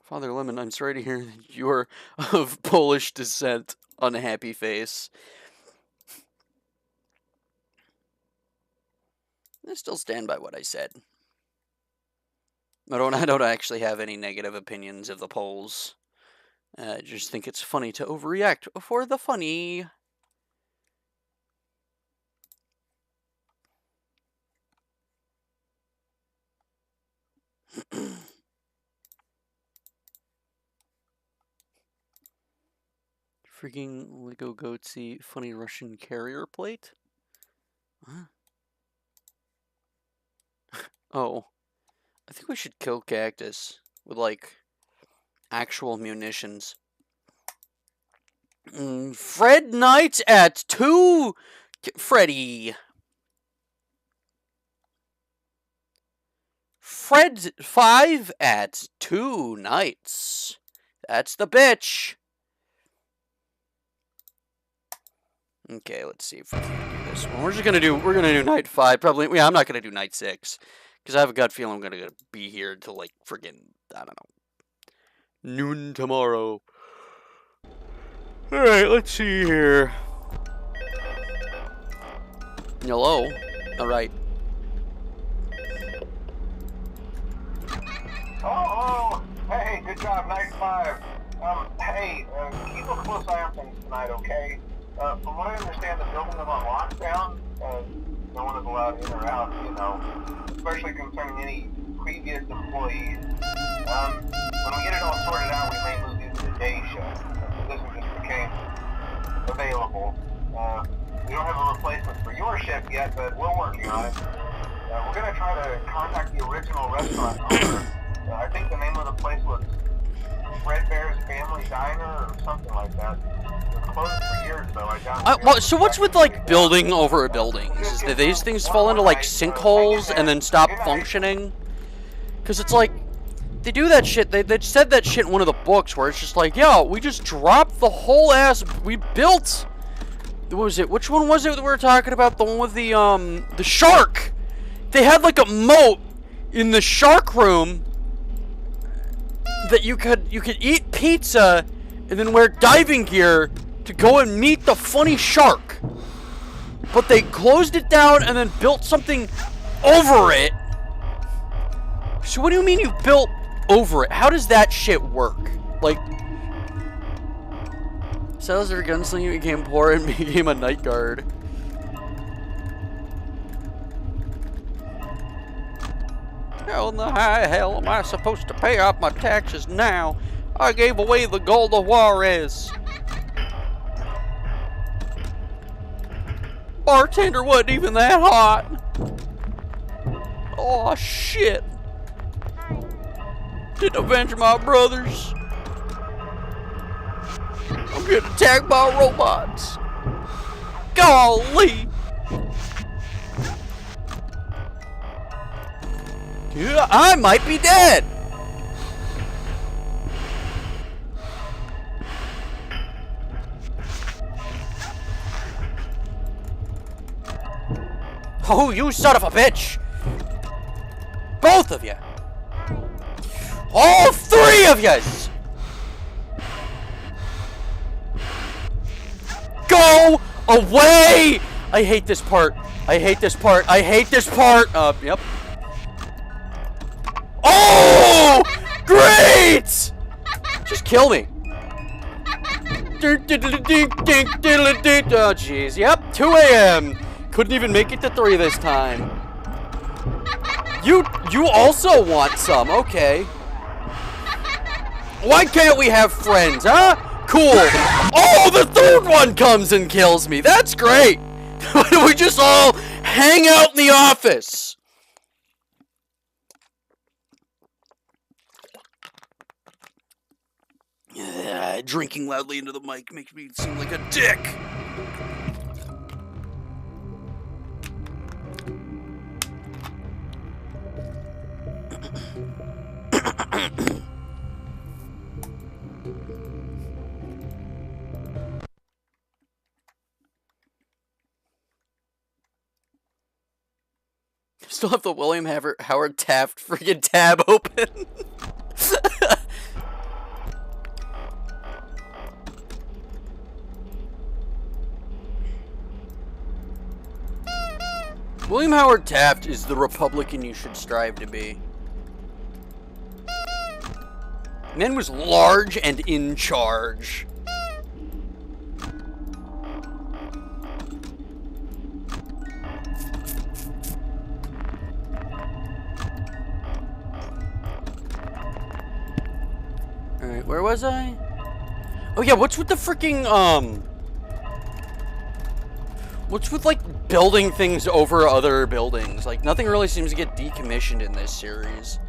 Father Lemon, I'm sorry to hear that you're of Polish descent. Unhappy face. I still stand by what I said. I don't actually have any negative opinions of the Poles. I just think it's funny to overreact for the funny. Freaking Lego Goatsy funny Russian carrier plate? Huh? Oh. I think we should kill Cactus with, like, actual munitions. Fred Knight at 2. Freddy. Fred 5 at 2 nights. That's the bitch. Okay, let's see if we can do this one. We're gonna do night 5. Probably, yeah, I'm not gonna do night 6. Because I have a gut feeling I'm gonna be here until, like, friggin', I don't know, noon tomorrow. Alright, let's see here. Hello? Alright. Oh, hey, good job, night 5. Hey, keep a close eye on things tonight, okay? From what I understand, the building is on lockdown. No one is allowed in or out, you know, especially concerning any previous employees. When we get it all sorted out, we may move into the day shift. The position just became available. We don't have a replacement for your shift yet, but we're working on it. We're going to try to contact the original restaurant owner. I think the name of the place was Fredbear's Family Diner or something like that. It was closed for years, though. I doubt well, so what's with, like, building over buildings? Is that these things fall into, like, sinkholes and then stop functioning? Because it's like, they do that shit, they said that shit in one of the books where it's just like, yo, we just dropped the whole ass, we built, what was it, which one was it that we were talking about? The one with the shark! They had, like, a moat in the shark room that you could eat pizza and then wear diving gear to go and meet the funny shark. But they closed it down and then built something over it. So what do you mean you built over it? How does that shit work? Like, Salazar Gunslinger became poor and became a night guard. How in the high hell am I supposed to pay off my taxes now? I gave away the gold to Juarez. Bartender wasn't even that hot. Oh shit. Didn't avenge my brothers. I'm getting attacked by robots. Golly. Yeah, I might be dead. Oh, you son of a bitch! Both of you! All 3 of you! Go away! I hate this part. I hate this part. I hate this part. Yep. Oh! Great! Just kill me. Oh, jeez. Yep, 2 a.m. Couldn't even make it to 3 this time. You also want some, okay. Why can't we have friends, huh? Cool. Oh, the 3rd one comes and kills me. That's great. We just all hang out in the office. Drinking loudly into the mic makes me seem like a dick. Still have the William Howard Taft friggin' tab open. William Howard Taft is the Republican you should strive to be. Man was large and in charge. Alright, where was I? Oh yeah, what's with the freaking, what's with, like, building things over other buildings? Like, nothing really seems to get decommissioned in this series.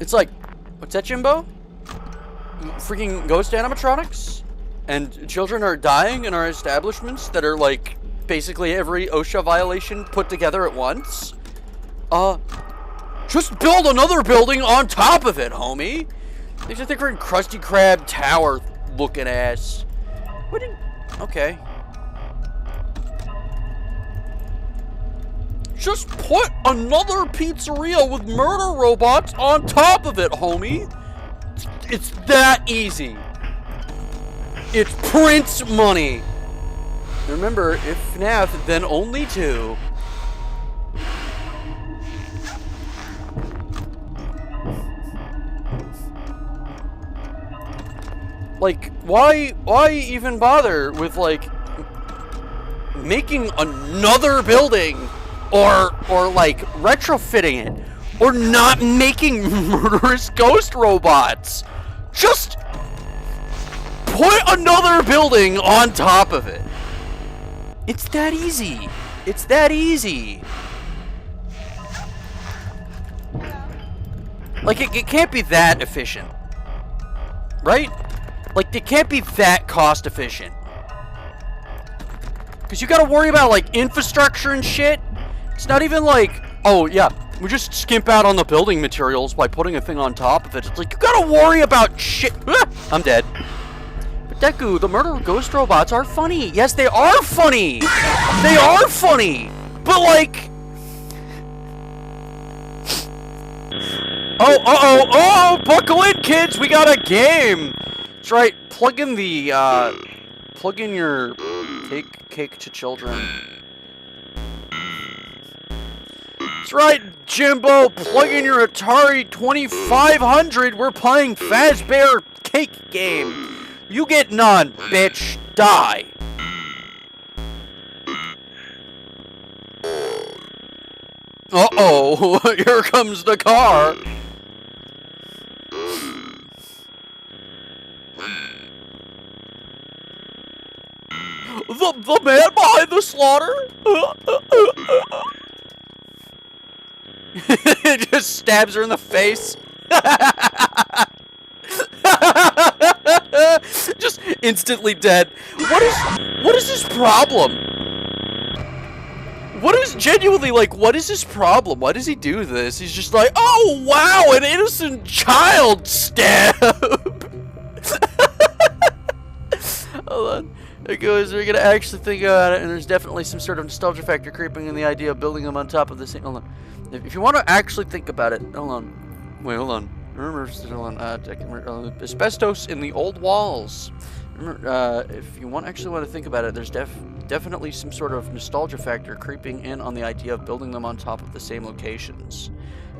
It's like, what's that, Jimbo? freaking ghost animatronics, and children are dying in our establishments that are like basically every OSHA violation put together at once. Just build another building on top of it, homie. They just think we're in Krusty Krab tower looking ass. What did... Okay. Just put another pizzeria with murder robots on top of it, homie. It's that easy. It's Prince money. Remember, if FNAF, then only 2. Like, why even bother with, like, making another building, or like, retrofitting it, or not making murderous ghost robots? Just put another building on top of it. It's that easy. It's that easy. Like, it can't be that efficient. Right? Like, it can't be that cost efficient. Because you gotta worry about, like, infrastructure and shit. It's not even like, oh, yeah, we just skimp out on the building materials by putting a thing on top of it. It's like, you gotta worry about shit. I'm dead. But Deku, the murder ghost robots are funny. Yes, they are funny. They are funny. But, like... Oh, buckle in, kids. We got a game. That's right. Plug in your cake to children. That's right, Jimbo. Plug in your Atari 2500. We're playing Fazbear Cake Game. You get none, bitch. Die. Uh-oh. Here comes the car. The man behind the slaughter? Just stabs her in the face. Just instantly dead. What is his problem? What is genuinely, like, what is his problem? Why does he do this? He's just like, oh wow, an innocent child stab. Hold on. It goes, we're gonna actually think about it, and there's definitely some sort of nostalgia factor creeping in the idea of building them on top of the same. Hold on. If you want to actually think about it, hold on. Wait, hold on. Remember, hold on. Asbestos in the old walls. Remember, if you actually want to think about it, there's definitely some sort of nostalgia factor creeping in on the idea of building them on top of the same locations.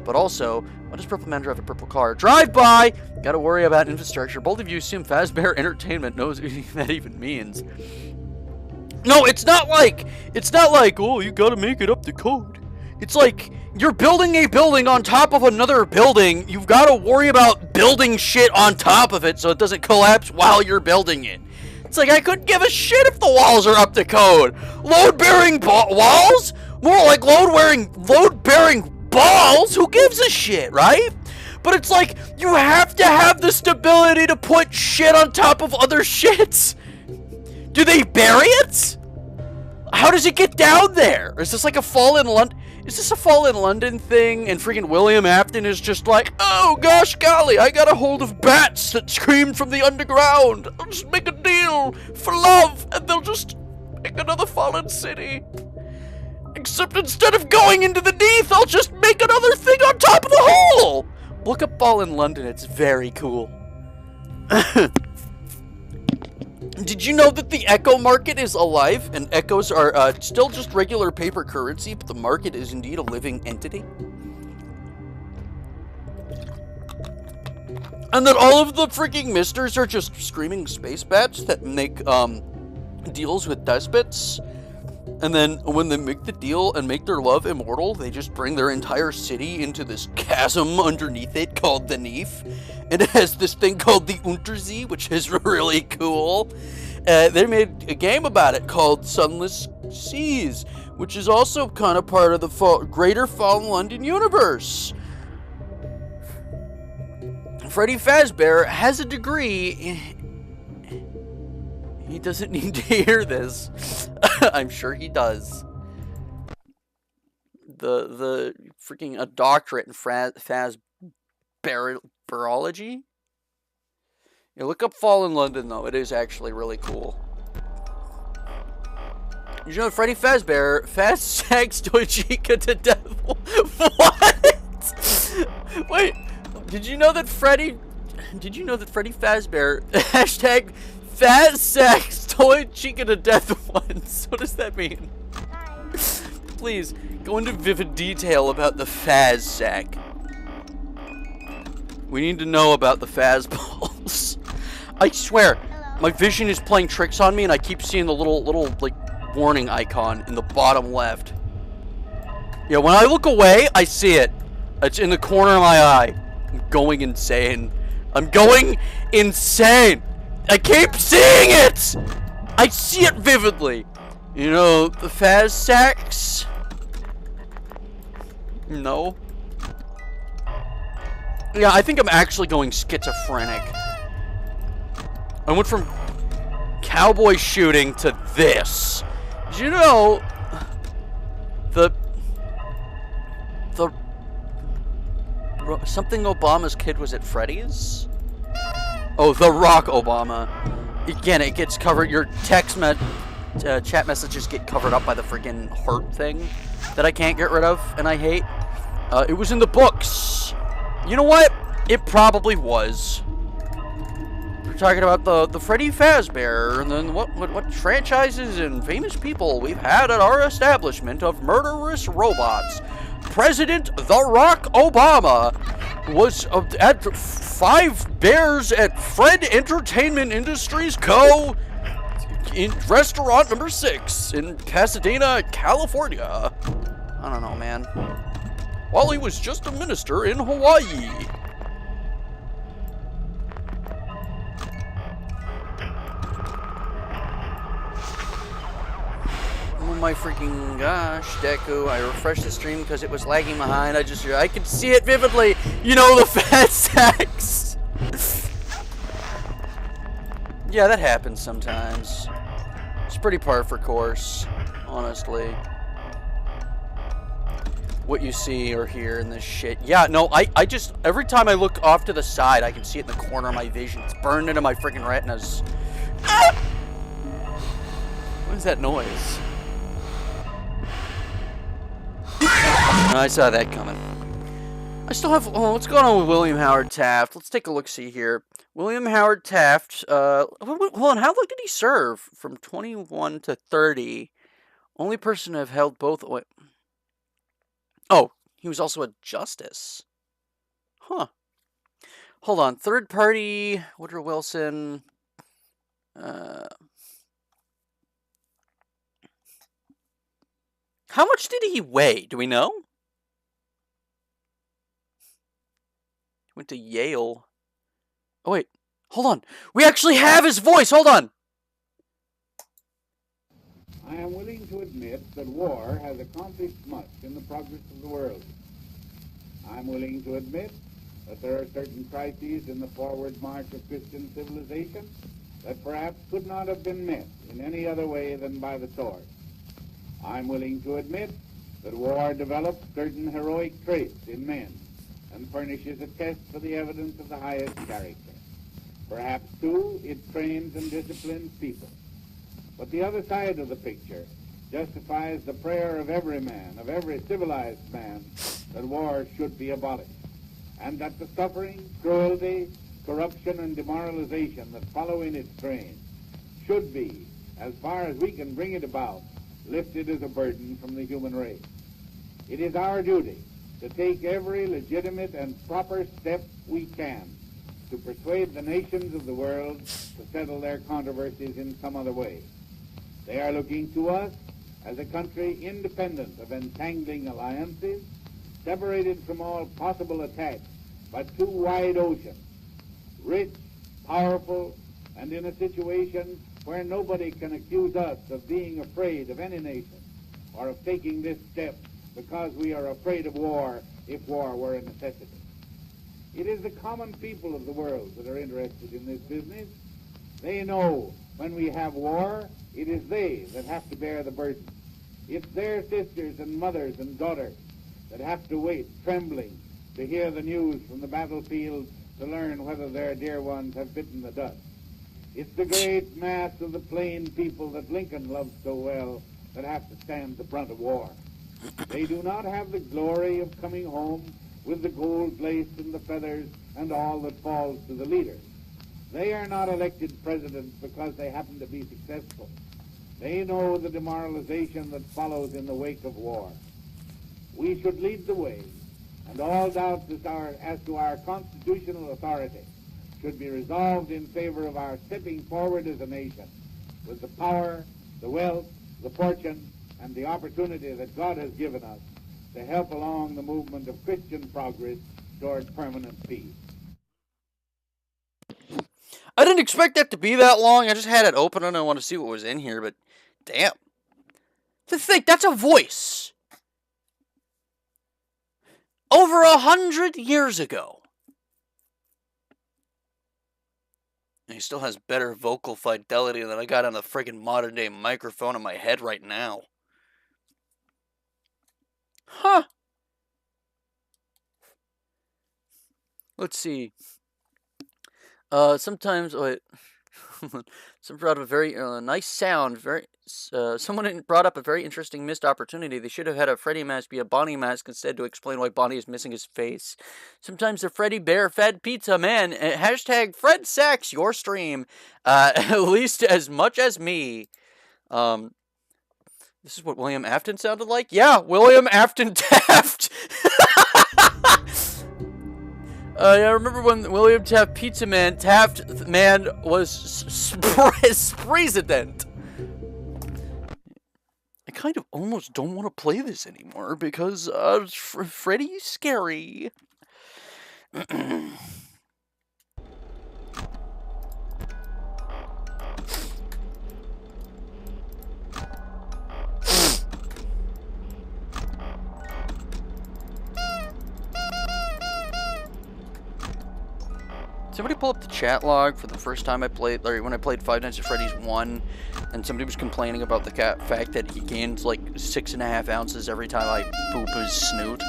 But also, why does Purple Man drive a purple car? Drive by! Gotta worry about infrastructure. Both of you assume Fazbear Entertainment knows what that even means. No, it's not like, oh, you gotta make it up to code. It's like, you're building a building on top of another building. You've gotta worry about building shit on top of it so it doesn't collapse while you're building it. It's like, I couldn't give a shit if the walls are up to code. Load-bearing walls? More like load-bearing balls? Who gives a shit, right? But it's like, you have to have the stability to put shit on top of other shits. Do they bury it? How does it get down there? Is this like a fall in London? Is this a fall in London thing? And freaking William Afton is just like, oh gosh golly, I got a hold of bats that screamed from the underground. I'll just make a deal for love, and they'll just make another fallen city. Except instead of going into the Neath, I'll just make another thing on top of the hole! Look up Fall in London, it's very cool. Did you know that the Echo market is alive? And Echoes are still just regular paper currency, but the market is indeed a living entity? And that all of the freaking misters are just screaming space bats that make deals with despots? And then when they make the deal and make their love immortal, they just bring their entire city into this chasm underneath it called the Neath. And it has this thing called the Untersee, which is really cool. They made a game about it called Sunless Seas, which is also kind of part of the greater Fallen London universe. Freddy Fazbear has a degree. He doesn't need to hear this. I'm sure he does. The freaking a doctorate in Fazbearology. You look up Fall in London, though. It is actually really cool. Did you know Freddy Fazbear fast sex Toy Chica to death? What? Wait. Did you know that Freddy Fazbear hashtag fast sex Toy Chica to death once? What does that mean? Please go into vivid detail about the Faz sack. We need to know about the Faz balls. I swear, my vision is playing tricks on me, and I keep seeing the little like warning icon in the bottom left. Yeah, when I look away, I see it. It's in the corner of my eye. I'm going insane. I'm going insane. I keep seeing it. I see it vividly. You know the Faz sacks? No. Yeah, I think I'm actually going schizophrenic. I went from cowboy shooting to this. Did you know something Obama's kid was at Freddy's? Oh, The Rock Obama. Again, it gets covered. Your chat messages get covered up by the friggin' heart thing that I can't get rid of and I hate. It was in the books. You know what? It probably was. We're talking about the Freddy Fazbear, and then what franchises and famous people we've had at our establishment of murderous robots. President The Rock Obama was at 5 Bears at Fred Entertainment Industries Co. in restaurant number 6 in Pasadena, California. I don't know, man. While he was just a minister in Hawaii. Oh my freaking gosh, Deku. I refreshed the stream because it was lagging behind. I could see it vividly. You know, the fat sacks. Yeah, that happens sometimes. It's pretty par for course, honestly. What you see or hear in this shit. Yeah, no, I just, every time I look off to the side, I can see it in the corner of my vision. It's burned into my freaking retinas. Ah! What is that noise? I saw that coming. I still have, what's going on with William Howard Taft? Let's take a look-see here. William Howard Taft, hold on, how long did he serve? From 21 to 30. Only person to have held both, wait. Oh, he was also a justice. Huh. Hold on. Third party, Woodrow Wilson. How much did he weigh? Do we know? He went to Yale. Oh, wait. Hold on. We actually have his voice. Hold on. I am willing to admit that war has accomplished much in the progress of the world. I'm willing to admit that there are certain crises in the forward march of Christian civilization that perhaps could not have been met in any other way than by the sword. I'm willing to admit that war develops certain heroic traits in men and furnishes a test for the evidence of the highest character. Perhaps, too, it trains and disciplines people. But the other side of the picture justifies the prayer of every man, of every civilized man, that war should be abolished, and that the suffering, cruelty, corruption, and demoralization that follow in its train should be, as far as we can bring it about, lifted as a burden from the human race. It is our duty to take every legitimate and proper step we can to persuade the nations of the world to settle their controversies in some other way. They are looking to us as a country independent of entangling alliances, separated from all possible attacks by 2 wide oceans, rich, powerful, and in a situation where nobody can accuse us of being afraid of any nation or of taking this step because we are afraid of war if war were a necessity. It is the common people of the world that are interested in this business. They know when we have war, it is they that have to bear the burden. It's their sisters and mothers and daughters that have to wait, trembling, to hear the news from the battlefield to learn whether their dear ones have bitten the dust. It's the great mass of the plain people that Lincoln loved so well that have to stand the brunt of war. They do not have the glory of coming home with the gold lace and the feathers and all that falls to the leaders. They are not elected presidents because they happen to be successful. They know the demoralization that follows in the wake of war. We should lead the way, and all doubts as to our constitutional authority should be resolved in favor of our stepping forward as a nation with the power, the wealth, the fortune, and the opportunity that God has given us to help along the movement of Christian progress toward permanent peace. I didn't expect that to be that long. I just had it open and I want to see what was in here, but damn. To think, that's a voice. Over 100 years ago. And he still has better vocal fidelity than I got on the friggin' modern day microphone in my head right now. Huh. Let's see. Sometimes, wait. Someone brought up a very nice sound. Someone brought up a very interesting missed opportunity. They should have had a Freddy mask be a Bonnie mask instead to explain why Bonnie is missing his face. Sometimes the Freddy Bear Fed Pizza Man. Hashtag Fred Sachs your stream. At least as much as me. This is what William Afton sounded like? Yeah, William Afton Taft. I remember when William Taft Pizza Man, Taft Man was president. I kind of almost don't want to play this anymore because Freddy's scary. Somebody pull up the chat log for the first time I played, or when I played Five Nights at Freddy's 1, and somebody was complaining about the fact that he gains like 6.5 ounces every time I poop his snoot.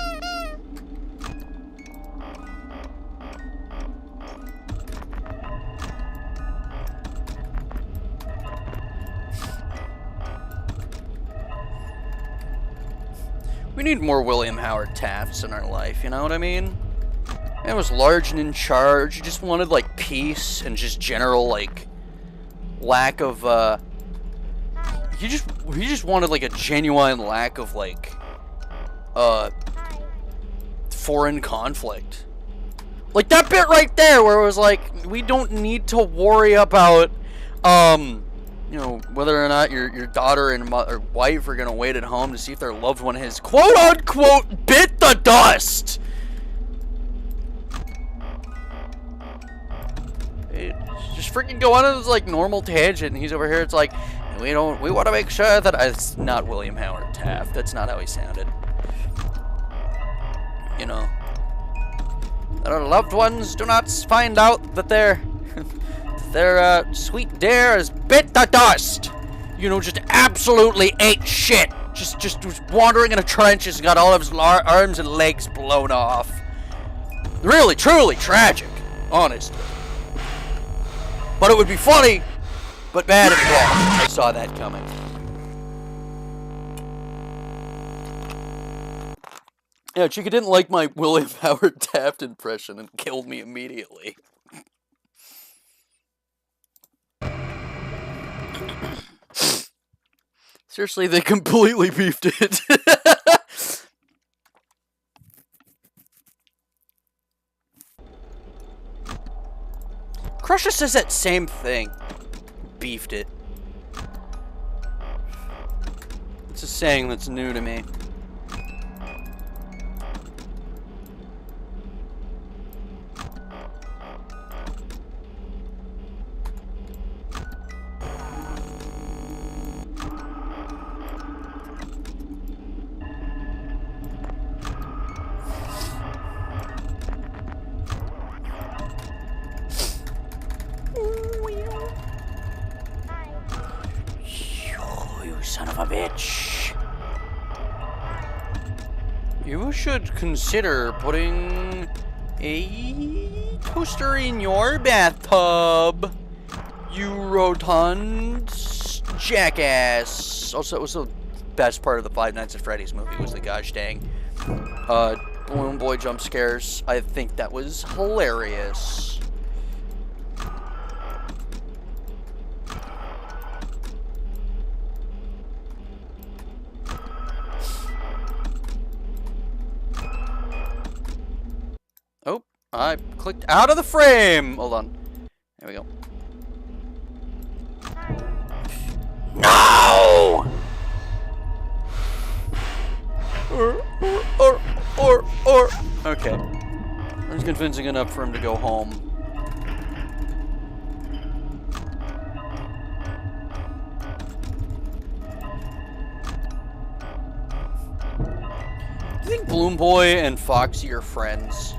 We need more William Howard Tafts in our life, you know what I mean? Man was large and in charge. He just wanted, like, peace and just general, like, lack of, He just wanted, like, a genuine lack of, like, foreign conflict. Like, that bit right there where it was like, we don't need to worry about, you know, whether or not your daughter and or wife are gonna wait at home to see if their loved one has, quote-unquote, bit the dust! Just freaking go on this like normal tangent, and he's over here. It's like we want to make sure that it's not William Howard Taft. That's not how he sounded. You know, that our loved ones do not find out that their sweet dear has bit the dust. You know, just absolutely ate shit. Just was wandering in a trench, and got all of his arms and legs blown off. Really, truly tragic, honestly. But it would be funny, but bad and wrong. I saw that coming. Yeah, Chica didn't like my William Howard Taft impression and killed me immediately. Seriously, they completely beefed it. Crusher says that same thing. Beefed it. It's a saying that's new to me. which, you should consider putting a toaster in your bathtub, you rotund jackass. Also, it was the best part of the Five Nights at Freddy's movie was the gosh dang Balloon Boy jump scares. I think that was hilarious. Oh, I clicked out of the frame. Hold on. There we go. No! Or. Okay. I was convincing enough for him to go home. Do you think Bloom Boy and Foxy are friends?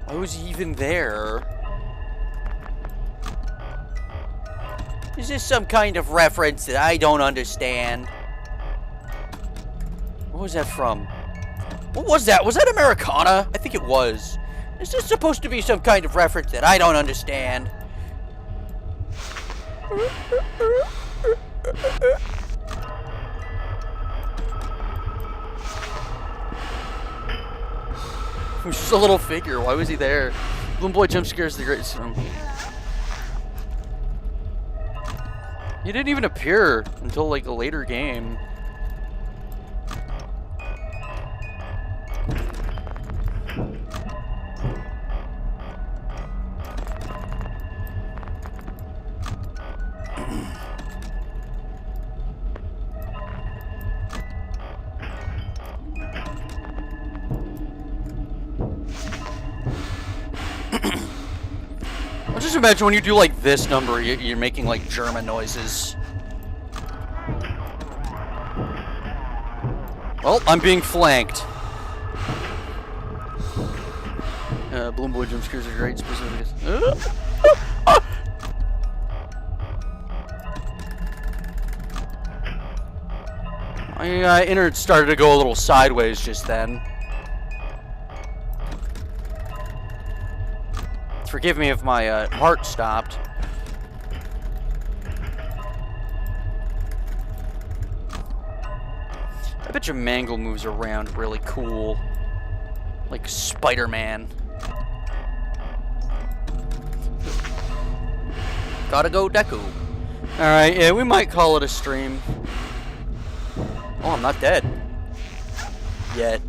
Why was he even there? Is this some kind of reference that I don't understand? What was that from? What was that? Was that Americana? I think it was. Is this supposed to be some kind of reference that I don't understand? It was just a little figure. Why was he there? Bloom Boy jump scares the greatest. He didn't even appear until like a later game. Just imagine when you do like this number, you're making like German noises. Well, I'm being flanked. Bloom Boy jump scares are great. My innards started to go a little sideways just then. Forgive me if my heart stopped. I bet you Mangle moves around really cool. Like Spider-Man. Gotta go Deku. Alright, yeah, we might call it a stream. Oh, I'm not dead. Yet.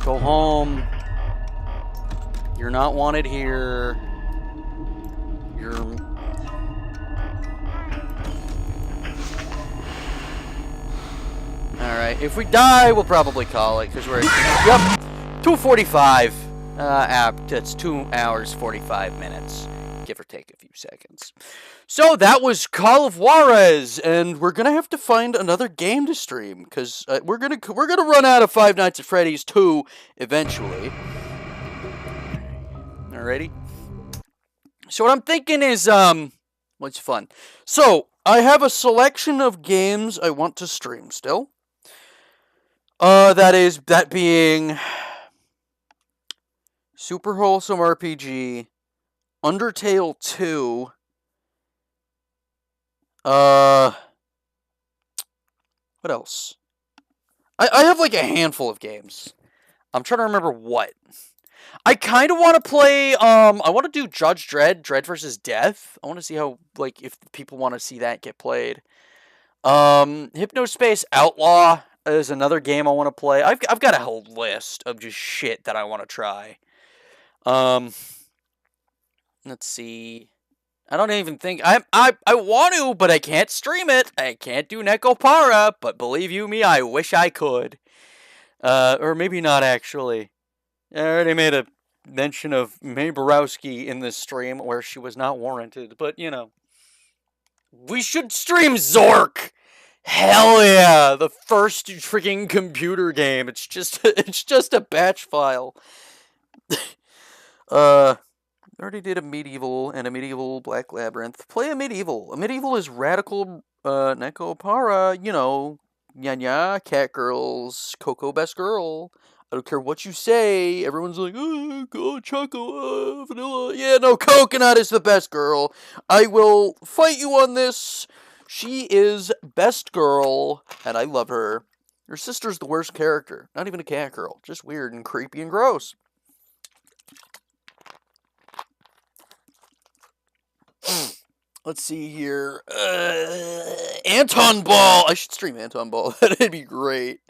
Go home. You're not wanted here. You're... Alright, if we die, we'll probably call it, because we're... Yep! 2:45. That's 2 hours, 45 minutes. Give or take a few seconds. So, that was Call of Juarez, and we're gonna have to find another game to stream, because we're gonna run out of Five Nights at Freddy's 2 eventually. Alrighty. So what I'm thinking is, what's fun? So, I have a selection of games I want to stream still. That being Super Wholesome RPG, Undertale 2, what else? I have like a handful of games. I'm trying to remember what. I kind of want to play, I want to do Judge Dredd, Dredd vs. Death. I want to see how, like, if people want to see that get played. Hypnospace Outlaw is another game I want to play. I've got a whole list of just shit that I want to try. Let's see. I don't even think, I want to, but I can't stream it. I can't do Nekopara, but believe you me, I wish I could. Or maybe not, actually. I already made a mention of Mae Borowski in this stream where she was not warranted, but, you know. We should stream Zork! Hell yeah! The first freaking computer game. It's just a batch file. I already did a medieval and a medieval Black Labyrinth. Play a medieval. A medieval is radical, Neko Para, you know, Nya, Cat Girls, Coco Best Girl. I don't care what you say. Everyone's like, oh, God, Choco, vanilla. Yeah, no, Coconut is the best girl. I will fight you on this. She is best girl, and I love her. Her sister's the worst character. Not even a cat girl. Just weird and creepy and gross. Let's see here. Anton Ball. I should stream Anton Ball. That'd be great.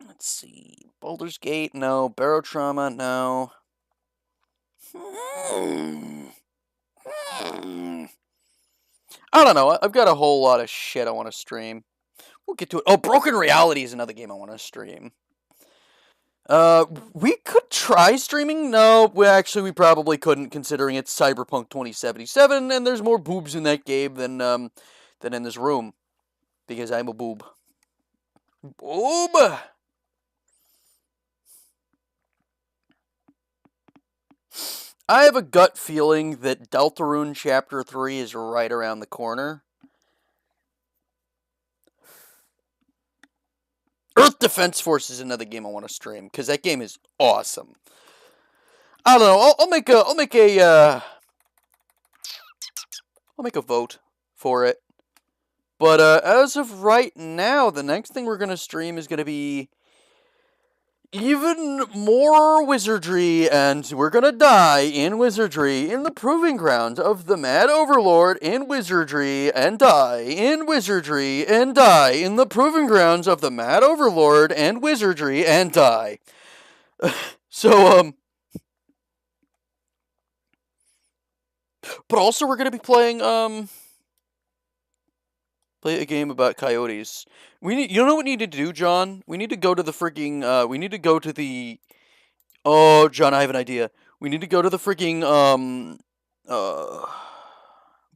Let's see. Baldur's Gate, no. Barotrauma, no. I don't know. I've got a whole lot of shit I want to stream. We'll get to it. Oh, Broken Reality is another game I want to stream. We could try streaming. No, we probably couldn't, considering it's Cyberpunk 2077, and there's more boobs in that game than in this room, because I'm a boob. Boob. I have a gut feeling that Deltarune Chapter 3 is right around the corner. Earth Defense Force is another game I want to stream, because that game is awesome. I don't know. I'll make a vote for it. But as of right now, the next thing we're gonna stream is gonna be even more wizardry, and we're gonna die in wizardry in the proving grounds of the Mad Overlord in wizardry, and die in wizardry, and die in the proving grounds of the Mad Overlord and wizardry, and die. So, but also we're gonna be playing, play a game about coyotes. You know what we need to do, John? We need to go to the freaking, oh, John, I have an idea. We need to go to the freaking,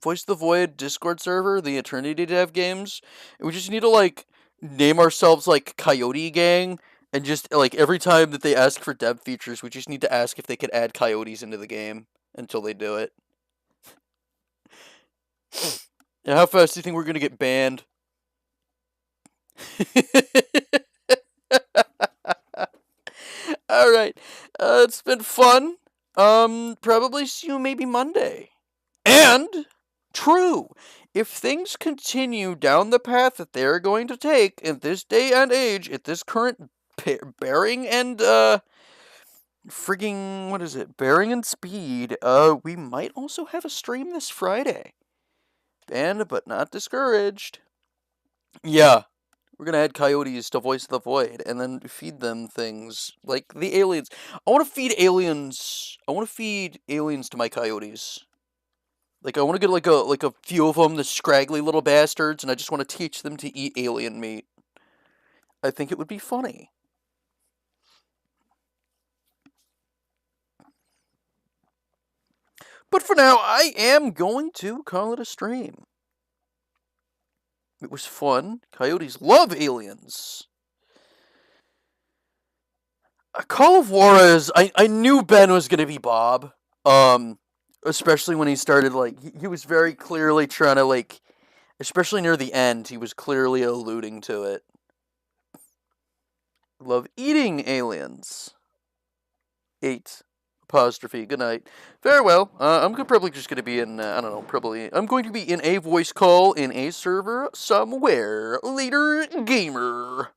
Voice of the Void Discord server, the Eternity Dev games. And we just need to, like, name ourselves, like, Coyote Gang, and just, like, every time that they ask for dev features, we just need to ask if they could add coyotes into the game until they do it. And how fast do you think we're gonna get banned? Alright. It's been fun. Probably see you maybe Monday. And, true, if things continue down the path that they're going to take in this day and age, at this current bearing and, bearing and speed, we might also have a stream this Friday. Banned but not discouraged. Yeah. We're gonna add coyotes to Voice of the Void, and then feed them things, like the aliens. I want to feed aliens to my coyotes. Like, I want to get, like a few of them, the scraggly little bastards, and I just want to teach them to eat alien meat. I think it would be funny. But for now, I am going to call it a stream. It was fun. Coyotes love aliens. Call of Juarez, I knew Ben was going to be Bob. Especially when he started, like, he was very clearly trying to, like, especially near the end, he was clearly alluding to it. Love eating aliens. 8. Apostrophe. Good night. Farewell. I'm probably just going to be in, I don't know, probably, I'm going to be in a voice call in a server somewhere. Later, gamer.